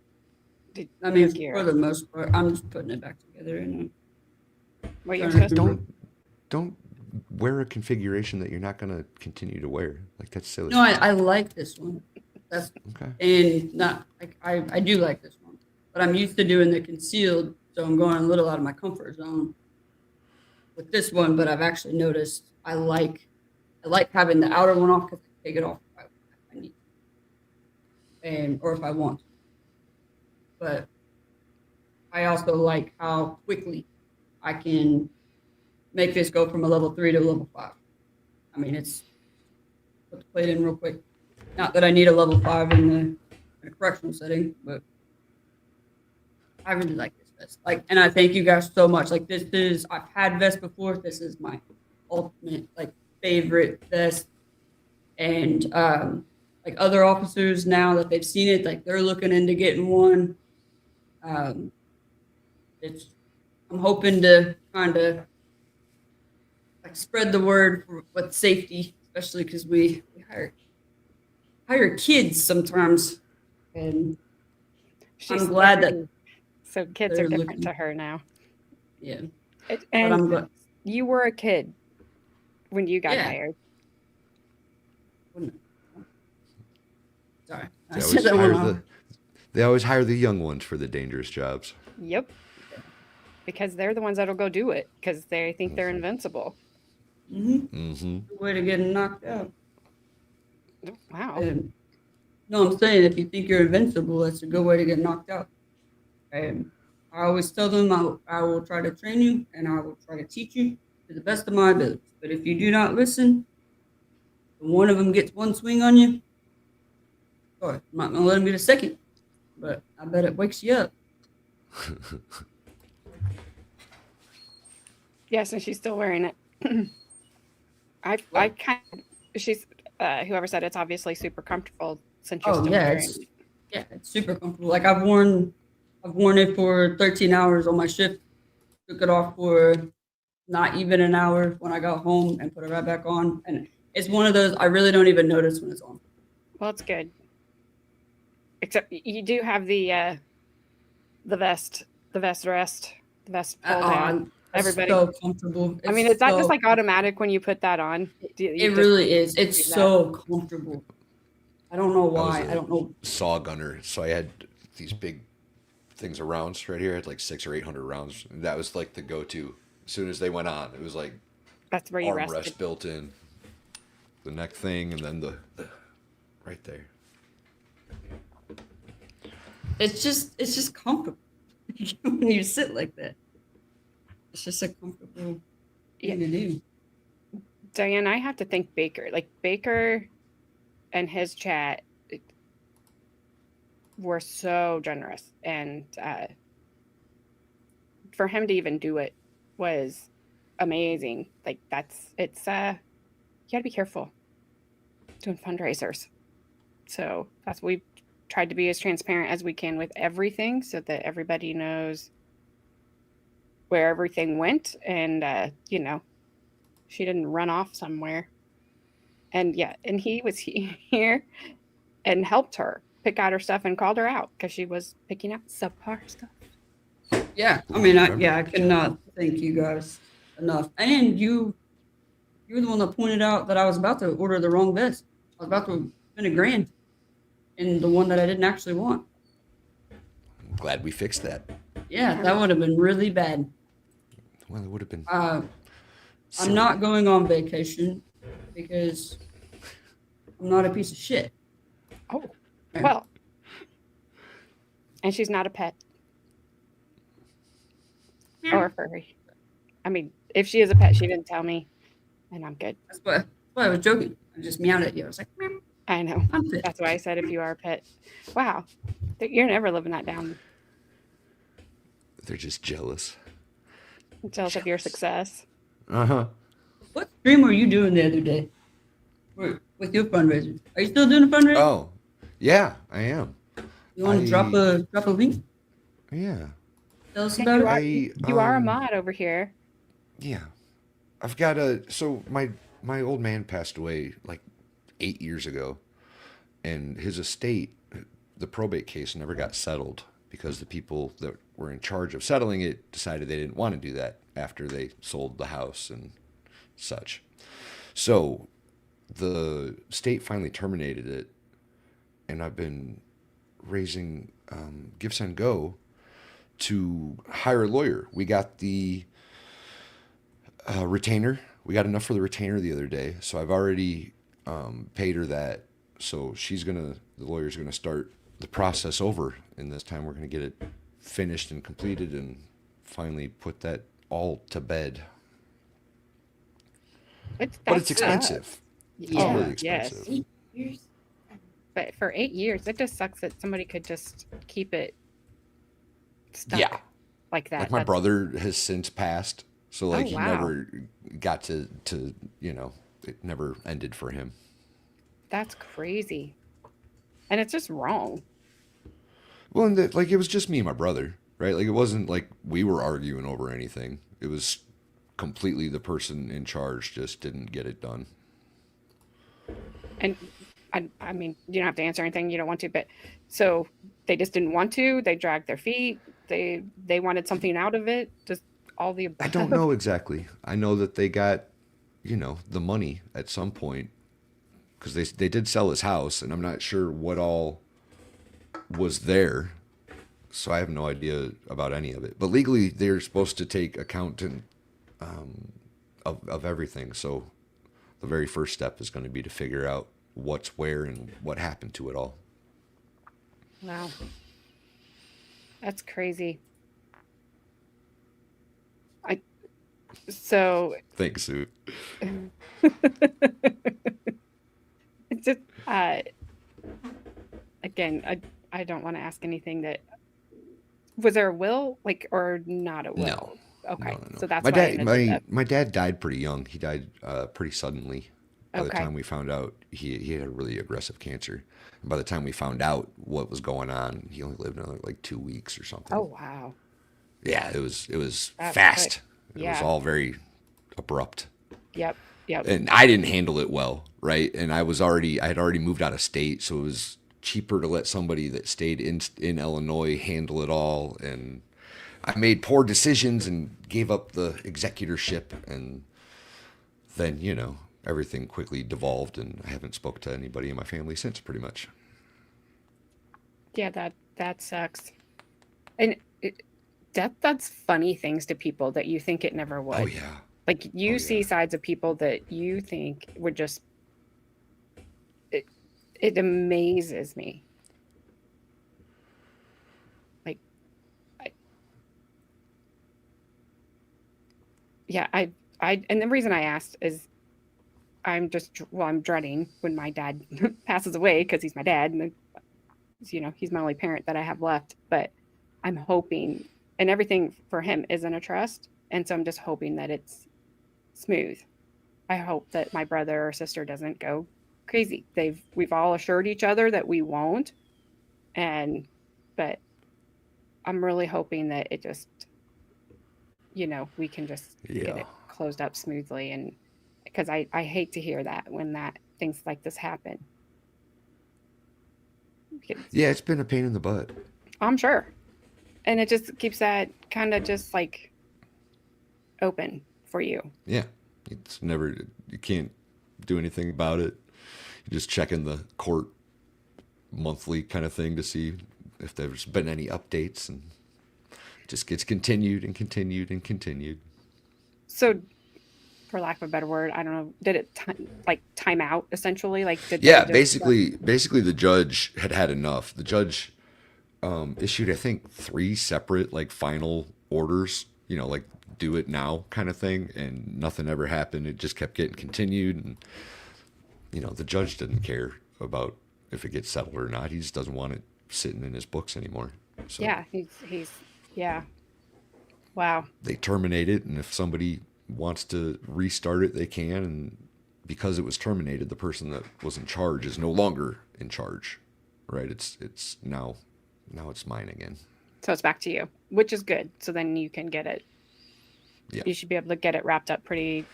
I mean, your gear? for the most part, I'm just putting it back together. And What you're Sorry. supposed to Don't wear a configuration that you're not going to continue to wear. Like, that's silly. no, I like this one. That's Okay. and not like I do like this one, but I'm used to doing the concealed, so I'm going a little out of my comfort zone with this one. But I've actually noticed I like having the outer one off because I can take it off if I need to, and or if I want to. But I also like how quickly I can make this go from a level 3 to a level 5. I mean, it's put the plate in real quick. Not that I need a level 5 in a correctional setting, but I really like this vest. Like, and I thank you guys so much. Like, this is, I've had vests before. This is my ultimate, like, favorite vest. And, like, other officers now that they've seen it, like, they're looking into getting one. I'm hoping to kind of, like, spread the word with safety, especially because we hire kids sometimes, and She's I'm glad that 30, so kids they're are different looking- to her now. yeah. But But I'm glad. you were a kid when you got Yeah. hired. Sorry, I They said always, that one hire wrong. they always hire the young ones for the dangerous jobs. Yep. Because they're the ones that'll go do it because they think they're invincible. Mm-hmm. Good way to get knocked out. Wow. And, no, I'm saying if you think you're invincible, that's a good way to get knocked out. And I always tell them I will try to train you and I will try to teach you to the best of my abilities. But if you do not listen, and one of them gets one swing on you, sorry, I'm not going to let him get a second. But I bet it wakes you up. Yes, and she's still wearing it. I kind of, she's, whoever said it's obviously super comfortable since you're Oh still yeah, wearing it. it's super comfortable. Like I've worn it for 13 hours on my shift. Took it off for not even an hour when I got home and put it right back on. And it's one of those I really don't even notice when it's on. Well, it's good. Except you do have the vest rest, the vest pull down. It's Everybody- so comfortable. I mean, is that just so like automatic when you put that on? It really is. It's do that? so comfortable. I don't know why. a I don't know. Saw gunner, so I had these big things of rounds right here. I had like 600 or 800 rounds. And that was like the go-to. As soon as they went on, it was like That's where you armrest rested. built in, the neck thing, and then the right there. It's just comfortable when you sit like that. It's just a comfortable thing to do. Diane, I have to thank Baker. Like Baker and his chat were so generous, and for him to even do it was amazing. Like it's you got to be careful doing fundraisers. So that's we've tried to be as transparent as we can with everything, so that everybody knows where everything went, and she didn't run off somewhere. And yeah, and he was here and helped her pick out her stuff and called her out because she was picking out subpar stuff. Yeah, I mean, I Remember. cannot thank you guys enough. And you were the one that pointed out that I was about to order the wrong vest. I was about to spend $1,000 in the one that I didn't actually want. I'm glad we fixed that. Yeah, that would have been really bad. Well, it would have been. I'm silly. not going on vacation because I'm not a piece of shit. Oh, well. And she's not a pet or a furry. I mean, if she is a pet, she didn't tell me, and I'm good. That's why I was joking. I just meowed at you. I was like, meow. I know. I'm fit. That's why I said if you are a pet. Wow. You're never living that down. They're just jealous. Jealous of your success. Uh-huh. What stream were you doing the other day with your fundraiser? Are you still doing a fundraiser? Oh, yeah, I am. You want to drop a link? Yeah. Tell us Yeah, about you it. are a mod over here. Yeah. I've got so my old man passed away like 8 years ago, and his estate, the probate case never got settled because the people that were in charge of settling it decided they didn't want to do that after they sold the house and such. So the state finally terminated it, and I've been raising Gifts on Go to hire a lawyer. We got the retainer. We got enough for the retainer the other day, so I've already paid her that. So the lawyer's gonna start the process over, and this time we're gonna get it finished and completed and finally put that all to bed. But it's expensive. It's really expensive. Yes. But for 8 years, it just sucks that somebody could just keep it stuck like that. Like my brother has since passed, so like he wow. never got to it never ended for him. That's crazy. And it's just wrong. Well, and like it was just me and my brother, right? Like it wasn't like we were arguing over anything. It was completely the person in charge just didn't get it done. And I mean, you don't have to answer anything you don't want to, but so they just didn't want to. They dragged their feet. They wanted something out of it. Just all the above. I don't know exactly. I know that they got, the money at some point because they did sell his house, and I'm not sure what all was there. So I have no idea about any of it. But legally, they're supposed to take account of everything. So the very first step is going to be to figure out what's where and what happened to it all. Wow. That's crazy. Thanks, Sue. It's just again, I don't want to ask anything that was there a will, like, or not a will? No. Okay. No. So that's my why I ended dad. up- My dad died pretty young. He died pretty suddenly. By the Okay. time we found out, he had a really aggressive cancer. And by the time we found out what was going on, he only lived another like 2 weeks or something. Oh wow. Yeah, it was That's fast. quick. It Yeah. was all very abrupt. Yep. And I didn't handle it well, right? And I had already moved out of state, so it was cheaper to let somebody that stayed in Illinois handle it all. And I made poor decisions and gave up the executorship, and then everything quickly devolved, and I haven't spoke to anybody in my family since, pretty much. Yeah, that sucks. And that's funny things to people that you think it never would. Oh yeah. Like you Oh, see yeah. sides of people that you think would just it amazes me. Like I and the reason I asked is I'm dreading when my dad passes away because he's my dad and he's my only parent that I have left, but I'm hoping, and everything for him isn't a trust, and so I'm just hoping that it's smooth. I hope that my brother or sister doesn't go crazy. We've all assured each other that we won't, but I'm really hoping that it just we can just get Yeah. it closed up smoothly, and because I hate to hear that when things like this happen. Yeah, it's been a pain in the butt. I'm sure. And it just keeps that kind of just like open for you. Yeah, it's never, you can't do anything about it. You're just checking the court monthly kind of thing to see if there's been any updates, and it just gets continued and continued and continued. So, for lack of a better word, I don't know, did it time out essentially? Like, did they Yeah, just- basically the judge had enough. The judge issued, I think, 3 separate like final orders, you know, like do it now kind of thing, and nothing ever happened. It just kept getting continued, and you know, the judge didn't care about if it gets settled or not. He just doesn't want it sitting in his books anymore. So Yeah, he's yeah. Wow. they terminate it, and if somebody wants to restart it, they can. And because it was terminated, the person that was in charge is no longer in charge, right? It's now it's mine again. So it's back to you, which is good. So then you can get it. Yeah. You should be able to get it wrapped up pretty.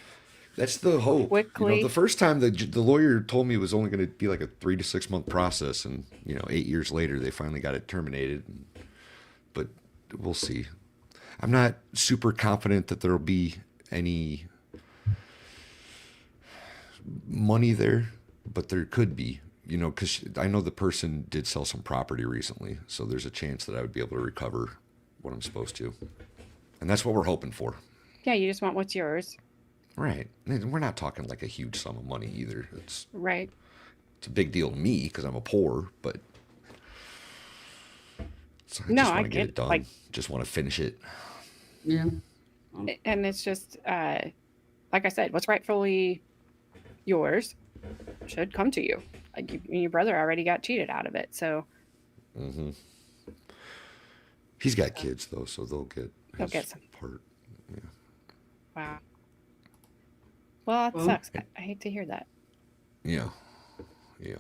That's the hope. Quickly. You know, the first time the lawyer told me it was only going to be like a 3 to 6 month process, and you know, 8 years later they finally got it terminated. But we'll see. I'm not super confident that there'll be any money there, but there could be. You know, because I know the person did sell some property recently, so there's a chance that I would be able to recover what I'm supposed to, and that's what we're hoping for. Yeah, you just want what's yours. Right. And we're not talking like a huge sum of money either. It's Right. a big deal to me because I'm a poor, but so I No, just I want to get get, it done. like- Just want to finish it. Yeah. And it's just like I said, what's rightfully yours should come to you. Like your brother already got cheated out of it, so Hmm. He's got kids though, so they'll get They'll his get some. part. Yeah. wow. Well, that Well- sucks. I hate to hear that. Yeah. Yeah.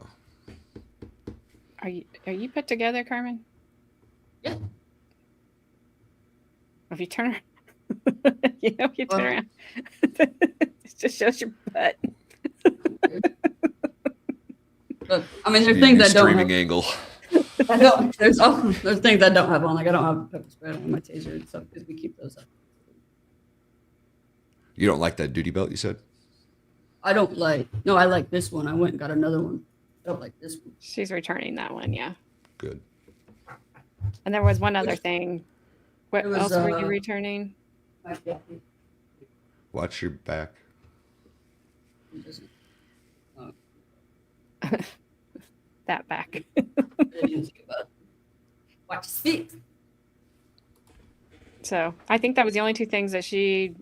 Are you put together, Carmen? Yeah. If you turn you know, if you turn Well- around, it just shows your butt. But I mean, there's things I don't streaming have. angle. I don't. There's things I don't have on. Like I don't have pepper spray on my taser and stuff because we keep those up. You don't like that duty belt, you said? I don't like. No, I like this one. I went and got another one. I don't like this one. She's returning that one, yeah. Good. And there was one other thing. What It was, else were you returning? My jacket Watch your back. doesn't- That back. I didn't think about it. Watch your 6. So I think that was the only 2 things that she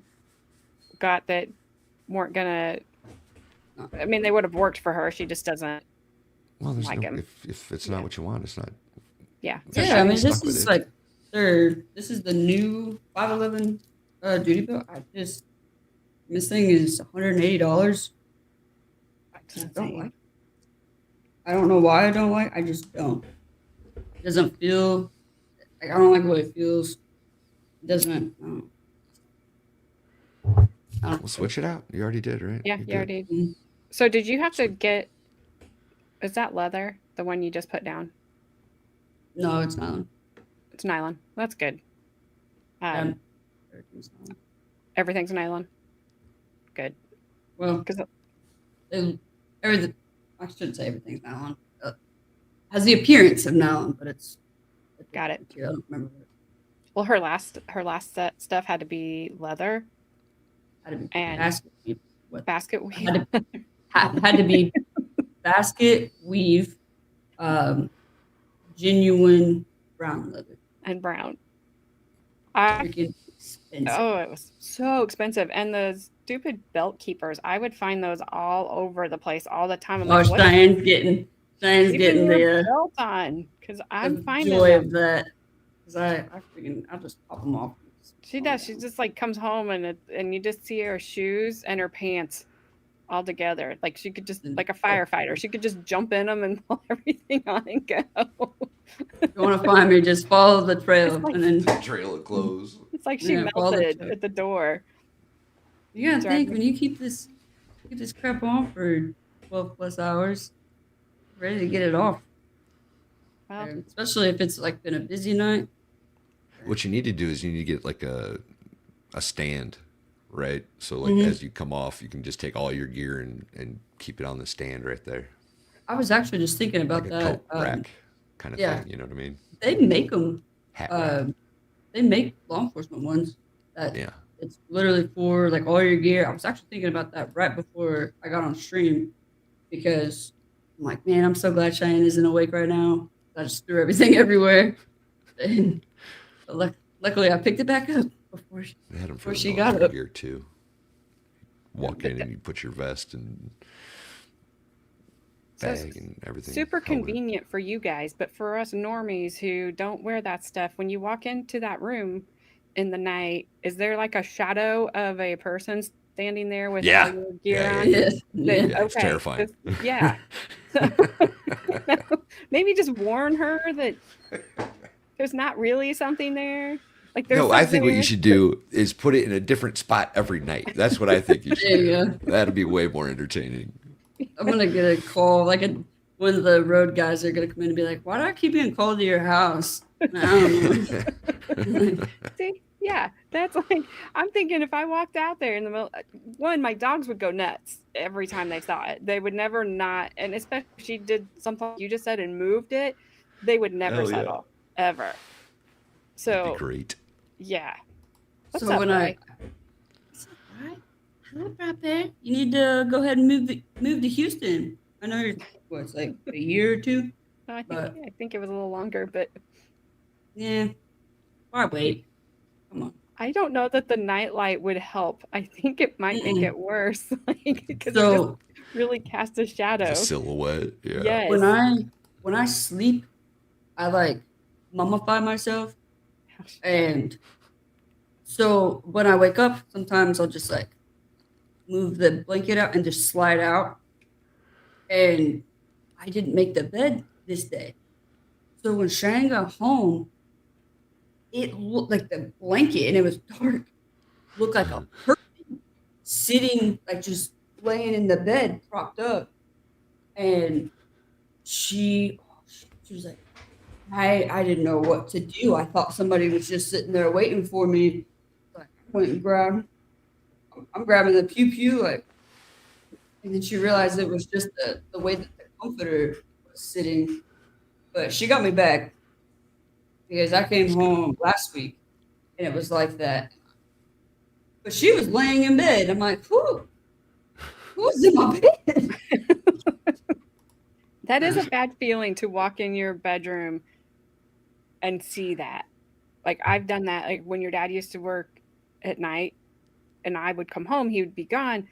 got that weren't gonna. I mean, they would have worked for her. She just doesn't. Well, there's Like no, 'em. if it's not what you want, it's not. Yeah. So Yeah, I mean, she's stuck this with is it. like this is the new 511 duty bill. This thing is $180. I just don't like. I don't know why I don't like. I just don't. It doesn't feel. Like, I don't like the way it feels. It doesn't. I don't. We'll switch it out. You already did, right? Yeah, You're you already. Mm. So did you have to get? Is that leather? The one you just put down? No, it's not. It's nylon. That's good. Um, everything's not. Everything's nylon. Good. Well, Because everything. I shouldn't say everything's nylon. Has the appearance of nylon, but it's. Got it. I don't remember. well, her last set stuff had to be leather Had to be And- basket weave. basket weave. Had to be basket weave, genuine brown leather. and brown. I Freaking expensive. Oh, it was so expensive. And the stupid belt keepers, I would find those all over the place all the time. I'm Oh, like, what Cheyenne's getting keeping your the belt on? Because I'm the finding joy them. of that. Because I'll just pop them off. She does. She just like comes home and you just see her shoes and her pants all together. Like she could just like a firefighter. She could just jump in them and pull everything on and go. If you want to find me, just follow the trail, It's like- and then The trail of clothes. It's like she Yeah, follow the melted trail. at the door. you gotta Drive think me- when you keep this Get this crap on for 12 plus hours, ready to get it off. Well, And especially if it's like been a busy night. What you need to do is you need to get like a stand, right? So like Mhm. as you come off, you can just take all your gear and keep it on the stand right there, I was actually just thinking about like a that. coat rack kind of yeah. thing. You know what I mean? They make them. Hat rack. They make law enforcement ones that Yeah. it's literally for like all your gear. I was actually thinking about that right before I got on stream because I'm like, man, I'm so glad Cheyenne isn't awake right now. I just threw everything everywhere. And luckily, I picked it back up before They had them for before the she got military up. gear too. Walk in and you put your vest and so bag and everything. super helmet. convenient for you guys, but for us normies who don't wear that stuff, when you walk into that room in the night, is there like a shadow of a person standing there with Yeah. all your gear Yeah, on? Yes. That- Yeah. Yeah, it's terrifying. Yeah. Maybe just warn her that there's not really something there. Like there's No, I something think what you there, should but- do is put it in a different spot every night. That's what I think you should There you do. go. That'd be way more entertaining. I'm gonna get a call. Like one of the road guys are gonna come in and be like, "Why do I keep getting called to your house?" And I don't know. See, yeah, that's like I'm thinking if I walked out there in the middle, one, my dogs would go nuts every time they saw it. They would never not, and especially if she did something like you just said and moved it, they would never Hell yeah. settle ever. That'd So be great. yeah, what's So up, when Ray? Hello, Brad. You need to go ahead and move to Houston. I know you're it's like a year or two. No, I but- think it was a little longer, but Yeah. Why wait? Come on. I don't know that the nightlight would help. I think it might make Mm-mm. it worse, like because it So just really casts a shadow. The silhouette. Yeah. Yes. when I sleep, I like mummify myself, and so when I wake up, sometimes I'll just like move the blanket out and just slide out. And I didn't make the bed this day. So when Shane got home, it looked like the blanket and it was dark. Looked like a person sitting, like just laying in the bed, propped up. And she was like, I didn't know what to do. I thought somebody was just sitting there waiting for me. Like, I went and I'm grabbing the pew pew, like, and then she realized it was just the way that the comforter was sitting. But she got me back because I came home last week and it was like that. But she was laying in bed. I'm like, who's in my bed? That is a bad feeling to walk in your bedroom and see that. Like I've done that. Like when your dad used to work at night and I would come home, he would be gone.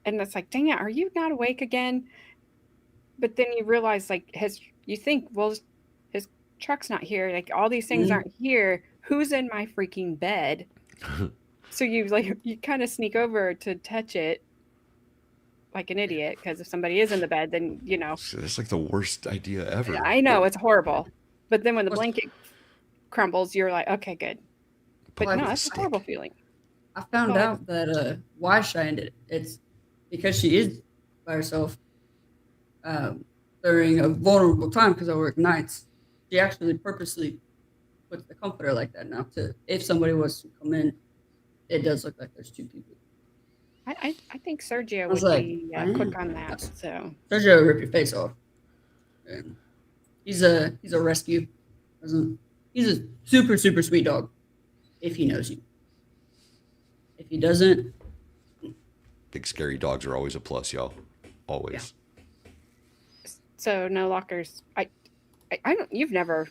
And it's like, dang it, are you not awake again? But then you realize like you think, well, his truck's not here. Like all these things Mhm. aren't here. Who's in my freaking bed? So you kind of sneak over to touch it like an idiot because if somebody is in the bed, then That's like the worst idea ever. I know it's horrible. But then when the blanket crumbles, you're like, okay, good. But Well, no, I that's a stick. horrible feeling. I found Well, out that why Shine did it. It's because she is by herself during a vulnerable time because I work nights. She actually purposely puts the comforter like that now to if somebody was to come in, it does look like there's two people. I think Sergio was would like, be wow. quick on that. So Sergio will rip your face off. And he's a rescue. He's a super, super sweet dog if he knows you. If he doesn't, Big scary dogs are always a plus, y'all. Always. so no lockers. I don't. You've never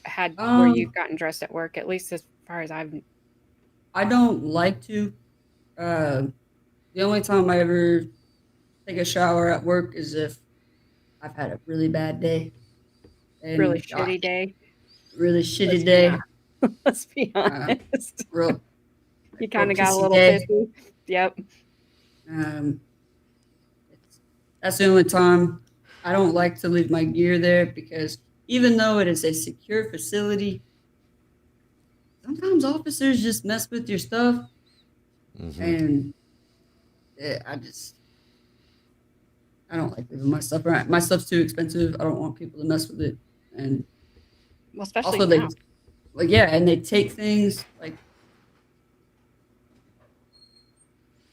had where you've gotten dressed at work, at least as far as I've. I don't like to. The only time I ever take a shower at work is if I've had a really bad day. And Really shitty day. Really shitty Let's be day. honest. Let's be honest. Real. You kind of real got a pissy little day. pissy. Yep. That's the only time I don't like to leave my gear there because even though it is a secure facility, sometimes officers just mess with your stuff Mhm. and Yeah, I don't like leaving my stuff around. My stuff's too expensive. I don't want people to mess with it. And Well, especially also, they now. like, yeah, and they take things like,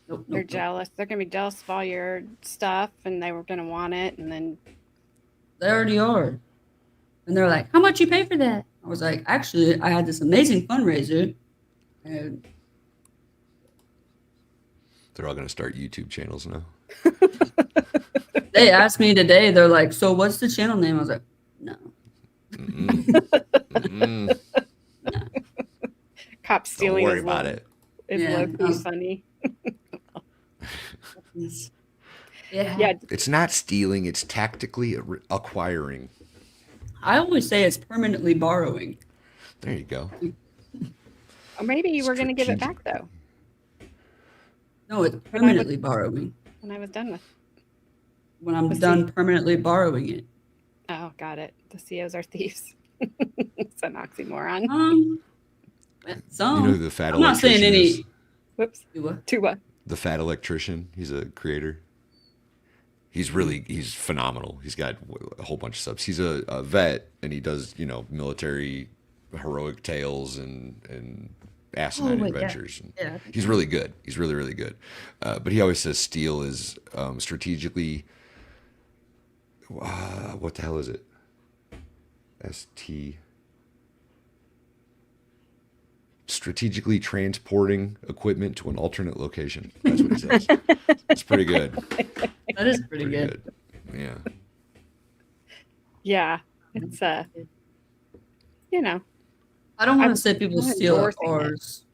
nope, They're nope, nope. jealous. They're gonna be jealous of all your stuff, and they were gonna want it, and then They already are. And they're like, how much you pay for that? I was like, actually, I had this amazing fundraiser. And They're all going to start YouTube channels now. they asked me today, they're like, so what's the channel name? I was like, no. Mm-mm. No. cop Don't stealing worry is about low, it. is Yeah, low-key funny. Yeah. Yeah, It's not stealing, it's tactically acquiring. I always say it's permanently borrowing. There you go. or maybe you were gonna give it back Strategic. though No, it's When I permanently borrowing. when I was done with. When I'm Let's done see. permanently borrowing it. Oh, got it. The COs are thieves. It's an oxymoron. Some. You know who the fat I'm not saying electrician is? any. Whoops. Do what? To what? The fat electrician. He's a creator. He's phenomenal. He's got a whole bunch of subs. He's a vet, and he does, military heroic tales and asinine wait, yeah. adventures. Yeah. He's really good. He's really, really good. But he always says steel is strategically. What the hell is it? ST. Strategically transporting equipment to an alternate location. That's what he says. It's pretty good. That is pretty good. Yeah. Yeah, it's I don't I'm want to say people not steal endorsing it. ours.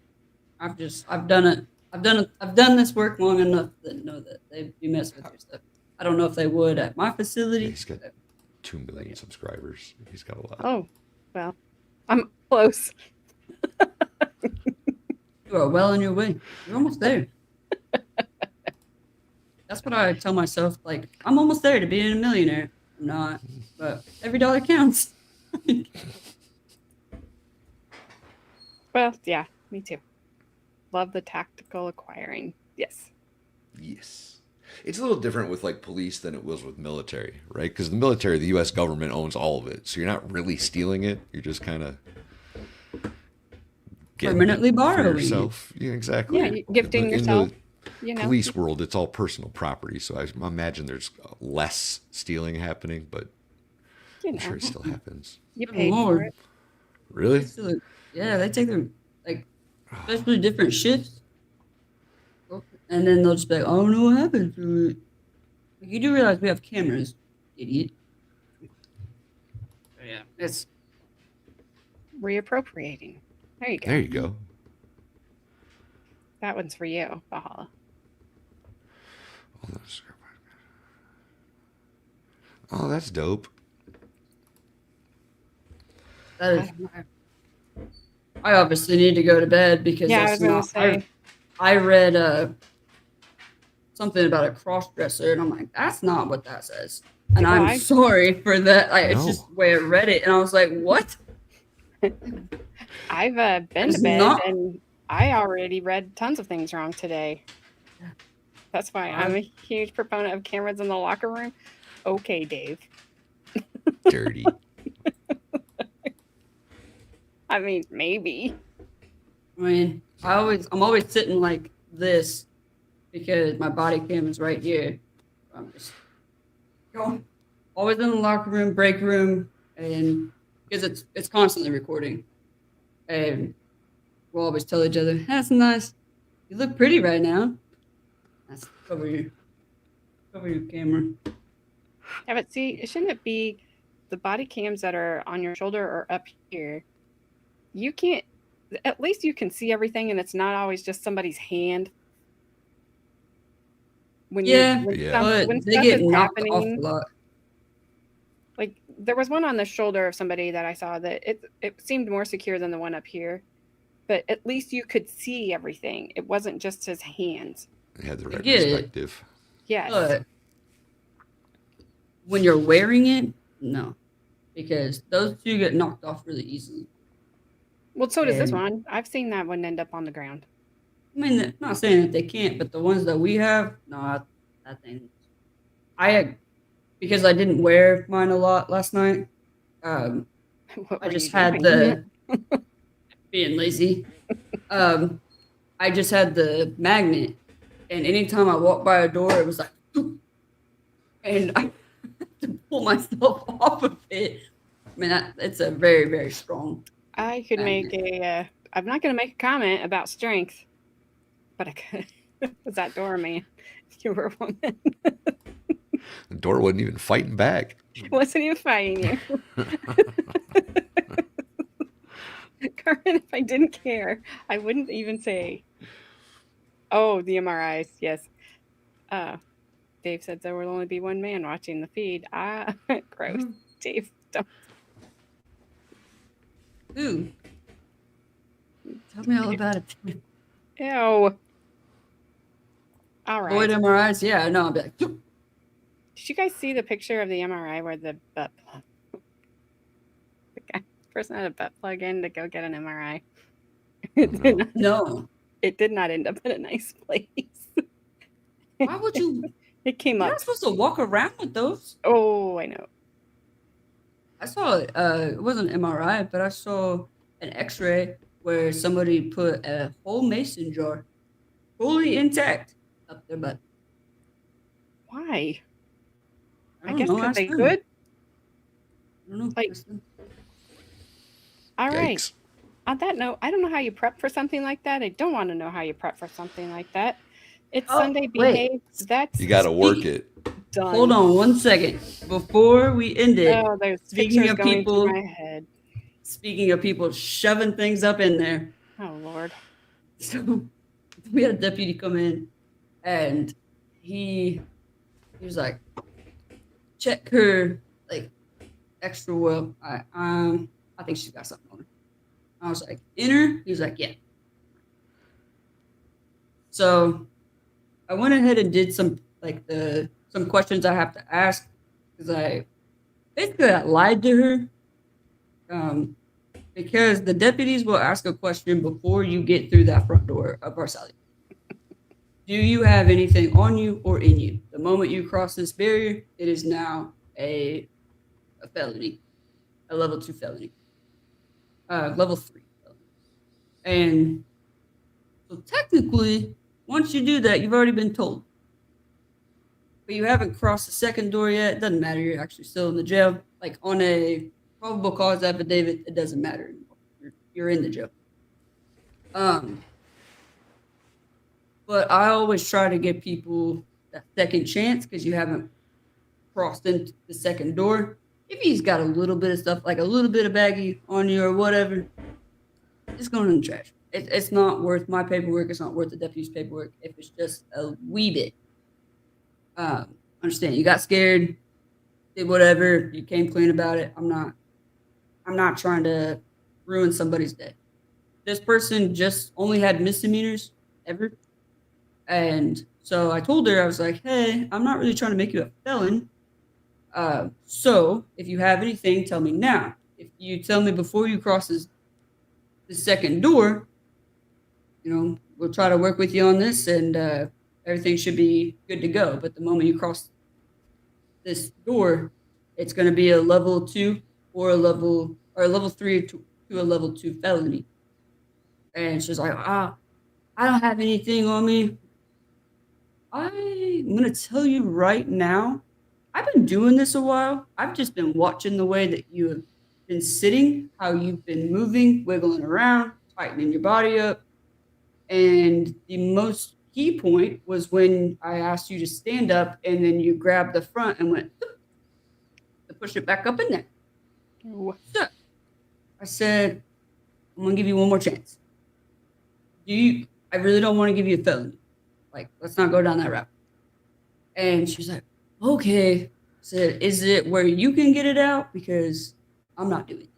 I've done it. I've done this work long enough to know that they do mess with your stuff. I don't know if they would at my facility. Yeah, he's got 2 million subscribers. He's got a lot. Oh, well, I'm close. You are well on your way. You're almost there. That's what I tell myself. Like, I'm almost there to being a millionaire. I'm not, but every dollar counts. Well, yeah, me too. Love the tactical acquiring. Yes. Yes. It's a little different with like police than it was with military, right? Because the military, the U.S. government owns all of it, so you're not really stealing it. You're just kind of Permanently borrowing it. yourself. Yeah, exactly. Yeah, gifting In yourself. the police world, it's all personal property, so I imagine there's less stealing happening, but I'm sure it still happens. You Good paid for Lord. it. Really? Yeah, they take their, like, especially different shifts. And then they'll just be like, I don't know what happened to it. Like, you do realize we have cameras, idiot. Yeah. It's Reappropriating. There you go. There you go. That one's for you, Valhalla. Oh, that's dope. that is. I obviously need to go to bed because Yeah, I that's was gonna not. say. I read something about a cross dresser, and I'm like, that's not what that says. And Well, I'm sorry for that. It's No. just the way I read it, and I was like, what? I've been It's to bed not- and I already read tons of things wrong today. That's why I'm a huge proponent of cameras in the locker room. Okay, Dave. Dirty. I mean, maybe. I mean, I'm always sitting like this because my body cam is right here. I'm just always in the locker room, break room, and because it's constantly recording, and we'll always tell each other, "That's nice. You look pretty right now." That's cover your camera. Yeah, but see, shouldn't it be the body cams that are on your shoulder or up here? You can't. At least you can see everything, and it's not always just somebody's hand. When Yeah. But when they stuff get is knocked off a happening, lot. like there was one on the shoulder of somebody that I saw that it seemed more secure than the one up here, but at least you could see everything. It wasn't just his hands. It had the I right get it. perspective. Yes. But when you're wearing it, no, because those two get knocked off really easily. Well, so does this And- one. I've seen that one end up on the ground. I mean, not saying that they can't, but the ones that we have, no, that thing. Because I didn't wear mine a lot last night. Um, What I were you just had doing? the being lazy. Um, I just had the magnet, and anytime I walked by a door, it was like, and I had to pull myself off of it. I mean, it's a very, very strong. I could make magnet. I'm not going to make a comment about strength, but I could. Was that door, man? You were a woman. The door wasn't even fighting back. Wasn't even fighting you. Carmen, if I didn't care, I wouldn't even say, oh, the MRIs. Yes. Dave said there will only be one man watching the feed. Gross. Dave, don't. Ooh, tell me all about it. Ew. All right. Avoid MRIs. Yeah, no, I'll be like, Did you guys see the picture of the MRI where the butt plug? The person had a butt plug in to go get an MRI. no. It did not end up in a nice place. Why would you? It came You're up. not supposed to walk around with those. Oh, I know. I saw it wasn't an MRI, but I saw an X-ray where somebody put a whole mason jar, fully intact, up their butt. Why? I don't guess know. because Ask they them. could. I don't know. Like- Ask them. All right. Yikes. On that note, I don't know how you prep for something like that. I don't want to know how you prep for something like that. It's Oh, Sunday wait. behave. That's You got to work it. done. Hold on 1 second before we end it. Oh, there's Speaking pictures of going people- through my head. Speaking of people shoving things up in there, Oh Lord. so we had a deputy come in, and he was like, check her like extra well. I think she's got something on her. I was like, in her? He was like, yeah. So I went ahead and did some questions I have to ask, because I basically lied to her. Because the deputies will ask a question before you get through that front door of our sally. Do you have anything on you or in you? The moment you cross this barrier, it is now a felony, a level 2 felony, level 3 felony. And so technically, once you do that, you've already been told. But you haven't crossed the second door yet. It doesn't matter. You're actually still in the jail. Like on a probable cause affidavit, it doesn't matter anymore. You're in the jail. But I always try to give people that second chance, because you haven't crossed into the second door. If he's got a little bit of stuff, like a little bit of baggie on you or whatever, it's going in the trash. It's not worth my paperwork. It's not worth the deputy's paperwork if it's just a wee bit. Understand, you got scared, did whatever, you came clean about it. I'm not trying to ruin somebody's day. This person just only had misdemeanors ever. And so I told her, I was like, hey, I'm not really trying to make you a felon. So if you have anything, tell me now. If you tell me before you cross the second door, we'll try to work with you on this, and everything should be good to go. But the moment you cross this door, it's going to be a level 2 or a level 3 to a level 2 felony. And she's like, I don't have anything on me. I'm going to tell you right now, I've been doing this a while. I've just been watching the way that you have been sitting, how you've been moving, wiggling around, tightening your body up. And the most key point was when I asked you to stand up, and then you grabbed the front and went to push it back up in there. So I said, I'm going to give you one more chance. I really don't want to give you a felony. Like, let's not go down that route. And she's like, okay. I said, is it where you can get it out? Because I'm not doing it.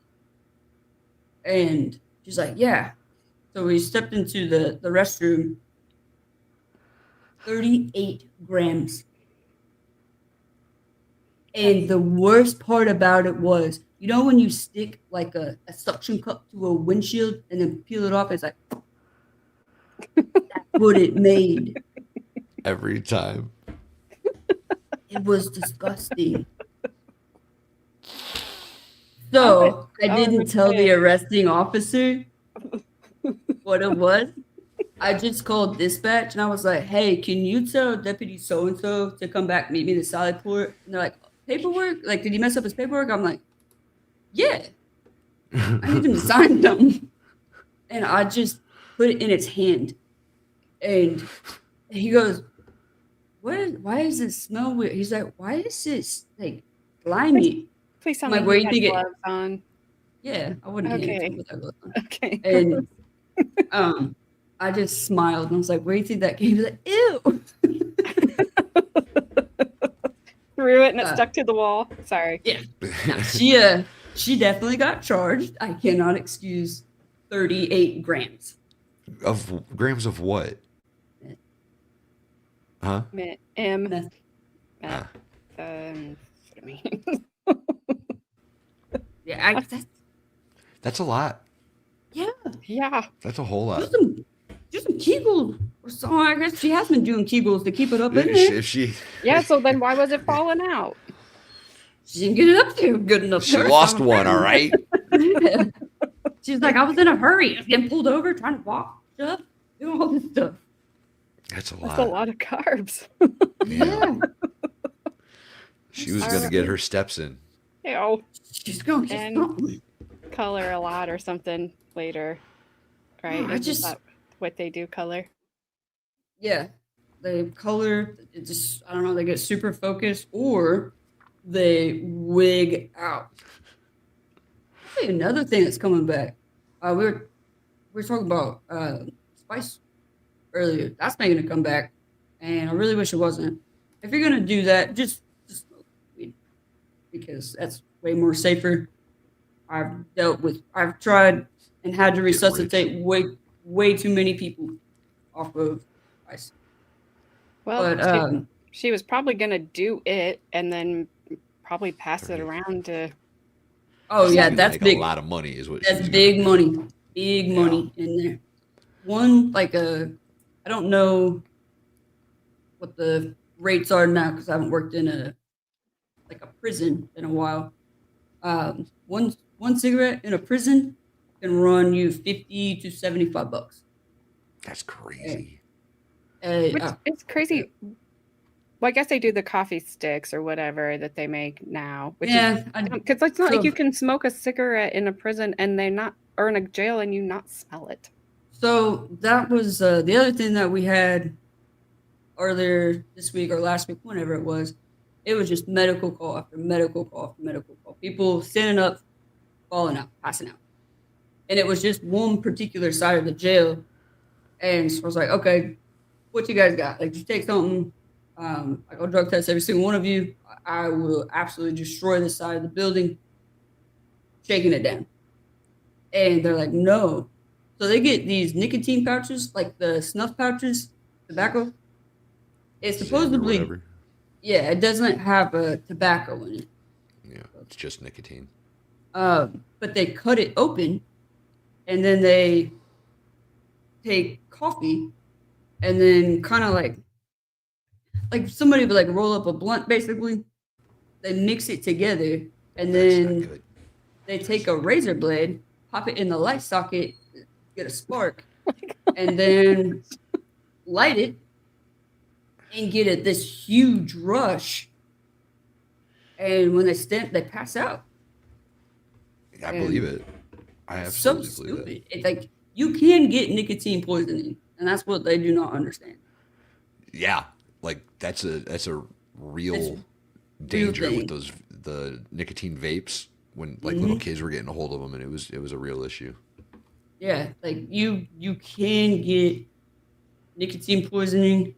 And she's like, yeah. So we stepped into the restroom. 38 grams. And the worst part about it was, when you stick like a suction cup to a windshield and then peel it off, it's like, That's what it made. Every time. It was disgusting. So I didn't tell the arresting officer what it was. I just called dispatch and I was like, hey, can you tell Deputy so-and-so to come back meet me in the Sally Port? And they're like, paperwork? Like, did he mess up his paperwork? I'm like, yeah. I need him to sign something. And I just put it in its hand. And he goes, why does it smell weird? He's like, why is this like slimy? Please tell I'm like, me where you you had think it? gloves on. Yeah, I wouldn't get Okay. into it with that glove on. Okay. And I just smiled and I was like, where do you think that came? He's like, ew. Threw it and it stuck to the wall. Sorry. Yeah. She definitely got charged. I cannot excuse 38 grams. Of grams of what? Huh? M. Meth. Ah. Amphetamine. Yeah, That's a lot. yeah. Yeah. That's a whole lot. Do some Kegels or something. I guess she has been doing Kegels to keep it up in there. If she Yeah, so then why was it falling out? She didn't get it up there good enough. she first lost time. one, all right. Yeah. She's like, I was in a hurry. I was getting pulled over, trying to walk up, doing all this stuff. That's a That's a lot. lot of carbs. Yeah. She was gonna get her steps in. Ew. She's going to get And- something. Color a lot or something later. Right? No, I Isn't just- that what they do, color? Yeah. They color, it just, I don't know, they get super focused or they wig out. I'll tell you another thing that's coming back. We were talking about spice earlier. That's making a comeback, and I really wish it wasn't. If you're gonna do that, just smoke weed because that's way more safer. I've tried and had to resuscitate way too many people off of ice. Well, But she was probably going to do it and then probably pass it around to. oh yeah, She's that's make big. a lot of money, is what That's she's big gonna money. Big Yeah. money in there. One, like I don't know what the rates are now because I haven't worked in a prison in a while. One cigarette in a prison can run you $50 to $75. That's crazy. Which it's crazy. Well, I guess they do the coffee sticks or whatever that they make now. Which Yeah, because it's not so- like you can smoke a cigarette in a prison and they not or in a jail and you not smell it. So that was the other thing that we had earlier this week or last week, whenever it was. It was just medical call after medical call after medical call. People standing up, falling out, passing out. And it was just one particular side of the jail. And so I was like, okay, what you guys got? Like, just take something. I'll drug test every single one of you. I will absolutely destroy this side of the building. Shaking it down. And they're like, no. So they get these nicotine pouches, like the snuff pouches, tobacco. It's Zen or supposedly, whatever. yeah, it doesn't have a tobacco in it. Yeah, it's just nicotine. But they cut it open and then they take coffee and then kind of like somebody would like roll up a blunt basically. They mix it together and That's not then good. they take a razor blade, pop it in the light socket, get a spark, and then light it and get this huge rush. And when they pass out. I believe it. I So absolutely believe it. stupid. It's like you can get nicotine poisoning, and that's what they do not understand. Yeah, like that's a real It's danger thing. with the nicotine vapes when like Mm-hmm. little kids were getting a hold of them, and it was a real issue. Yeah, like you can get nicotine poisoning.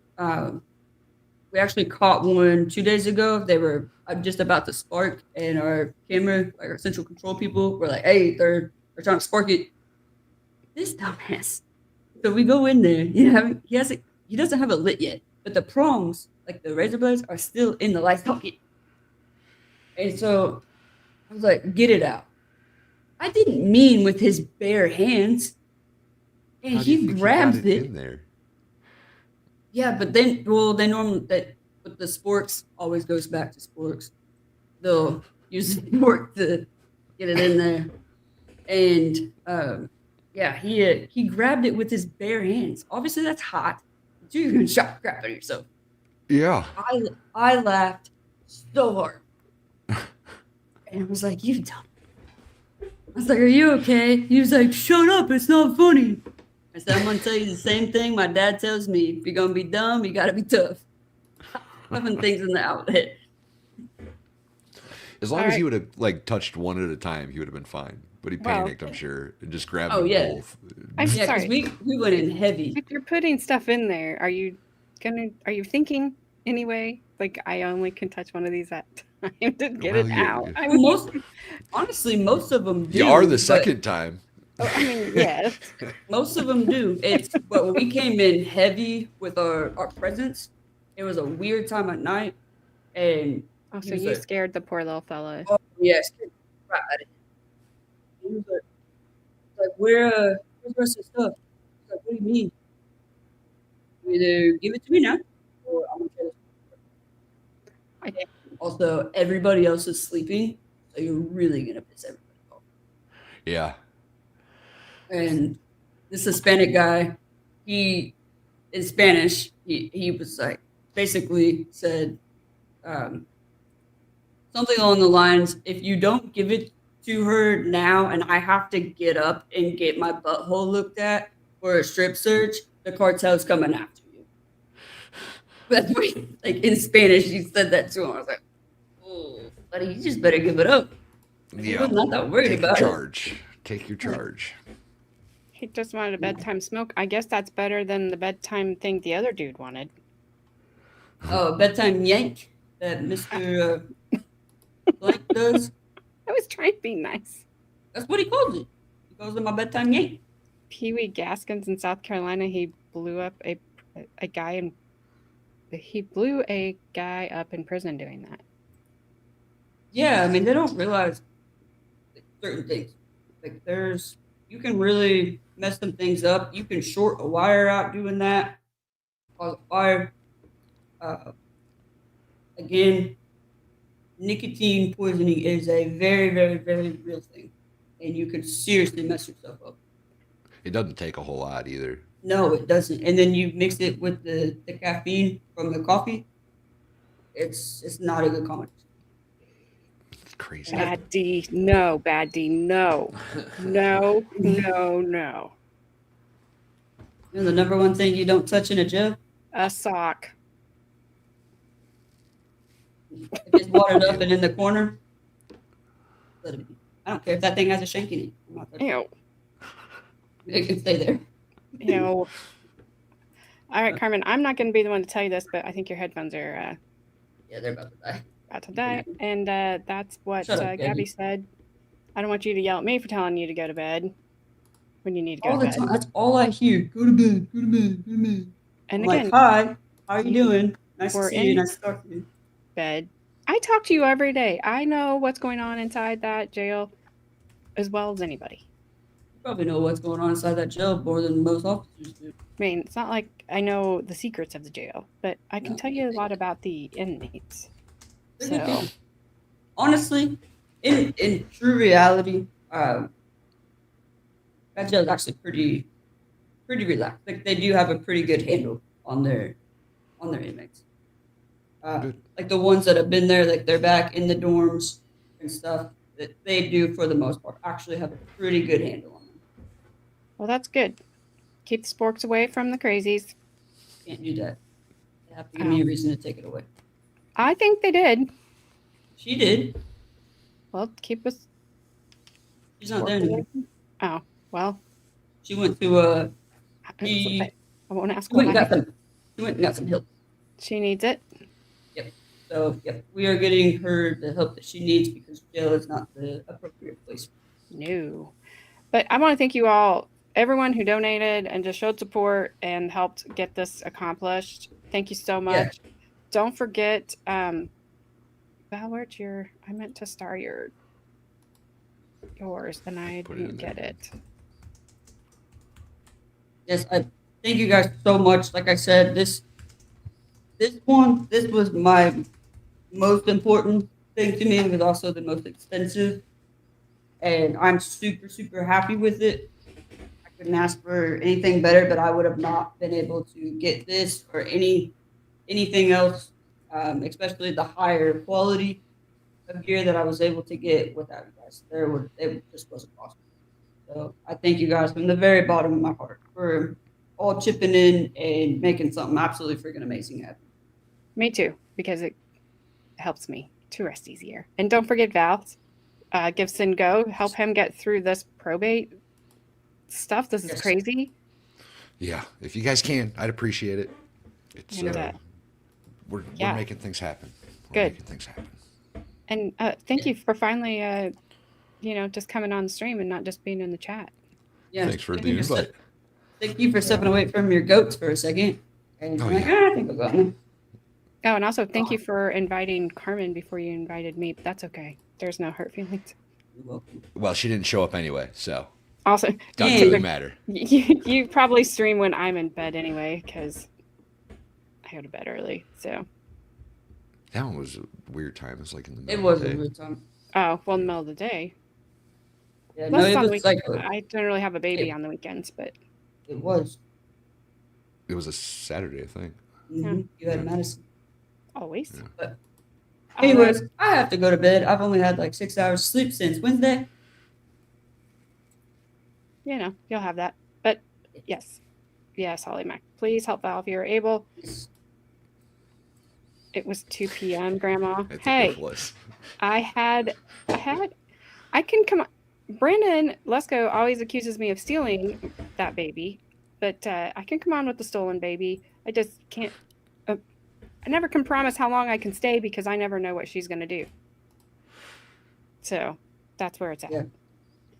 We actually caught one 2 days ago. They were just about to spark, and our camera, like our central control people, were like, "Hey, they're trying to spark it." This dumbass. So we go in there. He doesn't have it lit yet, but the prongs, like the razor blades, are still in the light socket. And so I was like, "Get it out." I didn't mean with his bare hands. and How do you he think grabs got it it. in there? Yeah, but then, well, they normally but the sporks always goes back to sporks. They'll use the fork to get it in there, and yeah, he grabbed it with his bare hands. Obviously, that's hot. You're gonna shock crap out of yourself. Yeah. I laughed so hard, and I was like, "You dumb." I was like, "Are you okay?" He was like, "Shut up! It's not funny." I said, "I'm gonna tell you the same thing my dad tells me. If you're gonna be dumb, you gotta be tough." Shoving things in the outlet. As long All as he right. would have like touched one at a time, he would have been fine. But he Well, panicked, I'm sure, and just grabbed Oh them yeah, both. I'm yeah, because sorry. we went in heavy. If you're putting stuff in there, are you thinking anyway? Like I only can touch one of these at a time to get Well, it out. I Well, mean, honestly, most of them do. you are the but second time. oh, I mean, yes. Most of them do. But when we came in heavy with our presents, it was a weird time at night, and Oh, he so was you like, scared the poor little fella. "Oh yes," right at it. He was like, where's the rest of the stuff?" I was like, "What do you mean? You either give it to me now, or I'm gonna tell you." Also, everybody else is sleeping, so you're really gonna piss everybody off. Yeah. And this Hispanic guy, he in Spanish, he was like basically said something along the lines, if you don't give it to her now and I have to get up and get my butthole looked at for a strip search, the cartel's coming after you. That's what like in Spanish he said that to him. I was like, oh, buddy, you just better give it up. He Yeah. was not that worried Take your about it. charge. Take your charge. He just wanted a bedtime smoke. I guess that's better than the bedtime thing the other dude wanted. Oh, bedtime yank that Mr. Blank does. I was trying to be nice. That's what he calls it. He calls it my bedtime yank. Pee Wee Gaskins in South Carolina, he blew up a guy up in prison doing that. Yeah, I mean they don't realize certain things. Like you can really mess some things up. You can short a wire out doing that, cause a fire. Uh, again, nicotine poisoning is a very, very, very real thing, and you could seriously mess yourself up. It doesn't take a whole lot either. No, it doesn't. And then you mix it with the caffeine from the coffee. It's not a good combination. It's crazy. Bad D, no. Bad D, no. No, no, no. You know the number one thing you don't touch in a jail? A sock. If it's watered up and in the corner, let it be. I don't care if that thing has a shank in it. I'm not touching it. Ew. It can stay there. Ew. All right, Carmen, I'm not going to be the one to tell you this, but I think your headphones are Yeah, they're about to die. about to die. And that's what Shut up, Gabby Gabby. said. I don't want you to yell at me for telling you to go to bed when you need to go All to the bed. time. That's all I hear. Go to bed. Go to bed. Go to bed. And I'm again, like, hi. How are you doing? Nice to we're see you. in- Nice to talk to you. bed. I talk to you every day. I know what's going on inside that jail as well as anybody. You probably know what's going on inside that jail more than most officers do. I mean, it's not like I know the secrets of the jail, but I can No. tell you a lot about the inmates. They're good So, people. Honestly, in true reality, that jail is actually pretty relaxed. Like they do have a pretty good handle on their inmates. Good. Like the ones that have been there, like they're back in the dorms and stuff. That they do for the most part actually have a pretty good handle on them. well, that's good. Keep the sporks away from the crazies. Can't do that. They have to give me a reason to take it away. I think they did. She did. Well, keep us. She's not there anymore. Oh, well, She went to I won't ask She went why. and got some help. She needs it. So we are getting her the help that she needs because jail is not the appropriate place. No. But I want to thank you all, everyone who donated and just showed support and helped get this accomplished. Thank you so much. Don't forget, Val, where's I meant to star yours and I Put it in didn't there. get it. Yes, I thank you guys so much. Like I said, this was my most important thing to me. It was also the most expensive, and I'm super super happy with it. I couldn't ask for anything better, but I would have not been able to get this or anything else, especially the higher quality of gear that I was able to get without you guys. It just wasn't possible. So I thank you guys from the very bottom of my heart for all chipping in and making something absolutely freaking amazing happen. Me too, because it helps me to rest easier. And don't forget Val's Give Sin Go. Help him get through this probate stuff. This is Yes. crazy. Yeah, if you guys can, I'd appreciate it. It's And, we're yeah. making things happen. We're Good. making things happen. And thank you for finally, just coming on the stream and not just being in the chat. Yeah. Thanks for the invite. Thank you for stepping away from your goats for a second. And Oh, I'm like, yeah. I think I'll go now. Oh, and also thank you for inviting Carmen before you invited me. But that's okay. There's no hurt feelings. You're welcome. Well, she didn't show up anyway, so Also, doesn't Yeah. really matter. you probably stream when I'm in bed anyway, because I go to bed early. So. That one was a weird time. It was like in the It middle was of a the day. weird time. Oh, well, in the middle of the day. Yeah, Plus, no, it on the was like I generally have a baby on the weekends, but it was. It was a Saturday, I think. Mhm. You had Madison. always. Yeah. But All anyways, right. I have to go to bed. I've only had like 6 hours sleep since Wednesday. You'll have that. But yes, Holly Mac, please help Val if you're able. It was 2 p.m. Grandma. I think Hey, it was. I can come. Brandon Lesko always accuses me of stealing that baby, but I can come on with the stolen baby. I just can't. I never can promise how long I can stay because I never know what she's going to do. So that's where it's at. Yeah.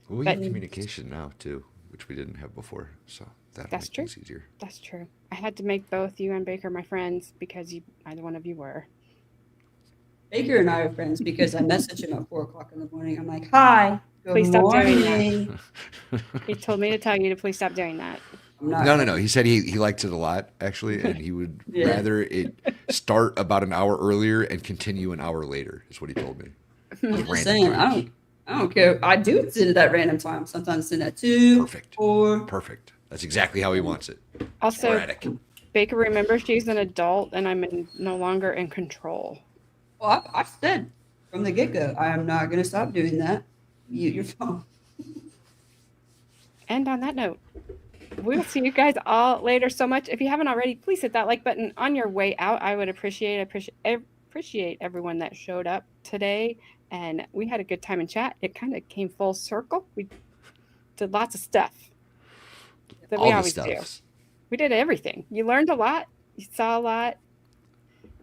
Well, we But- have communication now too, which we didn't have before, so that'll That's make true. things easier. That's true. I had to make both you and Baker my friends because neither one of you were. Baker and I are friends because I messaged him at 4:00 in the morning. I'm like, hi, good Please stop doing that. morning. He told me to tell you to please stop doing that. I'm not. No. He said he liked it a lot actually, and he would Yeah. rather it start about an hour earlier and continue an hour later. Is what he told me. I'm Random just saying, times. I don't care. I do send it at random times. Sometimes send at 2, Perfect. 4. Perfect. That's exactly how he wants it. Also, Sporadic. Baker, remember she's an adult and I'm no longer in control. Well, I said from the get go, I am not going to stop doing that. Mute your phone. And on that note, we'll see you guys all later so much. If you haven't already, please hit that like button on your way out. I would appreciate everyone that showed up today. And we had a good time in chat. It kind of came full circle. We did lots of stuff that we All the always do. stuff. We did everything. You learned a lot. You saw a lot.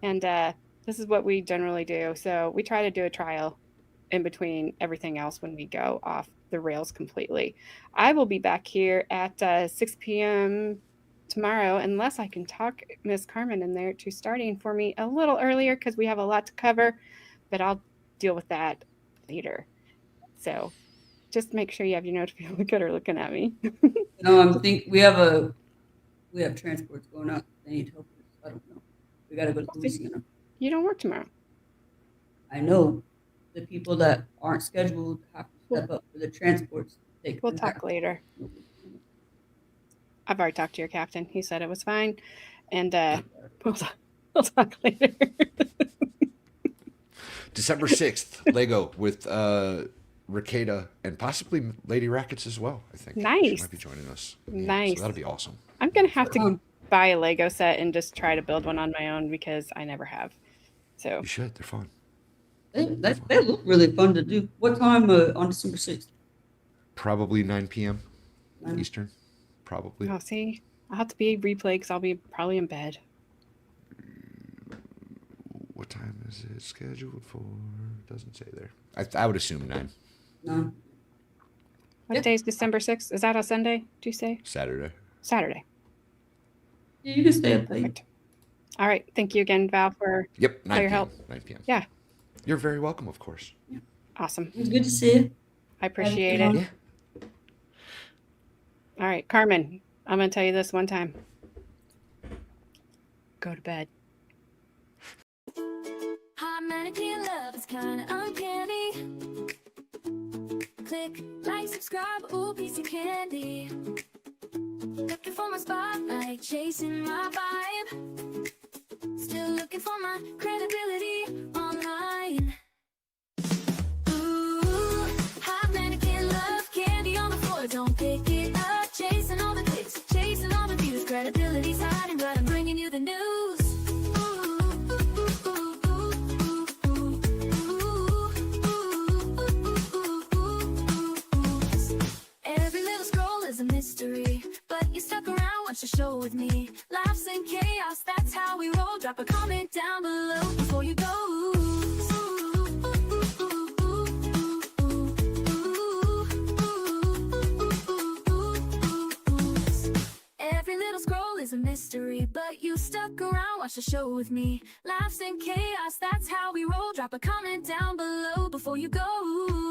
And this is what we generally do. So we try to do a trial in between everything else when we go off the rails completely. I will be back here at 6 p.m. tomorrow, unless I can talk Miss Carmen in there to starting for me a little earlier because we have a lot to cover, but I'll deal with that later. So just make sure you have your notes if you look at her looking at me. No, I'm think we have transports going out. They need help. I don't know. We got to go to Louisiana. You don't work tomorrow. I know the people that aren't scheduled have to step up for the transports. We'll talk later. I've already talked to your captain. He said it was fine. And we'll talk later. December 6th, Lego with Ricada and possibly Lady Rackets as well, I think. She Nice. might be joining us. Nice. So that'll be awesome. I'm going to have to buy a Lego set and just try to build one on my own because I never have. So You should. They're fun. They look really fun to do. What time on December 6th? Probably 9 p.m. 9. Eastern. Probably. I'll see. I'll have to be replay because I'll be probably in bed. What time is it scheduled for? Doesn't say there. I would assume 9. No. What Yeah. day is December 6th? Is that a Sunday, Tuesday? Saturday. Saturday. Yeah, you can stay up late. Perfect. All right. Thank you again, Val, for Yep. 9 your p.m. help. 9 p.m. Yeah. You're very welcome, of course. awesome. It was good to see you. I appreciate Have a it. good Yeah. All right, Carmen, I'm gonna tell you this one time. Go to bed. Hot mannequin love is kinda uncanny. Click, like, subscribe, ooh, piece of candy. Looking for my spotlight, chasing my vibe. Still looking for my credibility online. Ooh, hot mannequin love, candy on the floor, don't pick it up. Chasing all the clicks, chasing all the views. Credibility's hiding, but I'm bringing you the news. Every little scroll is a mystery, but you stuck around, watch the show with me. Laughs and chaos, that's how we roll. Drop a comment down below before you go. Every little scroll is a mystery, but you stuck around, watch the show with me. Laughs and chaos, that's how we roll. Drop a comment down below before you go.